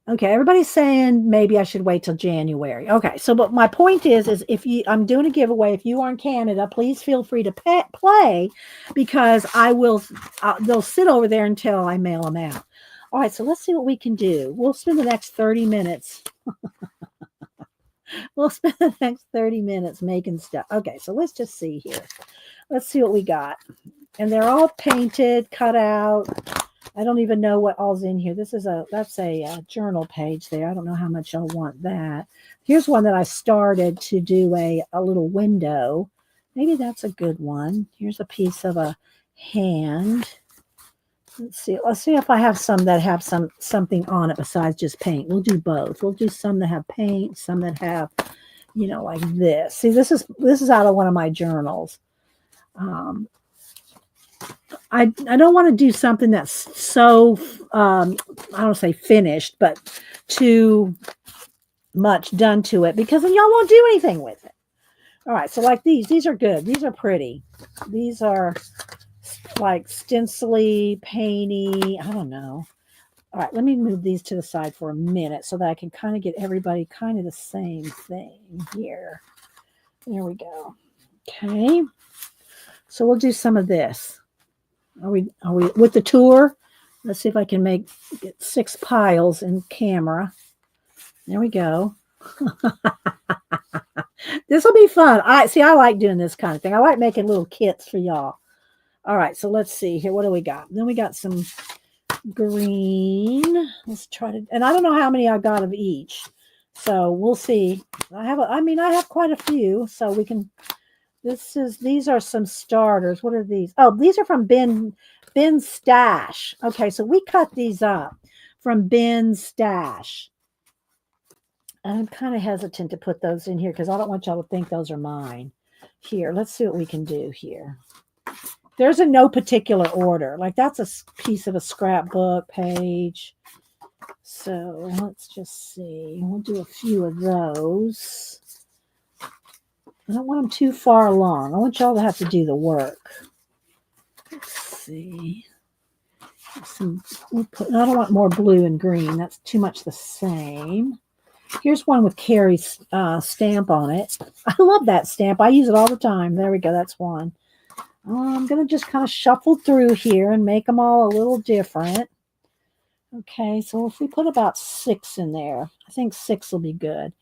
Okay. Everybody's saying maybe I should wait till January. Okay. So, but my point is I'm doing a giveaway. If you are in Canada, please feel free to play, because they'll sit over there until I mail them out. All right. So let's see what we can do. We'll spend the next 30 minutes. We'll spend the next 30 minutes making stuff. Okay, so let's just see here. Let's see what we got. And they're all painted, cut out. I don't even know what all's in here. That's a journal page there. I don't know how much I'll want that. Here's one that I started to do a little window. Maybe that's a good one. Here's a piece of a hand. Let's see if I have some that have something on it besides just paint. We'll do both. We'll do some that have paint, some that have, like this. See, this is out of one of my journals. I don't want to do something that's so I don't say finished, but too much done to it, because then y'all won't do anything with it. All right, so like these are good. These are pretty. These are like stencily, painty, I don't know. All right, let me move these to the side for a minute so that I can kind of get everybody kind of the same thing here. There we go. Okay. So we'll do some of this. Are we with the tour? Let's see if I can get 6 piles in camera. There we go. This will be fun. I like doing this kind of thing. I like making little kits for y'all. All right, so let's see here. What do we got? Then we got some green. Let's try to, and I don't know how many I got of each. So we'll see. I have quite a few, so we can, these are some starters. What are these? Oh, these are from Ben's stash. Okay, so we cut these up from Ben's stash. I'm kind of hesitant to put those in here because I don't want y'all to think those are mine. Here, let's see what we can do here. There's in no particular order. Like that's a piece of a scrapbook page. So let's just see. We'll do a few of those. I don't want them too far along. I want y'all to have to do the work. Let's see. I don't want more blue and green. That's too much the same. Here's one with Carrie's stamp on it. I love that stamp. I use it all the time. There we go. That's one. I'm going to just kind of shuffle through here and make them all a little different. Okay, so if we put about 6 in there, I think 6 will be good.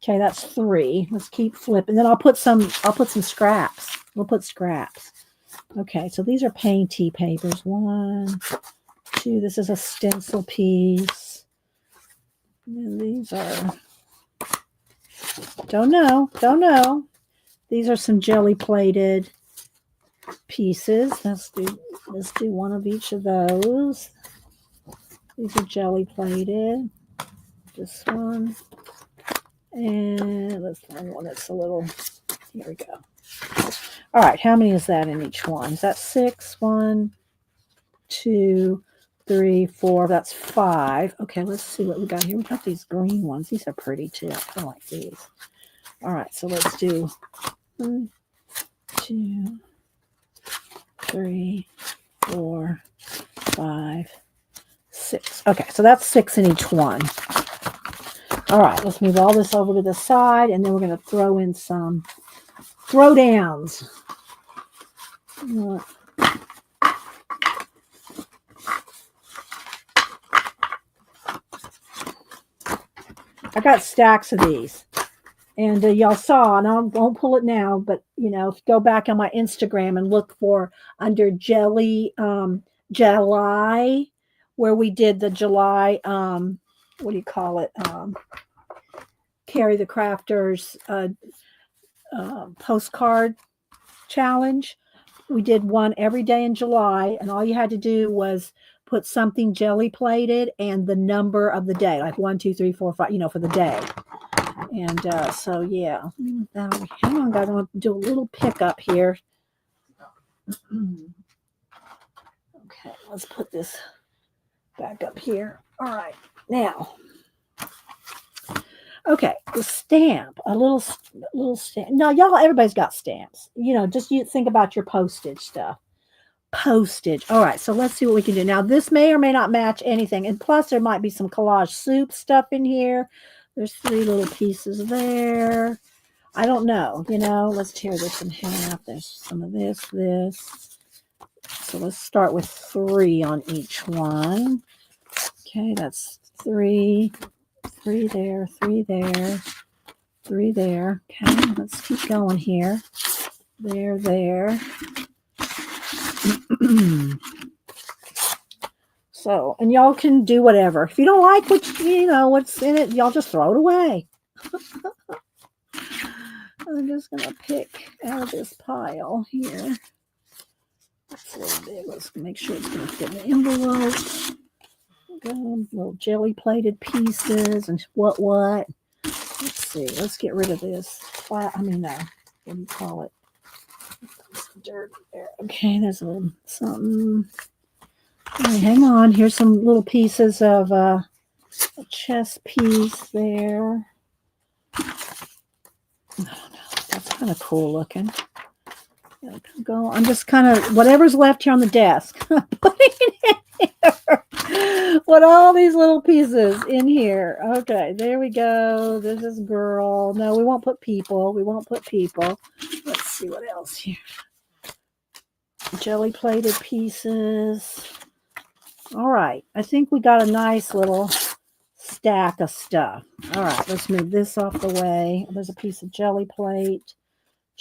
Okay, that's 3. Let's keep flipping. Then I'll put some scraps. We'll put scraps. Okay, so these are painty papers. 1, 2. This is a stencil piece. And these are, don't know. These are some jelly plated pieces. Let's do one of each of those. These are jelly plated. This one. And let's find one that's a little, here we go. All right, how many is that in each one? Is that 6? 1, 2, 3, 4. That's 5. Okay, let's see what we got here. We got these green ones. These are pretty too. I like these. All right, so let's do 1, 2, 3, 4, 5, 6. Okay, so that's 6 in each one. All right, let's move all this over to the side, and then we're going to throw in some throwdowns. I got stacks of these, And y'all saw, and I won't pull it now, but you know, if you go back on my Instagram and look for under July, where we did the July, what do you call it? Carry the Crafters postcard challenge. We did one every day in July, and all you had to do was put something jelly plated and the number of the day, like 1, 2, 3, 4, 5, you know, for the day. And so, yeah. Hang on, guys. I'm going to do a little pickup here. Okay, let's put this back up here. All right. Now, okay, the stamp, a little stamp. No, y'all, everybody's got stamps. You know, just you think about your postage stuff. Postage. All right, so let's see what we can do. Now, this may or may not match anything. And plus, there might be some collage soup stuff in here. There's 3 little pieces there. I don't know. You know, let's tear this in half. There's some of this. So let's start with 3 on each one. Okay, that's 3. 3 there, 3 there, 3 there. Okay, let's keep going here. There. So, and y'all can do whatever. If you don't like what's in it, y'all just throw it away. I'm just gonna pick out of this pile here. It's a little big. Let's make sure it's gonna fit in the envelope. Go, little jelly plated pieces and what. Let's see. Let's get rid of this. What do you call it? Dirt there. Okay, there's a little something. Right, hang on. Here's some little pieces of a chest piece there. Oh, no, that's kind of cool looking. Go. I'm just kind of whatever's left here on the desk. Putting it in here. Put all these little pieces in here. Okay, there we go. There's this girl. No, we won't put people. Let's see what else here. Jelly plated pieces. All right. I think we got a nice little stack of stuff. All right. Let's move this off the way. There's a piece of jelly plate.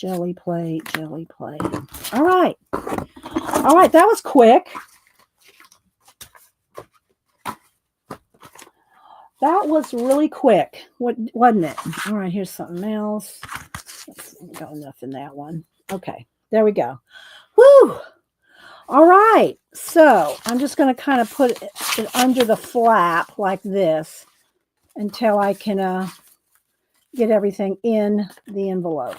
All right. That was quick. That was really quick, wasn't it? All right. Here's something else. Got enough in that one. Okay. There we go. Woo! All right. So I'm just going to kind of put it under the flap like this until I can get everything in the envelope.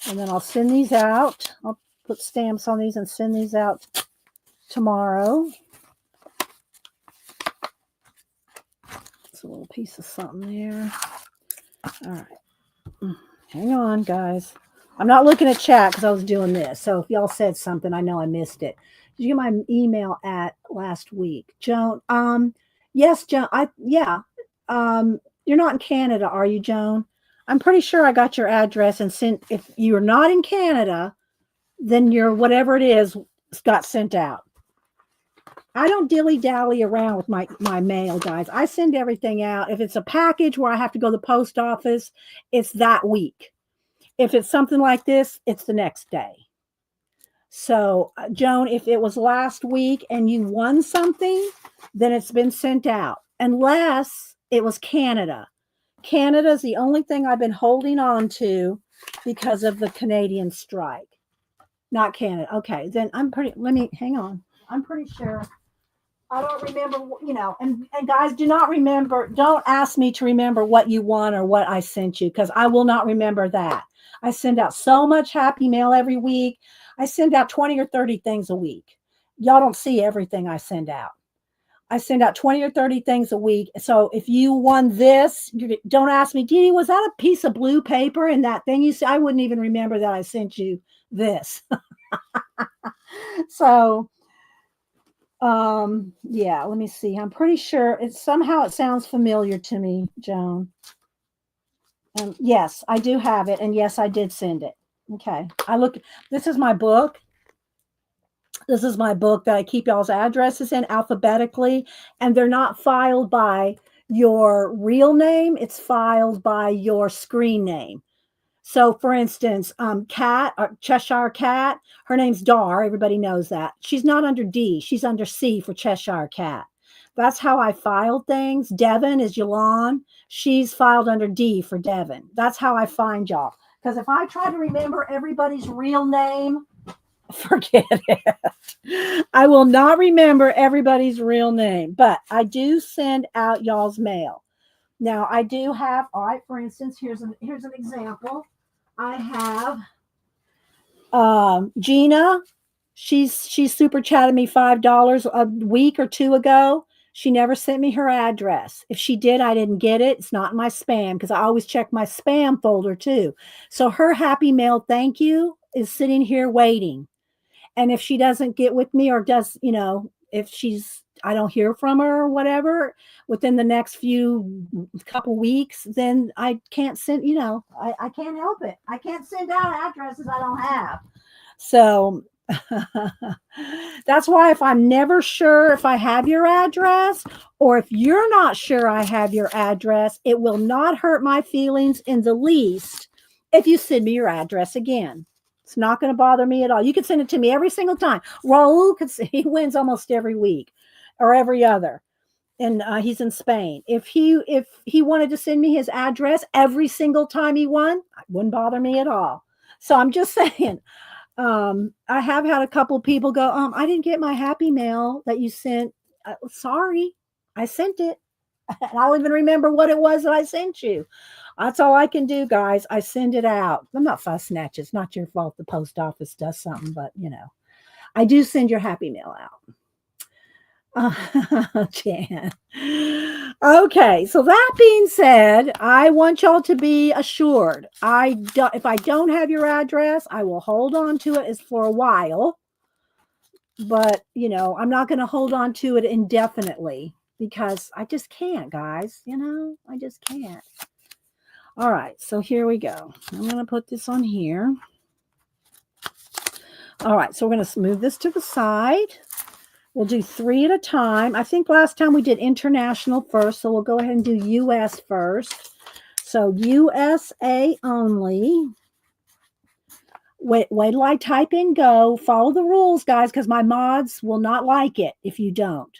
And then I'll send these out. I'll put stamps on these and send these out tomorrow. It's a little piece of something there. All right. Hang on, guys. I'm not looking at chat because I was doing this. So if y'all said something, I know I missed it. Did you get my email at last week? Joan? Yes, Joan. You're not in Canada, are you, Joan? I'm pretty sure I got your address and sent. If you're not in Canada, then your whatever it is got sent out. I don't dilly-dally around with my mail, guys. I send everything out. If it's a package where I have to go to the post office, it's that week. If it's something like this, it's the next day. So, Joan, if it was last week and you won something, then it's been sent out. Unless it was Canada. Canada is the only thing I've been holding on to because of the Canadian strike. Not Canada. Okay, then hang on. I'm pretty sure. I don't remember, and guys, don't ask me to remember what you won or what I sent you, because I will not remember that. I send out so much happy mail every week. I send out 20 or 30 things a week. Y'all don't see everything I send out. I send out 20 or 30 things a week. So if you won this, don't ask me, Dee, was that a piece of blue paper in that thing you see? I wouldn't even remember that I sent you this. So, yeah, let me see. I'm pretty sure it sounds familiar to me, Joan. Yes, I do have it. And yes, I did send it. Okay. This is my book. This is my book that I keep y'all's addresses in alphabetically, and they're not filed by your real name, it's filed by your screen name. So, for instance, Cat, Cheshire Cat, her name's Dar. Everybody knows that. She's not under D. She's under C for Cheshire Cat. That's how I filed things. Devon is Yolande. She's filed under D for Devon. That's how I find y'all. Because if I try to remember everybody's real name, forget it. I will not remember everybody's real name, but I do send out y'all's mail. Now I do have, all right, for instance, here's an example. I have Gina. She's super chatted me $5 a week or two ago. She never sent me her address. If she did, I didn't get it. It's not in my spam because I always check my spam folder too. So her happy mail thank you is sitting here waiting. And if she doesn't get with me or does, if I don't hear from her or whatever within the next couple weeks, then I can't send, I can't help it. I can't send out addresses I don't have. So that's why if I'm never sure if I have your address or if you're not sure I have your address, it will not hurt my feelings in the least if you send me your address again. It's not going to bother me at all. You can send it to me every single time. Raul he wins almost every week or every other. And he's in Spain. If he wanted to send me his address every single time he won, it wouldn't bother me at all. So I'm just saying, I have had a couple people go, I didn't get my happy mail that you sent. Sorry, I sent it. I don't even remember what it was that I sent you. That's all I can do, guys. I send it out. I'm not fuss snatch. It's not your fault the post office does something, but I do send your happy mail out. Jan. Okay, so that being said, I want y'all to be assured. If I don't have your address, I will hold on to it for a while. But I'm not going to hold on to it indefinitely because I just can't, guys. I just can't. All right, so here we go. I'm going to put this on here. All right, so we're going to move this to the side. We'll do 3 at a time. I think last time we did international first, so we'll go ahead and do US first. So USA only. Wait till I type in go. Follow the rules, guys, because my mods will not like it if you don't.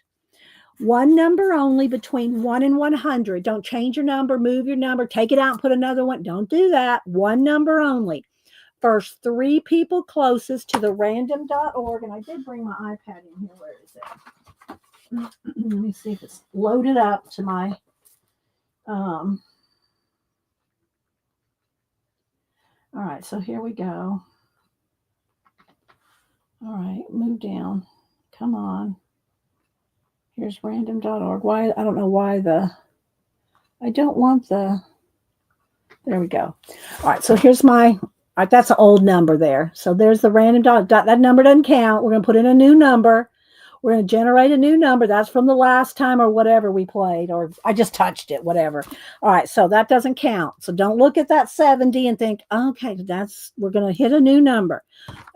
One number only between 1 and 100. Don't change your number, move your number, take it out and put another one. Don't do that. One number only. First 3 people closest to the random.org. And I did bring my iPad in here. Where is it? Let me see if it's loaded up to my all right, so here we go. All right, move down. Come on. Here's random.org. Why? I don't know why I don't want there we go. All right, so here's all right, that's an old number there. So there's the random that number doesn't count. We're going to put in a new number. We're going to generate a new number. That's from the last time or whatever we played, or I just touched it, whatever. All right, so that doesn't count. So don't look at that 70 and think, okay, we're going to hit a new number.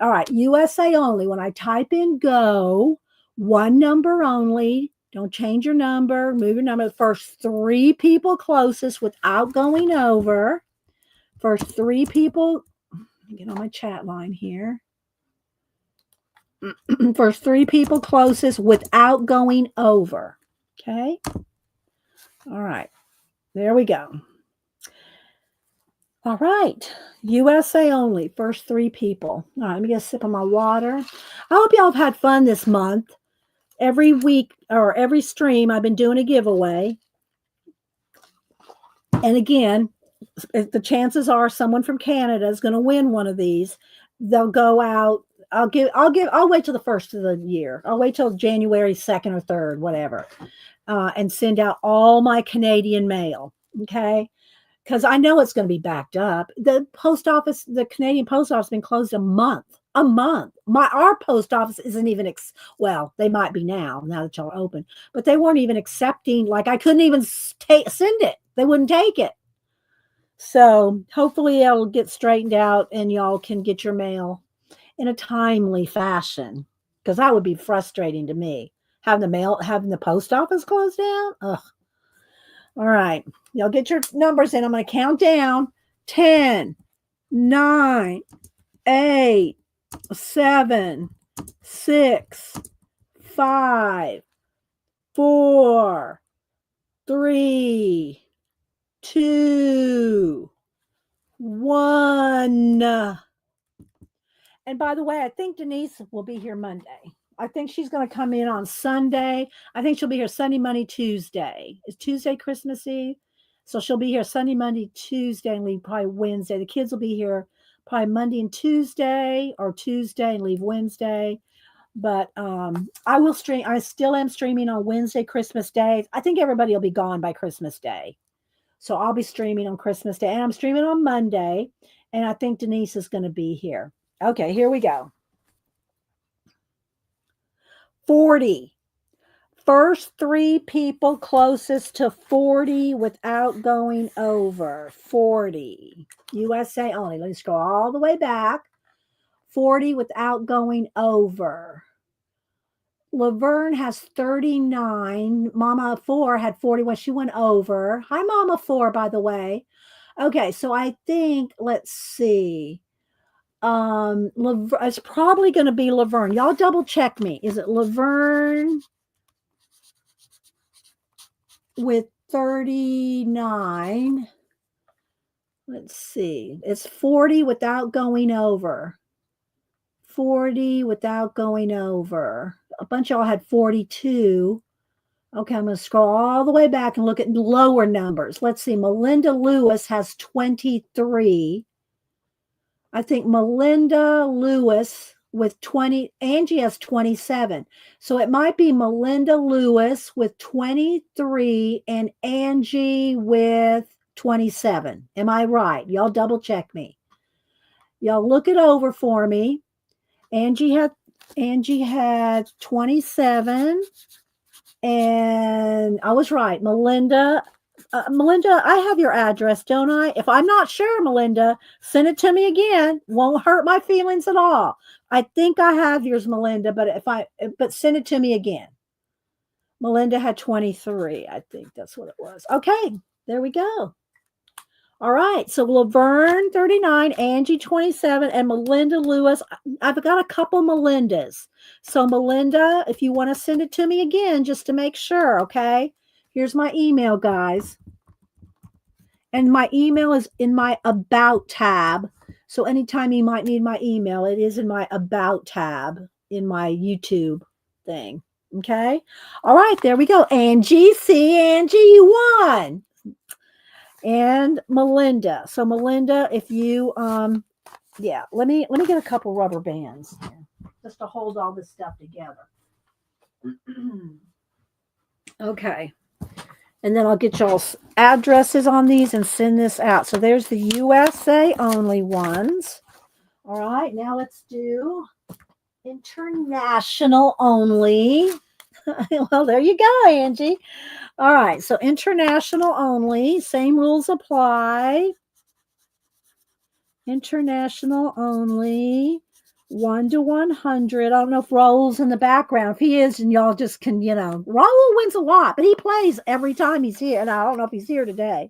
All right, USA only. When I type in go, one number only. Don't change your number. Move your number. First 3 people closest without going over. First 3 people. Let me get on my chat line here. First 3 people closest without going over. Okay. All right. There we go. All right. USA only. First 3 people. All right. Let me get a sip of my water. I hope y'all have had fun this month. Every week or every stream, I've been doing a giveaway. And again, the chances are someone from Canada is going to win one of these. They'll go out. I'll wait till the first of the year. I'll wait till January 2nd or 3rd, whatever, and send out all my Canadian mail. Okay. Because I know it's going to be backed up. The Canadian post office has been closed a month. Our post office isn't even, they might be now that y'all are open, but they weren't even accepting, like I couldn't even send it. They wouldn't take it. So hopefully it'll get straightened out and y'all can get your mail in a timely fashion, because that would be frustrating to me. Having the post office closed down. Ugh. All right. Y'all get your numbers in. I'm going to count down. 10, 9, 8, 7, 6, 5, 4, 3, 2, 1. And by the way, I think Denise will be here Monday. I think she's going to come in on Sunday. I think she'll be here Sunday, Monday, Tuesday. Is Tuesday Christmas Eve? So she'll be here Sunday, Monday, Tuesday, and leave probably Wednesday. The kids will be here probably Monday and Tuesday, or Tuesday and leave Wednesday. But I will stream. I still am streaming on Wednesday, Christmas Day. I think everybody will be gone by Christmas Day. So I'll be streaming on Christmas Day. And I'm streaming on Monday. And I think Denise is going to be here. Okay, here we go. 40. First 3 people closest to 40 without going over. 40. USA only. Let me scroll all the way back. 40 without going over. Laverne has 39. Mama 4 had 41. She went over. Hi, Mama 4, by the way. Okay, so I think, let's see. It's probably going to be Laverne. Y'all double check me. Is it Laverne with 39? Let's see. It's 40 without going over. 40 without going over. A bunch of y'all had 42. Okay, I'm going to scroll all the way back and look at lower numbers. Let's see. Melinda Lewis has 23. I think Melinda Lewis with 20, Angie has 27. So it might be Melinda Lewis with 23 and Angie with 27. Am I right? Y'all double check me. Y'all look it over for me. Angie had 27, and I was right. Melinda, I have your address, don't I? If I'm not sure, Melinda, send it to me again. Won't hurt my feelings at all. I think I have yours, Melinda, but send it to me again. Melinda had 23. I think that's what it was. Okay, there we go. All right, so Laverne 39, Angie 27, and Melinda Lewis. I've got a couple Melindas. So Melinda, if you want to send it to me again, just to make sure, okay? Here's my email, guys. And my email is in my About tab. So anytime you might need my email, it is in my About tab in my YouTube thing, okay? All right, there we go. Angie, you won. And Melinda. So Melinda, if you yeah, let me get a couple rubber bands here, just to hold all this stuff together. Okay. And then I'll get y'all's addresses on these and send this out. So there's the USA only ones. All right, now let's do international only. Well, there you go, Angie. All right, so international only, same rules apply. International only, 1 to 100. I don't know if Raul's in the background. If he is, and y'all just can, Raul wins a lot, but he plays every time he's here. And I don't know if he's here today.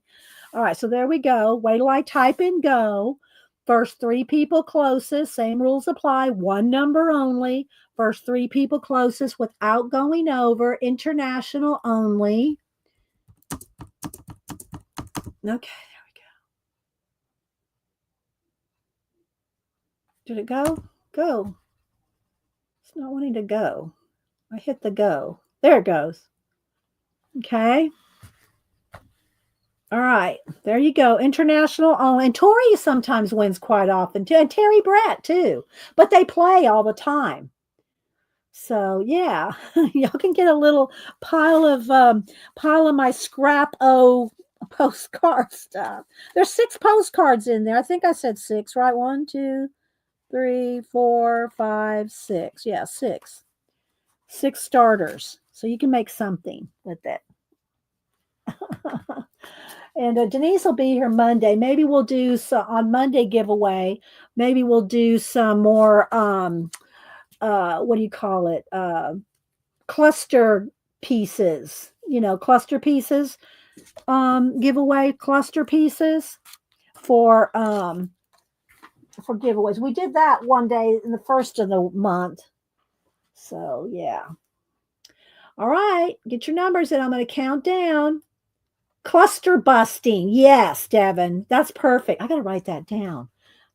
All right, so there we go. Wait till I type in go. First 3 people closest, same rules apply. 1 number only. First 3 people closest without going over. International only. Okay, there we go. Did it go? Go. It's not wanting to go. I hit the go. There it goes. Okay. All right. There you go. International only. And Tori sometimes wins quite often too. And Terry Brett too. But they play all the time. So yeah, y'all can get a little pile of my scrap postcard stuff. There's 6 postcards in there. I think I said 6, right? 1, 2, 3, 4, 5, 6. Yeah, 6. 6 starters. So you can make something with it. And Denise will be here Monday. Maybe we'll do some on Monday giveaway. Maybe we'll do some more what do you call it? Cluster pieces. Cluster pieces. giveaway cluster pieces for giveaways. We did that one day in the first of the month. So yeah. All right, get your numbers and I'm going to count down. Cluster busting. Yes, Devin. That's perfect. I got to write that down.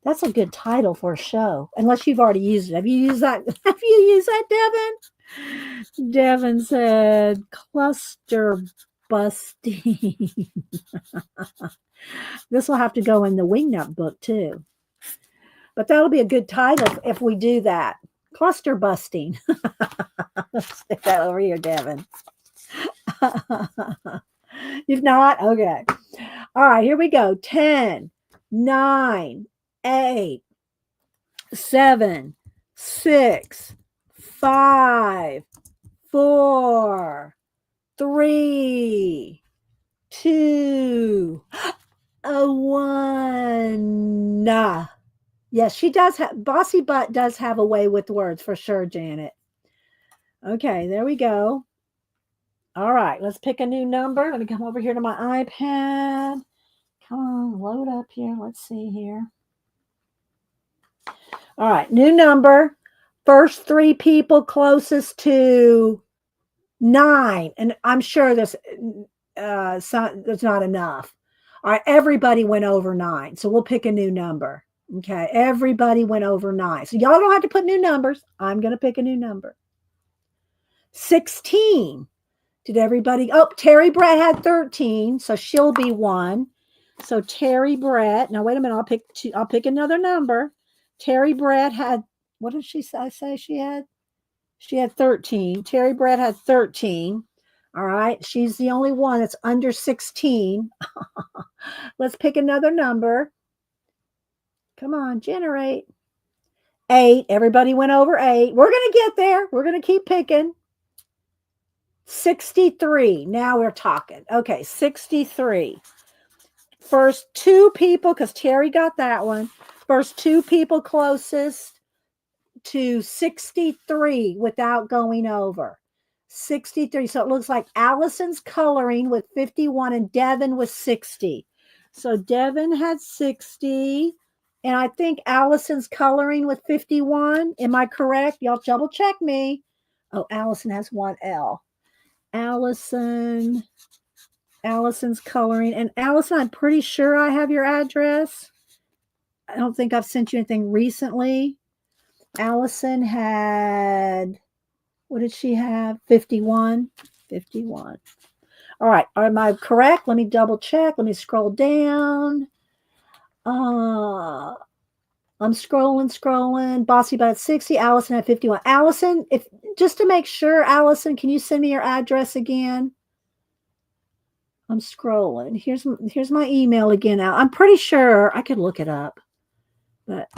That's a good title for a show. Unless you've already used it. Have you used that? Have you used that, Devin? Devin said cluster busting. This will have to go in the Wingnut book too. But that'll be a good title if we do that. Cluster busting. Let's stick that over here, Devin. You've not? Okay. All right, here we go. 10, 9, 8, 7, 6, 5, 4, 3, 2, 1. Yes, she does have, Bossy Butt does have a way with words for sure, Janet. Okay, there we go. All right, let's pick a new number. Let me come over here to my iPad. Come on, load up here. Let's see here. All right, new number. First 3 people closest to 9. And I'm sure there's not enough. All right, everybody went over 9. So we'll pick a new number. Okay, everybody went over 9. So y'all don't have to put new numbers. I'm going to pick a new number. 16. Did everybody? Oh, Terry Brett had 13, so she'll be 1. So Terry Brett. Now wait a minute. I'll pick another number. Terry Brett had. What did she say? She had 13. Terry Brett had 13. All right. She's the only one that's under 16. Let's pick another number. Come on, generate. 8. Everybody went over 8. We're going to get there. We're going to keep picking. 63. Now we're talking. Okay, 63. First 2 people, because Terry got that one. First 2 people closest to 63 without going over. 63. So it looks like Allison's coloring with 51 and Devin was 60. So Devin had 60. And I think Allison's coloring with 51. Am I correct? Y'all double check me. Oh, Allison has 1 L. Allison's coloring. And Allison, I'm pretty sure I have your address. I don't think I've sent you anything recently. Allison had, what did she have? 51. 51. All right. Am I correct? Let me double check. Let me scroll down. I'm scrolling. Bossy Butt 60. Allison at 51. Allison, if just to make sure, Allison, can you send me your address again? I'm scrolling. Here's my email again. Now I'm pretty sure I could look it up, but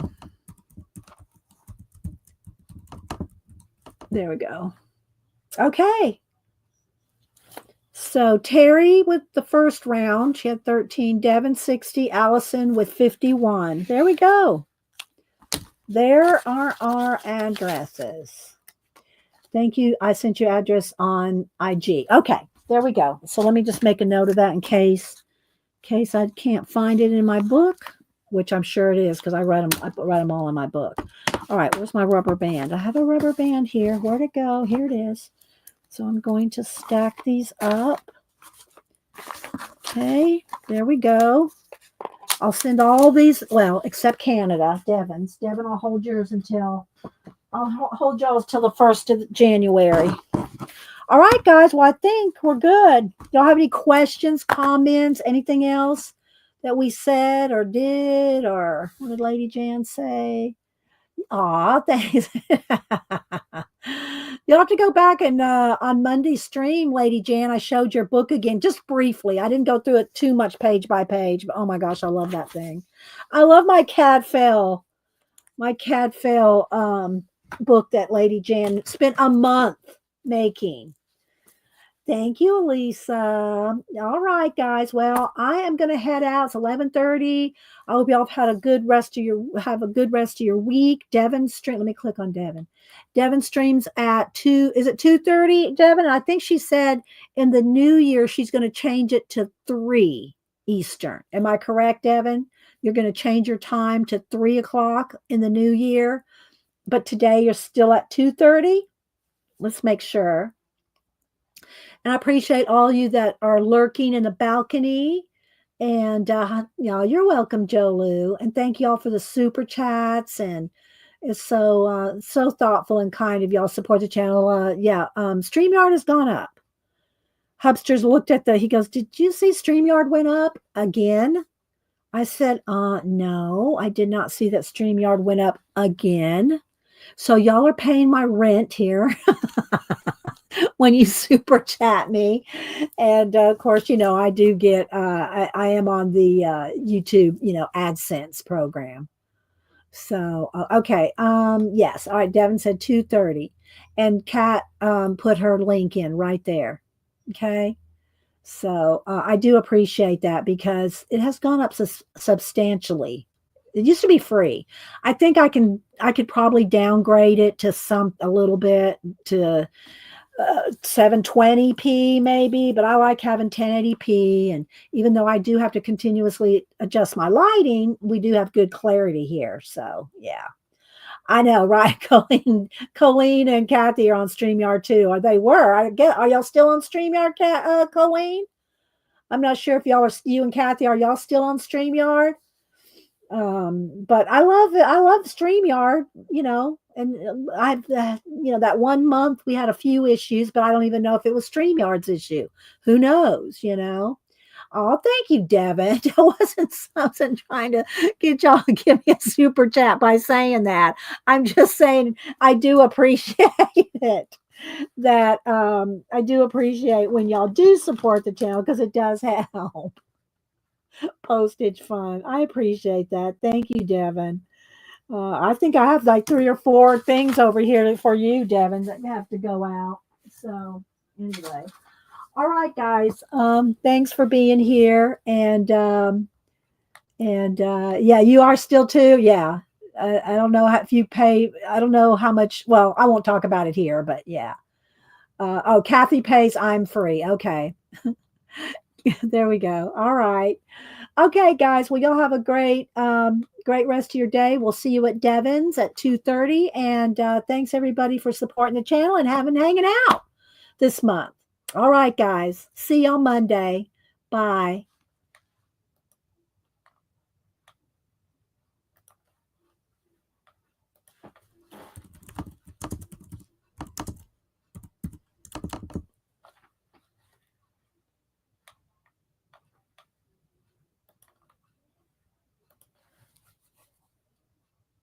there we go. Okay. So Terry with the first round, she had 13. Devin 60. Allison with 51. There we go. There are our addresses. Thank you. I sent you address on IG. Okay, there we go. So let me just make a note of that in case I can't find it in my book, which I'm sure it is because I write them all in my book. All right, where's my rubber band? I have a rubber band here. Where'd it go? Here it is. So I'm going to stack these up. Okay, there we go. I'll send all these, well, except Canada, Devin's. Devin, I'll hold yours I'll hold y'all till the 1st of January. All right, guys. Well, I think we're good. Y'all have any questions, comments, anything else that we said or did, or what did Lady Jan say? Aw, thanks. You'll have to go back and on Monday's stream, Lady Jan, I showed your book again, just briefly. I didn't go through it too much page by page, but oh my gosh, I love that thing. I love my Cadfael book that Lady Jan spent a month making. Thank you, Lisa. All right, guys. Well, I am going to head out. It's 11:30. I hope y'all have a good rest of your week. Devin stream. Let me click on Devin. Devin streams at 2. Is it 2:30, Devin? I think she said in the new year she's going to change it to 3 Eastern. Am I correct, Devin? You're going to change your time to 3 o'clock in the new year, but today you're still at 2:30. Let's make sure. And I appreciate all you that are lurking in the balcony. And you're welcome, Jolu. And thank y'all for the super chats. And it's so thoughtful and kind of y'all support the channel. StreamYard has gone up. Hubsters looked at he goes, "Did you see StreamYard went up again?" I said, no, I did not see that StreamYard went up again. So y'all are paying my rent here. When you super chat me. And of course, I do get, I am on the YouTube, AdSense program. So, okay. Yes. All right. Devin said 2:30 and Kat put her link in right there. Okay. So I do appreciate that because it has gone up substantially. It used to be free. I think I could probably downgrade it to a little bit to 720p maybe, but I like having 1080p. And even though I do have to continuously adjust my lighting, we do have good clarity here. So yeah, I know, right? Colleen and Kathy are on StreamYard too. Or they were. Are y'all still on StreamYard, Colleen? I'm not sure if you and Kathy, are y'all still on StreamYard? But I love it. I love StreamYard, and I've, that 1 month we had a few issues, but I don't even know if it was StreamYard's issue. Who knows, Oh, thank you, Devin. I wasn't trying to get y'all to give me a super chat by saying that. I'm just saying I do appreciate it. That I do appreciate when y'all do support the channel because it does help. Postage fund. I appreciate that. Thank you, Devin. I think I have like 3 or 4 things over here for you, Devin, that have to go out. So anyway. All right, guys. Thanks for being here. And yeah, you are still too. Yeah. I don't know if you pay. I don't know how much. Well, I won't talk about it here, but yeah. Kathy pays. I'm free. Okay. There we go. All right. Okay, guys. Well, y'all have a great rest of your day. We'll see you at Devin's at 2:30. And thanks everybody for supporting the channel and hanging out this month. All right, guys. See you on Monday. Bye.